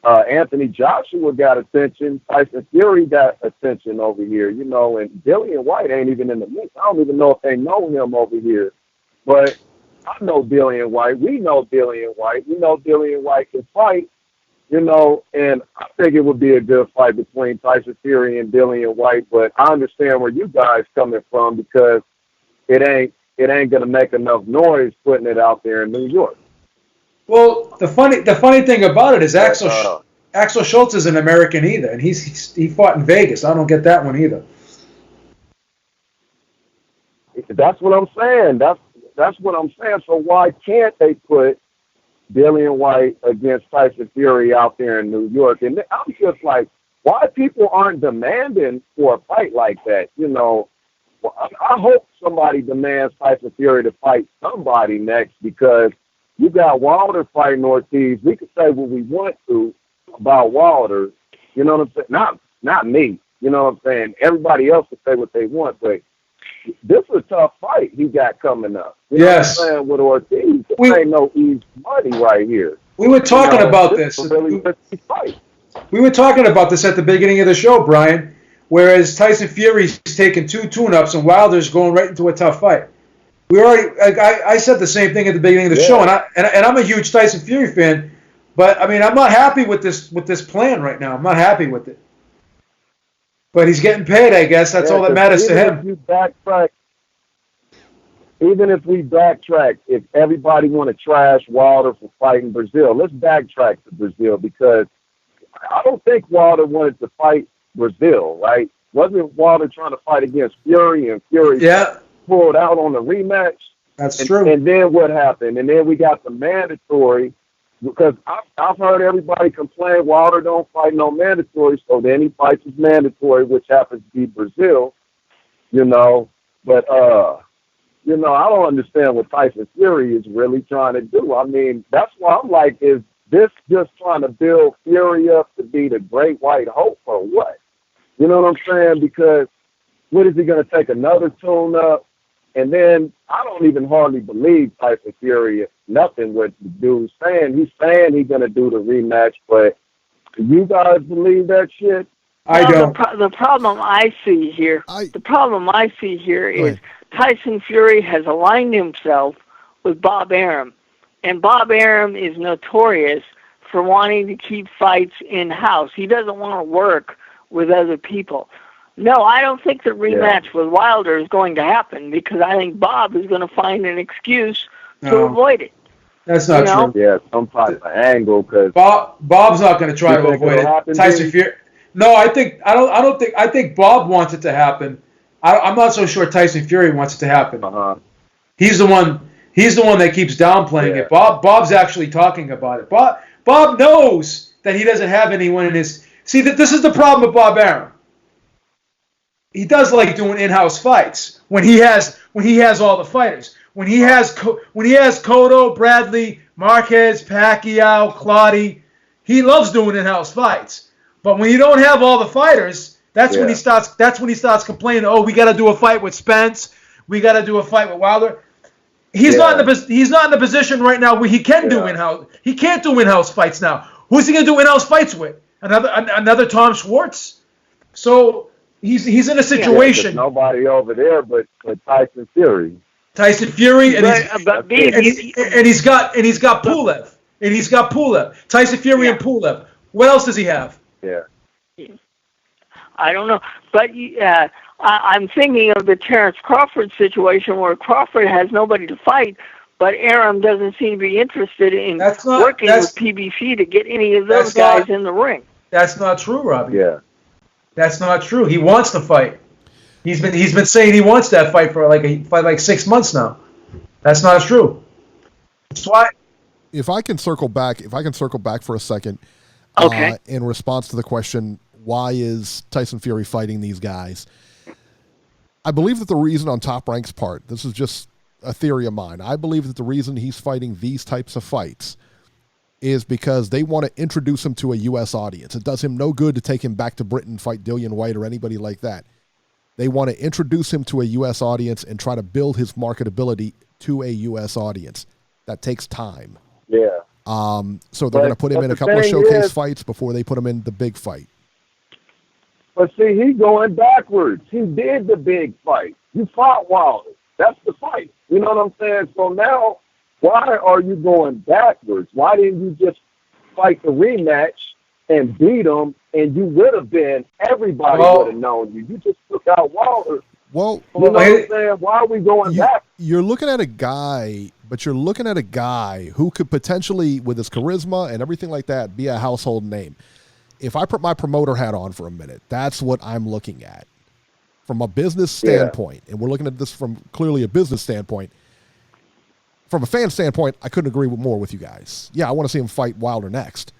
Anthony Joshua got attention. Tyson Fury got attention over here, and Dillian White ain't even in the mix. I don't even know if they know him over here. But I know Dillian White. We know Dillian White. We know Dillian White can fight, and I think it would be a good fight between Tyson Fury and Dillian White. But I understand where you guys coming from because it ain't going to make enough noise putting it out there in New York. Well, the funny thing about it is Axel Schultz isn't American either, and he fought in Vegas. I don't get that one either. That's what I'm saying. That's what I'm saying. So why can't they put Dillian White against Tyson Fury out there in New York? And I'm just like, why people aren't demanding for a fight like that? I hope somebody demands Tyson Fury to fight somebody next because you got Wilder fighting Ortiz. We can say what we want to about Wilder. You know what I'm saying? Not me. You know what I'm saying? Everybody else can say what they want, but this is a tough fight he got coming up. You know what I'm saying? With Ortiz, there ain't no easy money right here. We were talking about this. We were talking about this at the beginning of the show, Brian, whereas Tyson Fury's taking 2 tune-ups and Wilder's going right into a tough fight. I said the same thing at the beginning of the show, and I'm a huge Tyson Fury fan, But I mean, I'm not happy with this plan right now. I'm not happy with it. But he's getting paid, I guess. That's all that matters to him. Even if we backtrack, if everybody want to trash Wilder for fighting Brazil, let's backtrack to Brazil, because I don't think Wilder wanted to fight Brazil, right? Wasn't Wilder trying to fight against Fury, and Fury pulled out on the rematch? That's true. And then what happened? And then we got the mandatory, because I've heard everybody complain Wilder don't fight no mandatory, so then he fights his mandatory, which happens to be Brazil, you know. But, you know, I don't understand what Tyson Fury is really trying to do. I mean, that's why I'm like, is this just trying to build Fury up to be the great white hope or what? You know what I'm saying? Because what is he going to take another tune up? And then I don't even hardly believe Tyson Fury, nothing what the dude's saying. He's saying he's going to do the rematch, but do you guys believe that shit? I don't. The problem I see here, is Tyson Fury has aligned himself with Bob Arum, and Bob Arum is notorious for wanting to keep fights in-house. He doesn't want to work with other people. No, I don't think the rematch with Wilder is going to happen, because I think Bob is going to find an excuse to avoid it. That's not true. Yeah, some type of angle, because Bob's not going to try to avoid it. Tyson Fury. No, I think Bob wants it to happen. I'm not so sure Tyson Fury wants it to happen. He's the one that keeps downplaying it. Bob's actually talking about it. Bob knows that he doesn't have anyone in his. See, this is the problem with Bob Arum. He does like doing in-house fights when he has all the fighters. When he has Cotto, Bradley, Marquez, Pacquiao, Clottey, he loves doing in-house fights. But when you don't have all the fighters, that's when he starts complaining. Oh, we got to do a fight with Spence. We got to do a fight with Wilder. He's not in the position right now where he can do in-house. He can't do in-house fights now. Who's he going to do in-house fights with? Another Tom Schwartz? So he's in a situation. Nobody over there but Tyson Fury. Tyson Fury, and he's got Pulev. And he's got Pulev. Tyson Fury and Pulev. What else does he have? Yeah. I don't know, but I'm thinking of the Terrence Crawford situation, where Crawford has nobody to fight, but Arum doesn't seem to be interested in working with PBC to get any of those guys in the ring. That's not true, Robbie. Yeah. That's not true. He wants to fight. He's been saying he wants that fight for like 6 months now. That's not true. That's why. If I can circle back for a second, in response to the question, why is Tyson Fury fighting these guys? I believe that the reason on Top Rank's part, this is just a theory of mine, I believe that the reason he's fighting these types of fights is because they want to introduce him to a U.S. audience. It does him no good to take him back to Britain, fight Dillian White or anybody like that. They want to introduce him to a U.S. audience and try to build his marketability to a U.S. audience. That takes time. Yeah. So they're going to put him in a couple of showcase fights before they put him in the big fight. But see, he's going backwards. He did the big fight. You fought Wilder. That's the fight. You know what I'm saying? So now, why are you going backwards? Why didn't you just fight the rematch and beat him, and you would have been, everybody would have known you. You just took out Wilder. Well, you know what I'm saying? Why are we going back? You're looking at a guy, who could potentially, with his charisma and everything like that, be a household name. If I put my promoter hat on for a minute, that's what I'm looking at. From a business standpoint, and we're looking at this from clearly a business standpoint. From a fan standpoint, I couldn't agree more with you guys. Yeah, I want to see him fight Wilder next,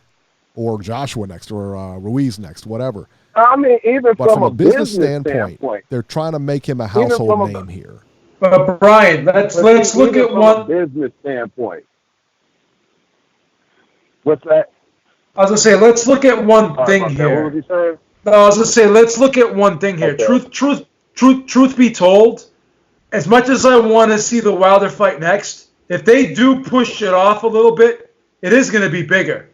or Joshua next, or Ruiz next, whatever. I mean, even from a business standpoint, they're trying to make him a household name here. But Brian, let's look at one business standpoint. What's that? I was gonna say, let's look at one thing here. What was he saying? No, I was gonna say, let's look at one thing here. Okay. Truth be told, as much as I want to see the Wilder fight next, if they do push it off a little bit, it is going to be bigger.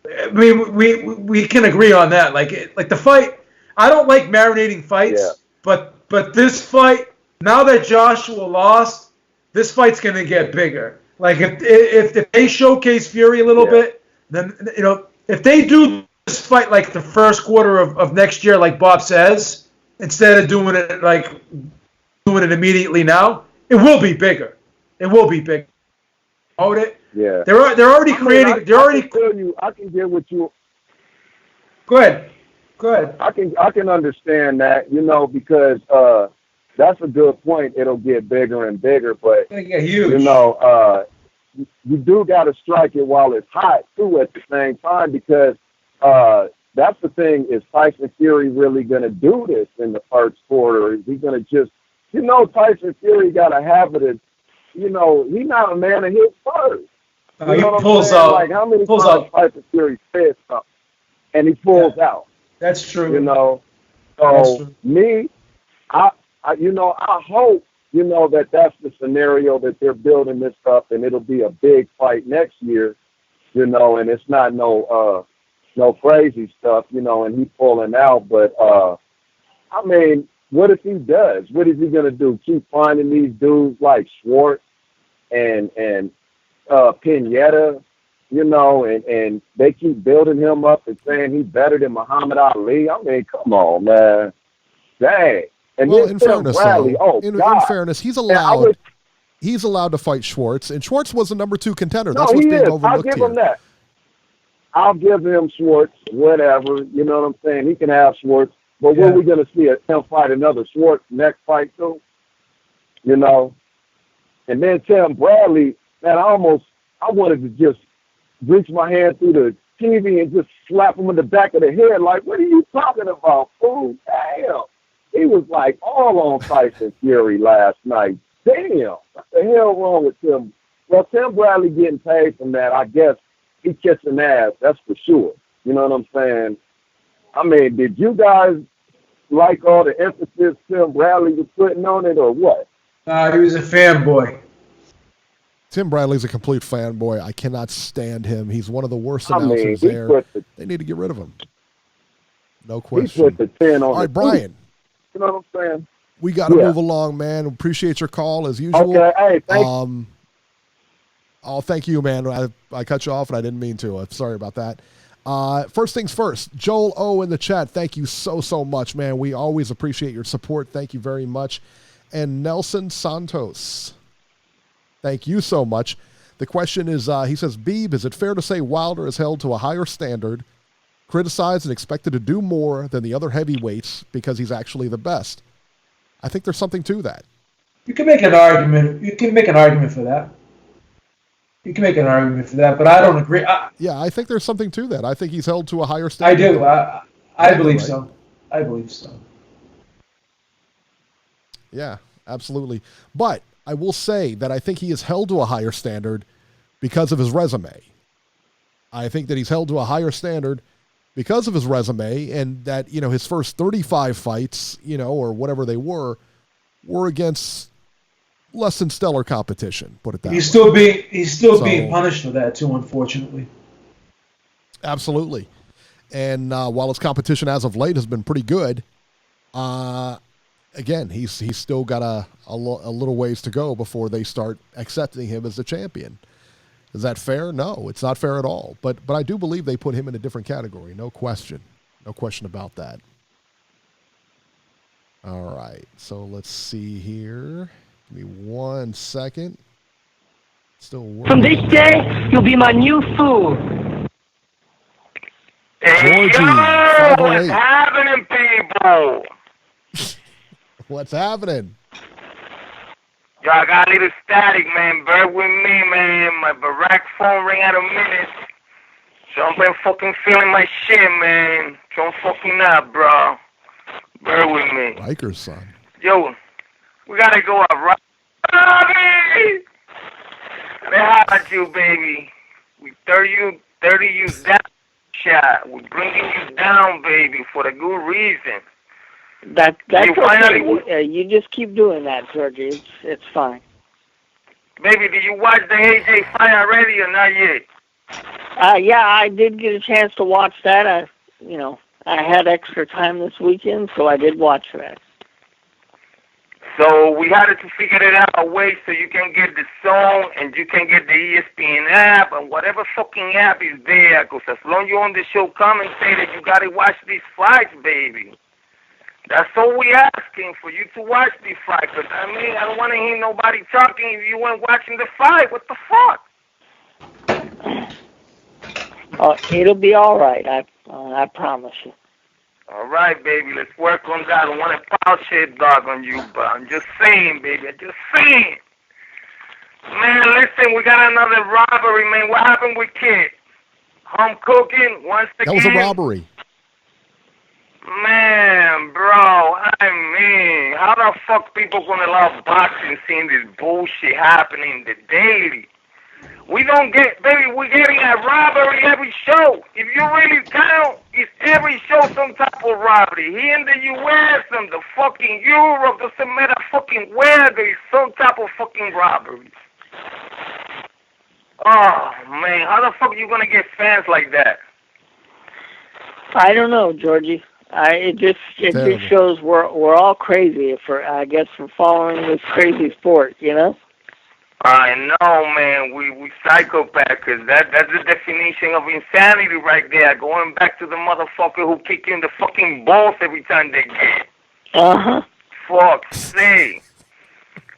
I mean, we can agree on that. Like the fight, I don't like marinating fights, but this fight, now that Joshua lost, this fight's going to get bigger. Like if they showcase Fury a little bit, Then, if they do this fight like the first quarter of next year, like Bob says, instead of doing it immediately now, it will be bigger. It will be bigger. Yeah. They're already creating. I can get what you. Go ahead. I can understand that, because that's a good point. It'll get bigger and bigger, but huge. You do got to strike it while it's hot too at the same time, because that's the thing. Is Tyson Fury really going to do this in the first quarter? Is he going to just, Tyson Fury got a habit of, he's not a man of his words. He pulls out. Like, how many times Tyson Fury says something and he pulls out? That's true. So me, I hope, that's the scenario that they're building this up, and it'll be a big fight next year, and it's not no crazy stuff, and he pulling out. But what if he does? What is he gonna do? Keep finding these dudes like Schwartz and Pineda, and they keep building him up and saying he's better than Muhammad Ali. Come on, man. Dang. And well, then in fairness, Bradley, in fairness, he's allowed to fight Schwartz, and Schwartz was the number 2 contender. That's what's being overlooked. I'll give him that. I'll give him Schwartz, whatever. You know what I'm saying? He can have Schwartz. But when are we going to see him fight another Schwartz next fight, too? And then Tim Bradley, man, I wanted to just reach my hand through the TV and just slap him in the back of the head. Like, what are you talking about, fool? Damn. He was like all on Tyson Fury last night. Damn. What the hell wrong with Tim? Well, Tim Bradley getting paid from that, I guess he kissing ass. That's for sure. You know what I'm saying? Did you guys like all the emphasis Tim Bradley was putting on it, or what? He was a fanboy. Tim Bradley's a complete fanboy. I cannot stand him. He's one of the worst announcers there. They need to get rid of him. No question. He put the 10 on. All right, Brian. You know what I'm saying? We got to move along, man. Appreciate your call as usual. Okay, hey, thank you. Oh, thank you, man. I cut you off and I didn't mean to. Sorry about that. First things first, Joel O in the chat. Thank you so much, man. We always appreciate your support. Thank you very much. And Nelson Santos, thank you so much. The question is, he says, Beeb, is it fair to say Wilder is held to a higher standard, criticized and expected to do more than the other heavyweights because he's actually the best? I think there's something to that. You can make an argument. For that. But I don't agree. I think there's something to that. I think he's held to a higher standard. I do. I believe so. I believe so. Yeah, absolutely. But I will say that I think he is held to a higher standard because of his resume. I think that he's held to a higher standard because of his resume, and that, his first 35 fights, or whatever they were against less than stellar competition, put it that way. He's still being punished for that too, unfortunately. Absolutely. And while his competition as of late has been pretty good, again, he's still got a little ways to go before they start accepting him as the champion. Is that fair? No, it's not fair at all. But I do believe they put him in a different category. No question. No question about that. All right. So let's see here. Give me 1 second. Still working. From this day, you'll be my new fool. Hey, yo, what's happening, people? What's happening? Yo, I got a little static, man. Bear with me, man. My Barack phone ring out a minute. So I've been fucking feeling my shit, man. Don't fucking up, bro. Bear with me. Riker's son. Yo, we gotta go out, right? Bobby! They had you, baby. We 30 you down, shot. We're bringing you down, baby, for the good reason. That's okay. You just keep doing that, Georgie. It's fine. Baby, did you watch the AJ fight already or not yet? Yeah, I did get a chance to watch that. I had extra time this weekend, so I did watch that. So we had to figure it out a way so you can get the Zone and you can get the ESPN app and whatever fucking app is there. Because as long as you're on the show commentating, you got to watch these fights, baby. That's all we asking, for you to watch these fights. Because, I mean, I don't want to hear nobody talking if you weren't watching the fight. What the fuck? Oh, it'll be all right. I promise you. All right, baby, let's work on that. I don't want to power shit dog on you, but I'm just saying, baby. I'm just saying. Man, listen, we got another robbery, man. What happened with Kid? Home cooking once again? That was a robbery. Man, bro, I mean, how the fuck people gonna love boxing seeing this bullshit happening the daily? We don't get, baby, we're getting a robbery every show. If you really count, it's every show some type of robbery. Here in the U.S. and the fucking Europe, doesn't matter fucking where, there is some type of fucking robbery. Oh, man, how the fuck are you going to get fans like that? I don't know, Georgie. It just shows we're all crazy for following this crazy sport, you know? I know, man. We psychopath, because that's the definition of insanity right there. Going back to the motherfucker who kick you in the fucking balls every time they get. Uh-huh. Fuck's sake.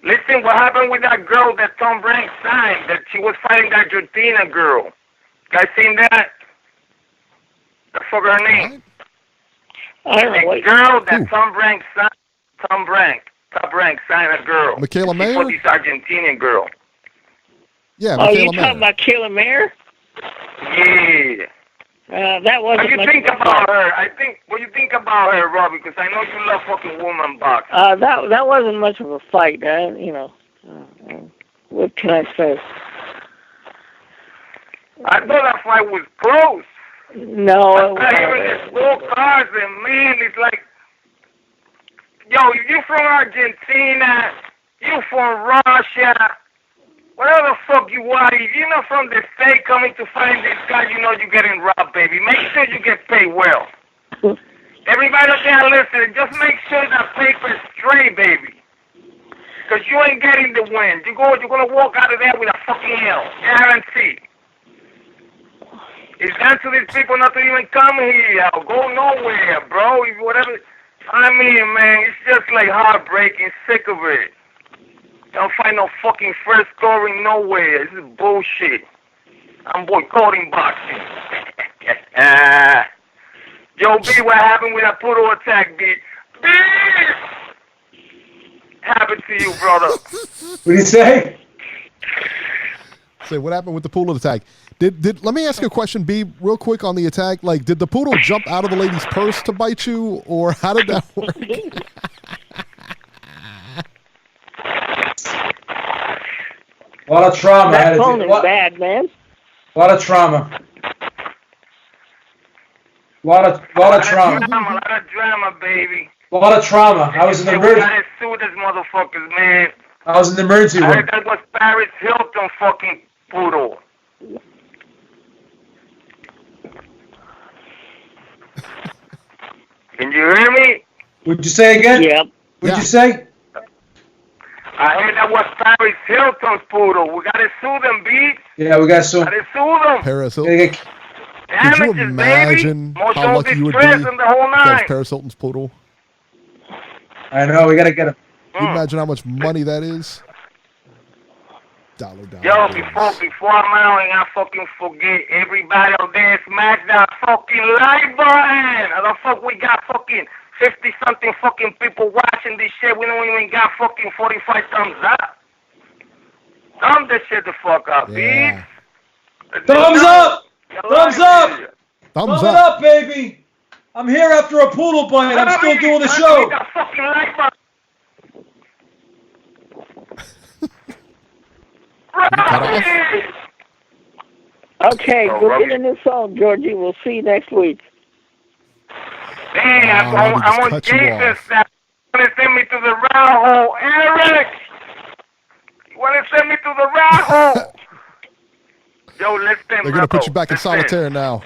Listen, what happened with that girl that Tom Brank signed, that she was fighting that Argentina girl? Guys seen that? The fuck her name? I don't know. The girl that Tom Brank signed. Tom Brank signed a girl. Michaela Mayer? For this Argentinian girl. Yeah, Michaela Mayer. You talking about Michaela Mayer? Yeah. That wasn't. What do you think about her? What do you think about her, Robbie? Because I know you love fucking woman boxing. That wasn't much of a fight, you know. What can I say? I thought that fight was close. No. Even the scorecards, and man, it's like, yo, if you're from Argentina, you from Russia, whatever the fuck you are, if you're not from the state coming to find this guy, you know you're getting robbed, baby. Make sure you get paid well. Everybody out there listening, just make sure that paper's straight, baby. Because you ain't getting the win. You're going to walk out of there with a fucking L. Guaranteed. It's down to these people not to even come here or go nowhere, bro. Whatever. I mean, man, it's just like heartbreaking, sick of it. Don't find no fucking first scoring nowhere. This is bullshit. I'm boycotting boxing. Yo, B, what happened with that poodle attack, B? B! Happened to you, brother. What did you say? Say, what happened with the poodle attack? Let me ask you a question, B, real quick on the attack. Like, did the poodle jump out of the lady's purse to bite you, or how did that work? A lot of trauma. That phone is bad, man. A lot of trauma. A lot of trauma. A lot of drama, baby. A lot of trauma. I was in the emergency. I sue these motherfuckers, man. I was in the emergency room. I heard that was Paris Hilton fucking poodle. Can you hear me? Would you say again? Yep. What'd you say? I heard that was Paris Hilton's poodle. We gotta sue them, Beeb. Yeah, we gotta sue them. Gotta sue them. Paris Hilton. Could you imagine how lucky you would be if that was Paris Hilton's poodle? I know, we gotta get him. Can you imagine how much money that is? Dollar. Yo, before I'm out and I fucking forget, everybody out there smash that fucking like button. How the fuck we got fucking 50-something fucking people watching this shit? We don't even got fucking 45 thumbs up. Thumb this shit the fuck up, yeah. Beeb. Thumbs up! Thumbs up! Thumbs it up, baby! I'm here after a poodle bite. I'm still doing the show. Okay, go get a new phone, Georgie. We'll see you next week. Hey, I'm on Jesus now. You want to send me to the round hole, Eric? You want to send me to the round hole? Yo, listen, They're going to put you back in solitaire now.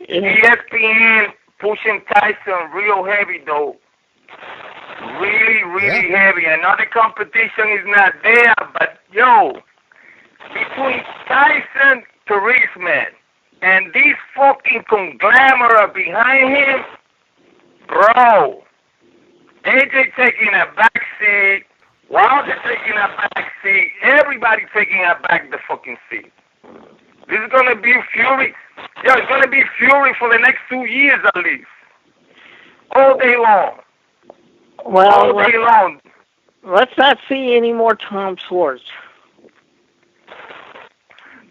ESPN pushing Tyson real heavy, though. really heavy. I know the competition is not there, but yo, between Tyson Fury, man, and this fucking conglomerate behind him, bro. AJ taking a back seat, Wilder taking a back seat, everybody taking a back the fucking seat. This is gonna be Fury. Yo, it's gonna be Fury for the next 2 years at least. All day long. Well, all day long. Let's not see any more Tom Schwartz.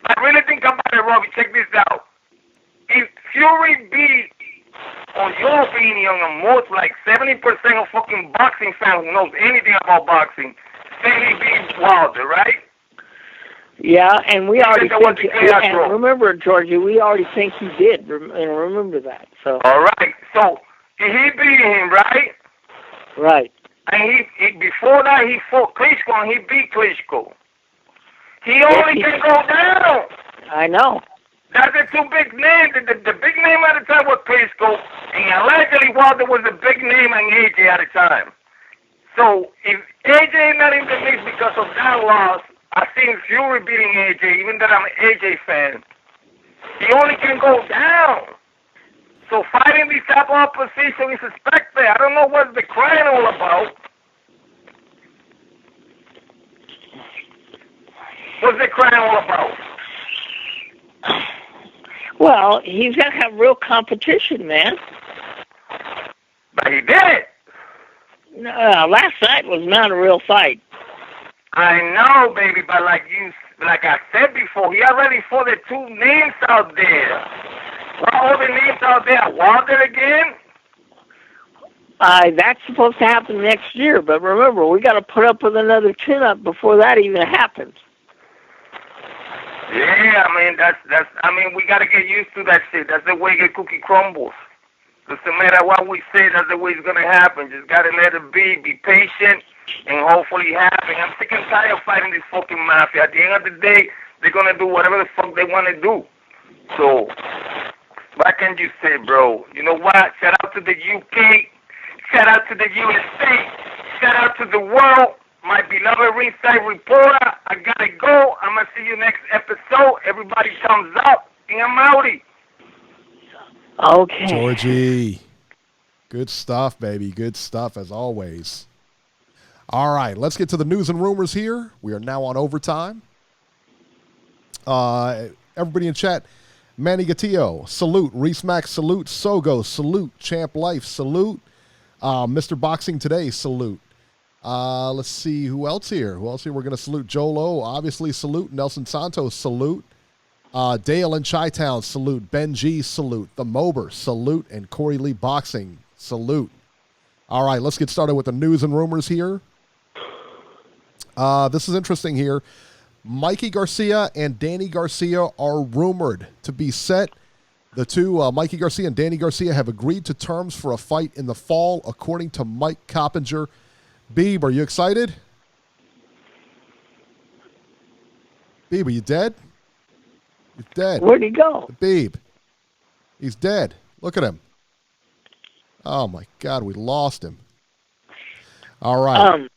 But really think about it, Robbie. Check this out. If Fury beat, on your opinion, on most like 70% of fucking boxing fans who knows anything about boxing, say he beat Wilder, right? Yeah, and we already think, and remember, Georgie, we already think he did, and remember that. So. All right. So he beat him, right? Right. And he before that he fought Klitschko and he beat Klitschko. He only can go down. I know. That's the two big names. The big name at the time was Klitschko, and allegedly Wilder was the big name and AJ at the time. So if AJ is not in the mix because of that loss, I think Fury beating AJ, even though I'm an AJ fan. He only can go down. So fighting this type of opposition is suspected. I don't know what the crying all about. What's the crying all about? Well, he's got to have real competition, man. But he did. No, last night was not a real fight. I know, baby, but like I said before, he already fought the two names out there. What other names out there? Wilder again? That's supposed to happen next year, but remember, we got to put up with another chin-up before that even happens. Yeah, I mean, we got to get used to that shit. That's the way the cookie crumbles. Doesn't matter what we say, that's the way it's going to happen. Just got to let it be patient, and hopefully happen. I'm sick and tired of fighting this fucking mafia. At the end of the day, they're going to do whatever the fuck they want to do. So, what can you say, bro? You know what? Shout out to the UK. Shout out to the USA. Shout out to the world. My beloved Ringside Reporter. I got to go. I'm going to see you next episode. Everybody thumbs up, and I'm outie. Okay. Georgie. Good stuff, baby. Good stuff, as always. All right, let's get to the news and rumors here. We are now on overtime. Everybody in chat, Manny Gatillo, salute. Reese Max, salute. Sogo, salute. Champ Life, salute. Mr. Boxing Today, salute. Let's see who else here. We're going to salute Joel O, obviously salute. Nelson Santos, salute. Dale in Chi-Town, salute. Ben G, salute. The Mober, salute. And Corey Lee Boxing, salute. All right, let's get started with the news and rumors here. This is interesting here. Mikey Garcia and Danny Garcia are rumored to be set. The two, Mikey Garcia and Danny Garcia, have agreed to terms for a fight in the fall, according to Mike Coppinger. Beeb, are you excited? Beeb, are you dead? He's dead. Where'd he go? Beeb. He's dead. Look at him. Oh, my God, we lost him. All right.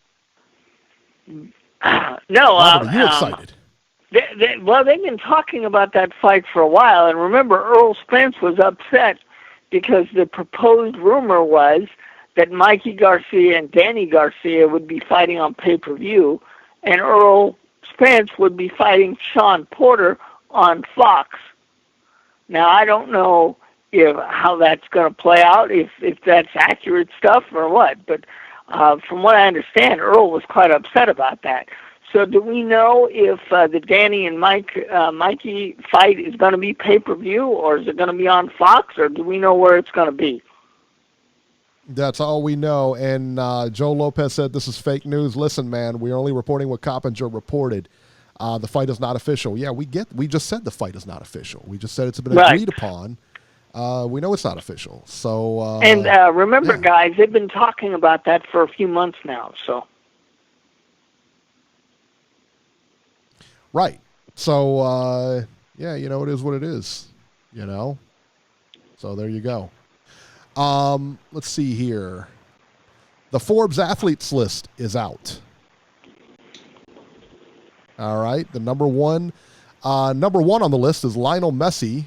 Robert, are you excited? They've been talking about that fight for a while, and remember, Earl Spence was upset because the proposed rumor was that Mikey Garcia and Danny Garcia would be fighting on pay-per-view, and Earl Spence would be fighting Sean Porter on Fox. Now, I don't know how that's going to play out, if that's accurate stuff or what, but from what I understand, Earl was quite upset about that. So do we know if the Danny and Mikey fight is going to be pay-per-view, or is it going to be on Fox, or do we know where it's going to be? That's all we know. And Joe Lopez said this is fake news. Listen, man, we're only reporting what Coppinger reported. The fight is not official. Yeah, we just said the fight is not official. We just said it's been agreed upon. We know it's not official. So remember, guys, they've been talking about that for a few months now. So right. So it is what it is. So there you go. Let's see here. The Forbes athletes list is out. All right. The number one on the list is Lionel Messi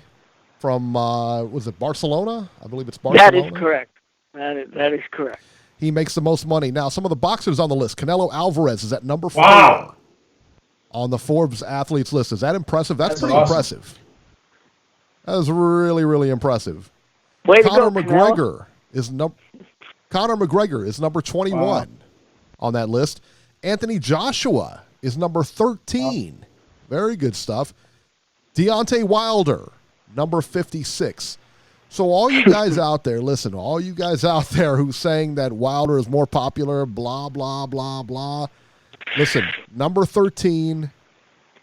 from, was it Barcelona? I believe it's Barcelona. That is correct. That is correct. He makes the most money. Now, some of the boxers on the list. Canelo Alvarez is at number 4 on the Forbes athletes list. Is that impressive? That's pretty awesome. impressive. That is really, really impressive. Way to Conor go, McGregor is number 21 on that list. Anthony Joshua is number 13. Very good stuff. Deontay Wilder, number 56. So all you guys out there, listen, all you guys out there who's saying that Wilder is more popular, blah, blah, blah, blah. Listen, number 13,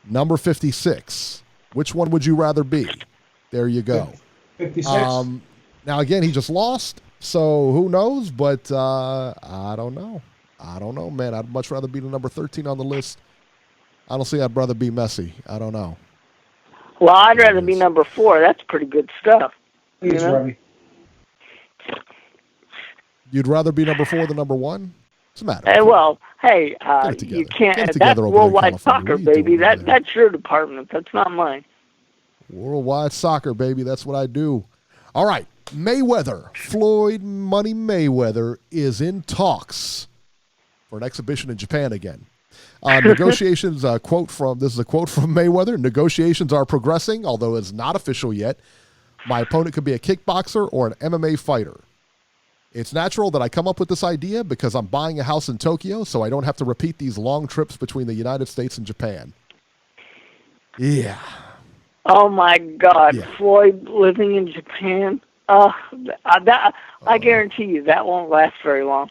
number 56. Which one would you rather be? There you go. 56. Now, again, he just lost, so who knows? But I don't know. I don't know, man. I'd much rather be the number 13 on the list. I don't see I'd rather be Messi. I don't know. Well, I'd rather be number 4. That's pretty good stuff. Please, Robbie. You'd rather be number 4 than number 1? What's the matter? Well, hey, you can't. That's worldwide soccer, baby. That's your department. That's not mine. Worldwide soccer, baby. That's what I do. All right. Mayweather, Floyd Money Mayweather, is in talks for an exhibition in Japan again. Negotiations, this is a quote from Mayweather. Negotiations are progressing, although it's not official yet. My opponent could be a kickboxer or an MMA fighter. It's natural that I come up with this idea because I'm buying a house in Tokyo, so I don't have to repeat these long trips between the United States and Japan. Yeah. Oh, my God. Yeah. Floyd living in Japan. I guarantee you that won't last very long.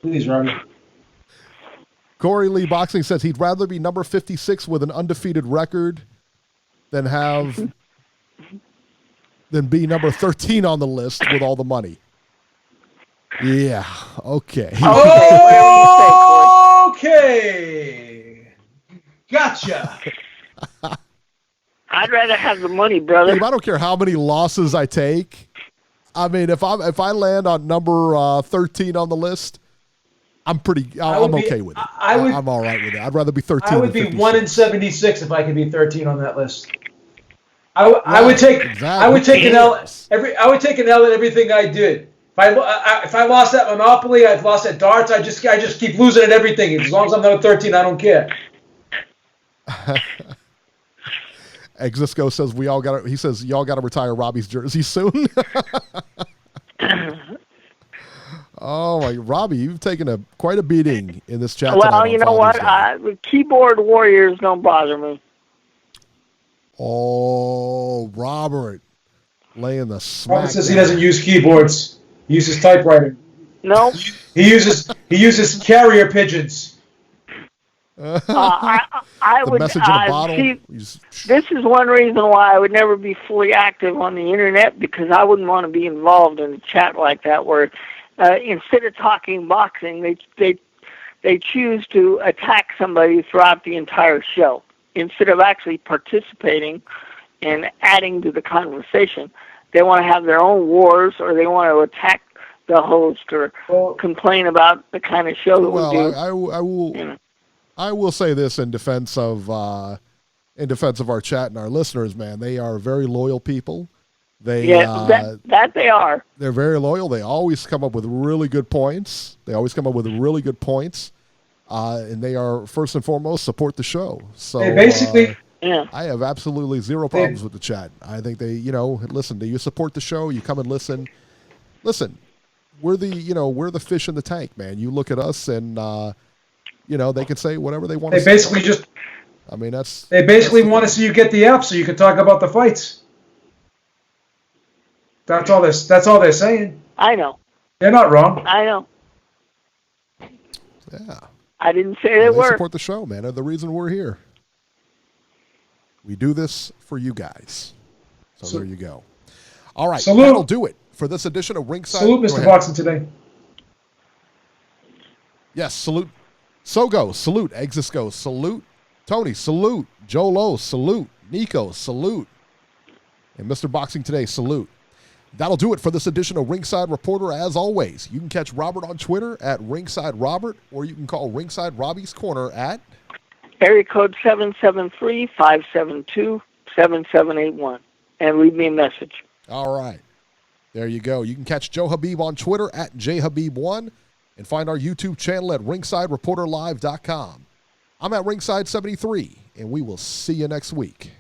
Please, Robbie. Corey Lee Boxing says he'd rather be number 56 with an undefeated record than be number 13 on the list with all the money. Yeah. Okay. Okay. Gotcha. I'd rather have the money, brother. Dave, I don't care how many losses I take. I mean, if I land on number 13 on the list, I'm okay with it. I'm all right with it. I'd rather be 13. I would be 1 in 76 if I could be 13 on that list. I would take an L at everything I did. If I lost at Monopoly, I've lost at darts. I just keep losing at everything. As long as I'm not 13, I don't care. Exisco says y'all got to retire Robbie's jersey soon. Oh my, Robbie, you've taken quite a beating in this chat. Well, you know what? Keyboard warriors don't bother me. Oh, Robert, laying the smack. Robert says he doesn't use keyboards. He uses typewriter. No. He uses carrier pigeons. I would message in a bottle. This is one reason why I would never be fully active on the internet, because I wouldn't want to be involved in a chat like that where instead of talking boxing, they choose to attack somebody throughout the entire show instead of actually participating and adding to the conversation. They want to have their own wars, or they want to attack the host or complain about the kind of show that we do. I will say this in defense of our chat and our listeners, man. They are very loyal people. They are. They're very loyal. They always come up with really good points. And they are first and foremost support the show. So I have absolutely zero problems with the chat. I think they, listen. Do you support the show? You come and listen. Listen, we're the fish in the tank, man. You look at us and. They can say whatever they want to say. They basically want to see you get the app so you can talk about the fights. That's all they're saying. I know. They're not wrong. I know. Yeah. I didn't say they were. Support the show, man. They're the reason we're here. We do this for you guys. So there you go. All right. Salute. That'll do it for this edition of Ringside. Salute, Mr. Boxing Today. Yes, salute. Sogo, salute. Exisco, salute. Tony, salute. Jolo, salute. Nico, salute. And Mr. Boxing Today, salute. That'll do it for this edition of Ringside Reporter. As always, you can catch Robert on Twitter at Ringside Robert, or you can call Ringside Robbie's Corner at area code 773-572-7781, and leave me a message. All right. There you go. You can catch Joe Habib on Twitter at JHabib1 and find our YouTube channel at RingsideReporterLive.com. I'm at Ringside73, and we will see you next week.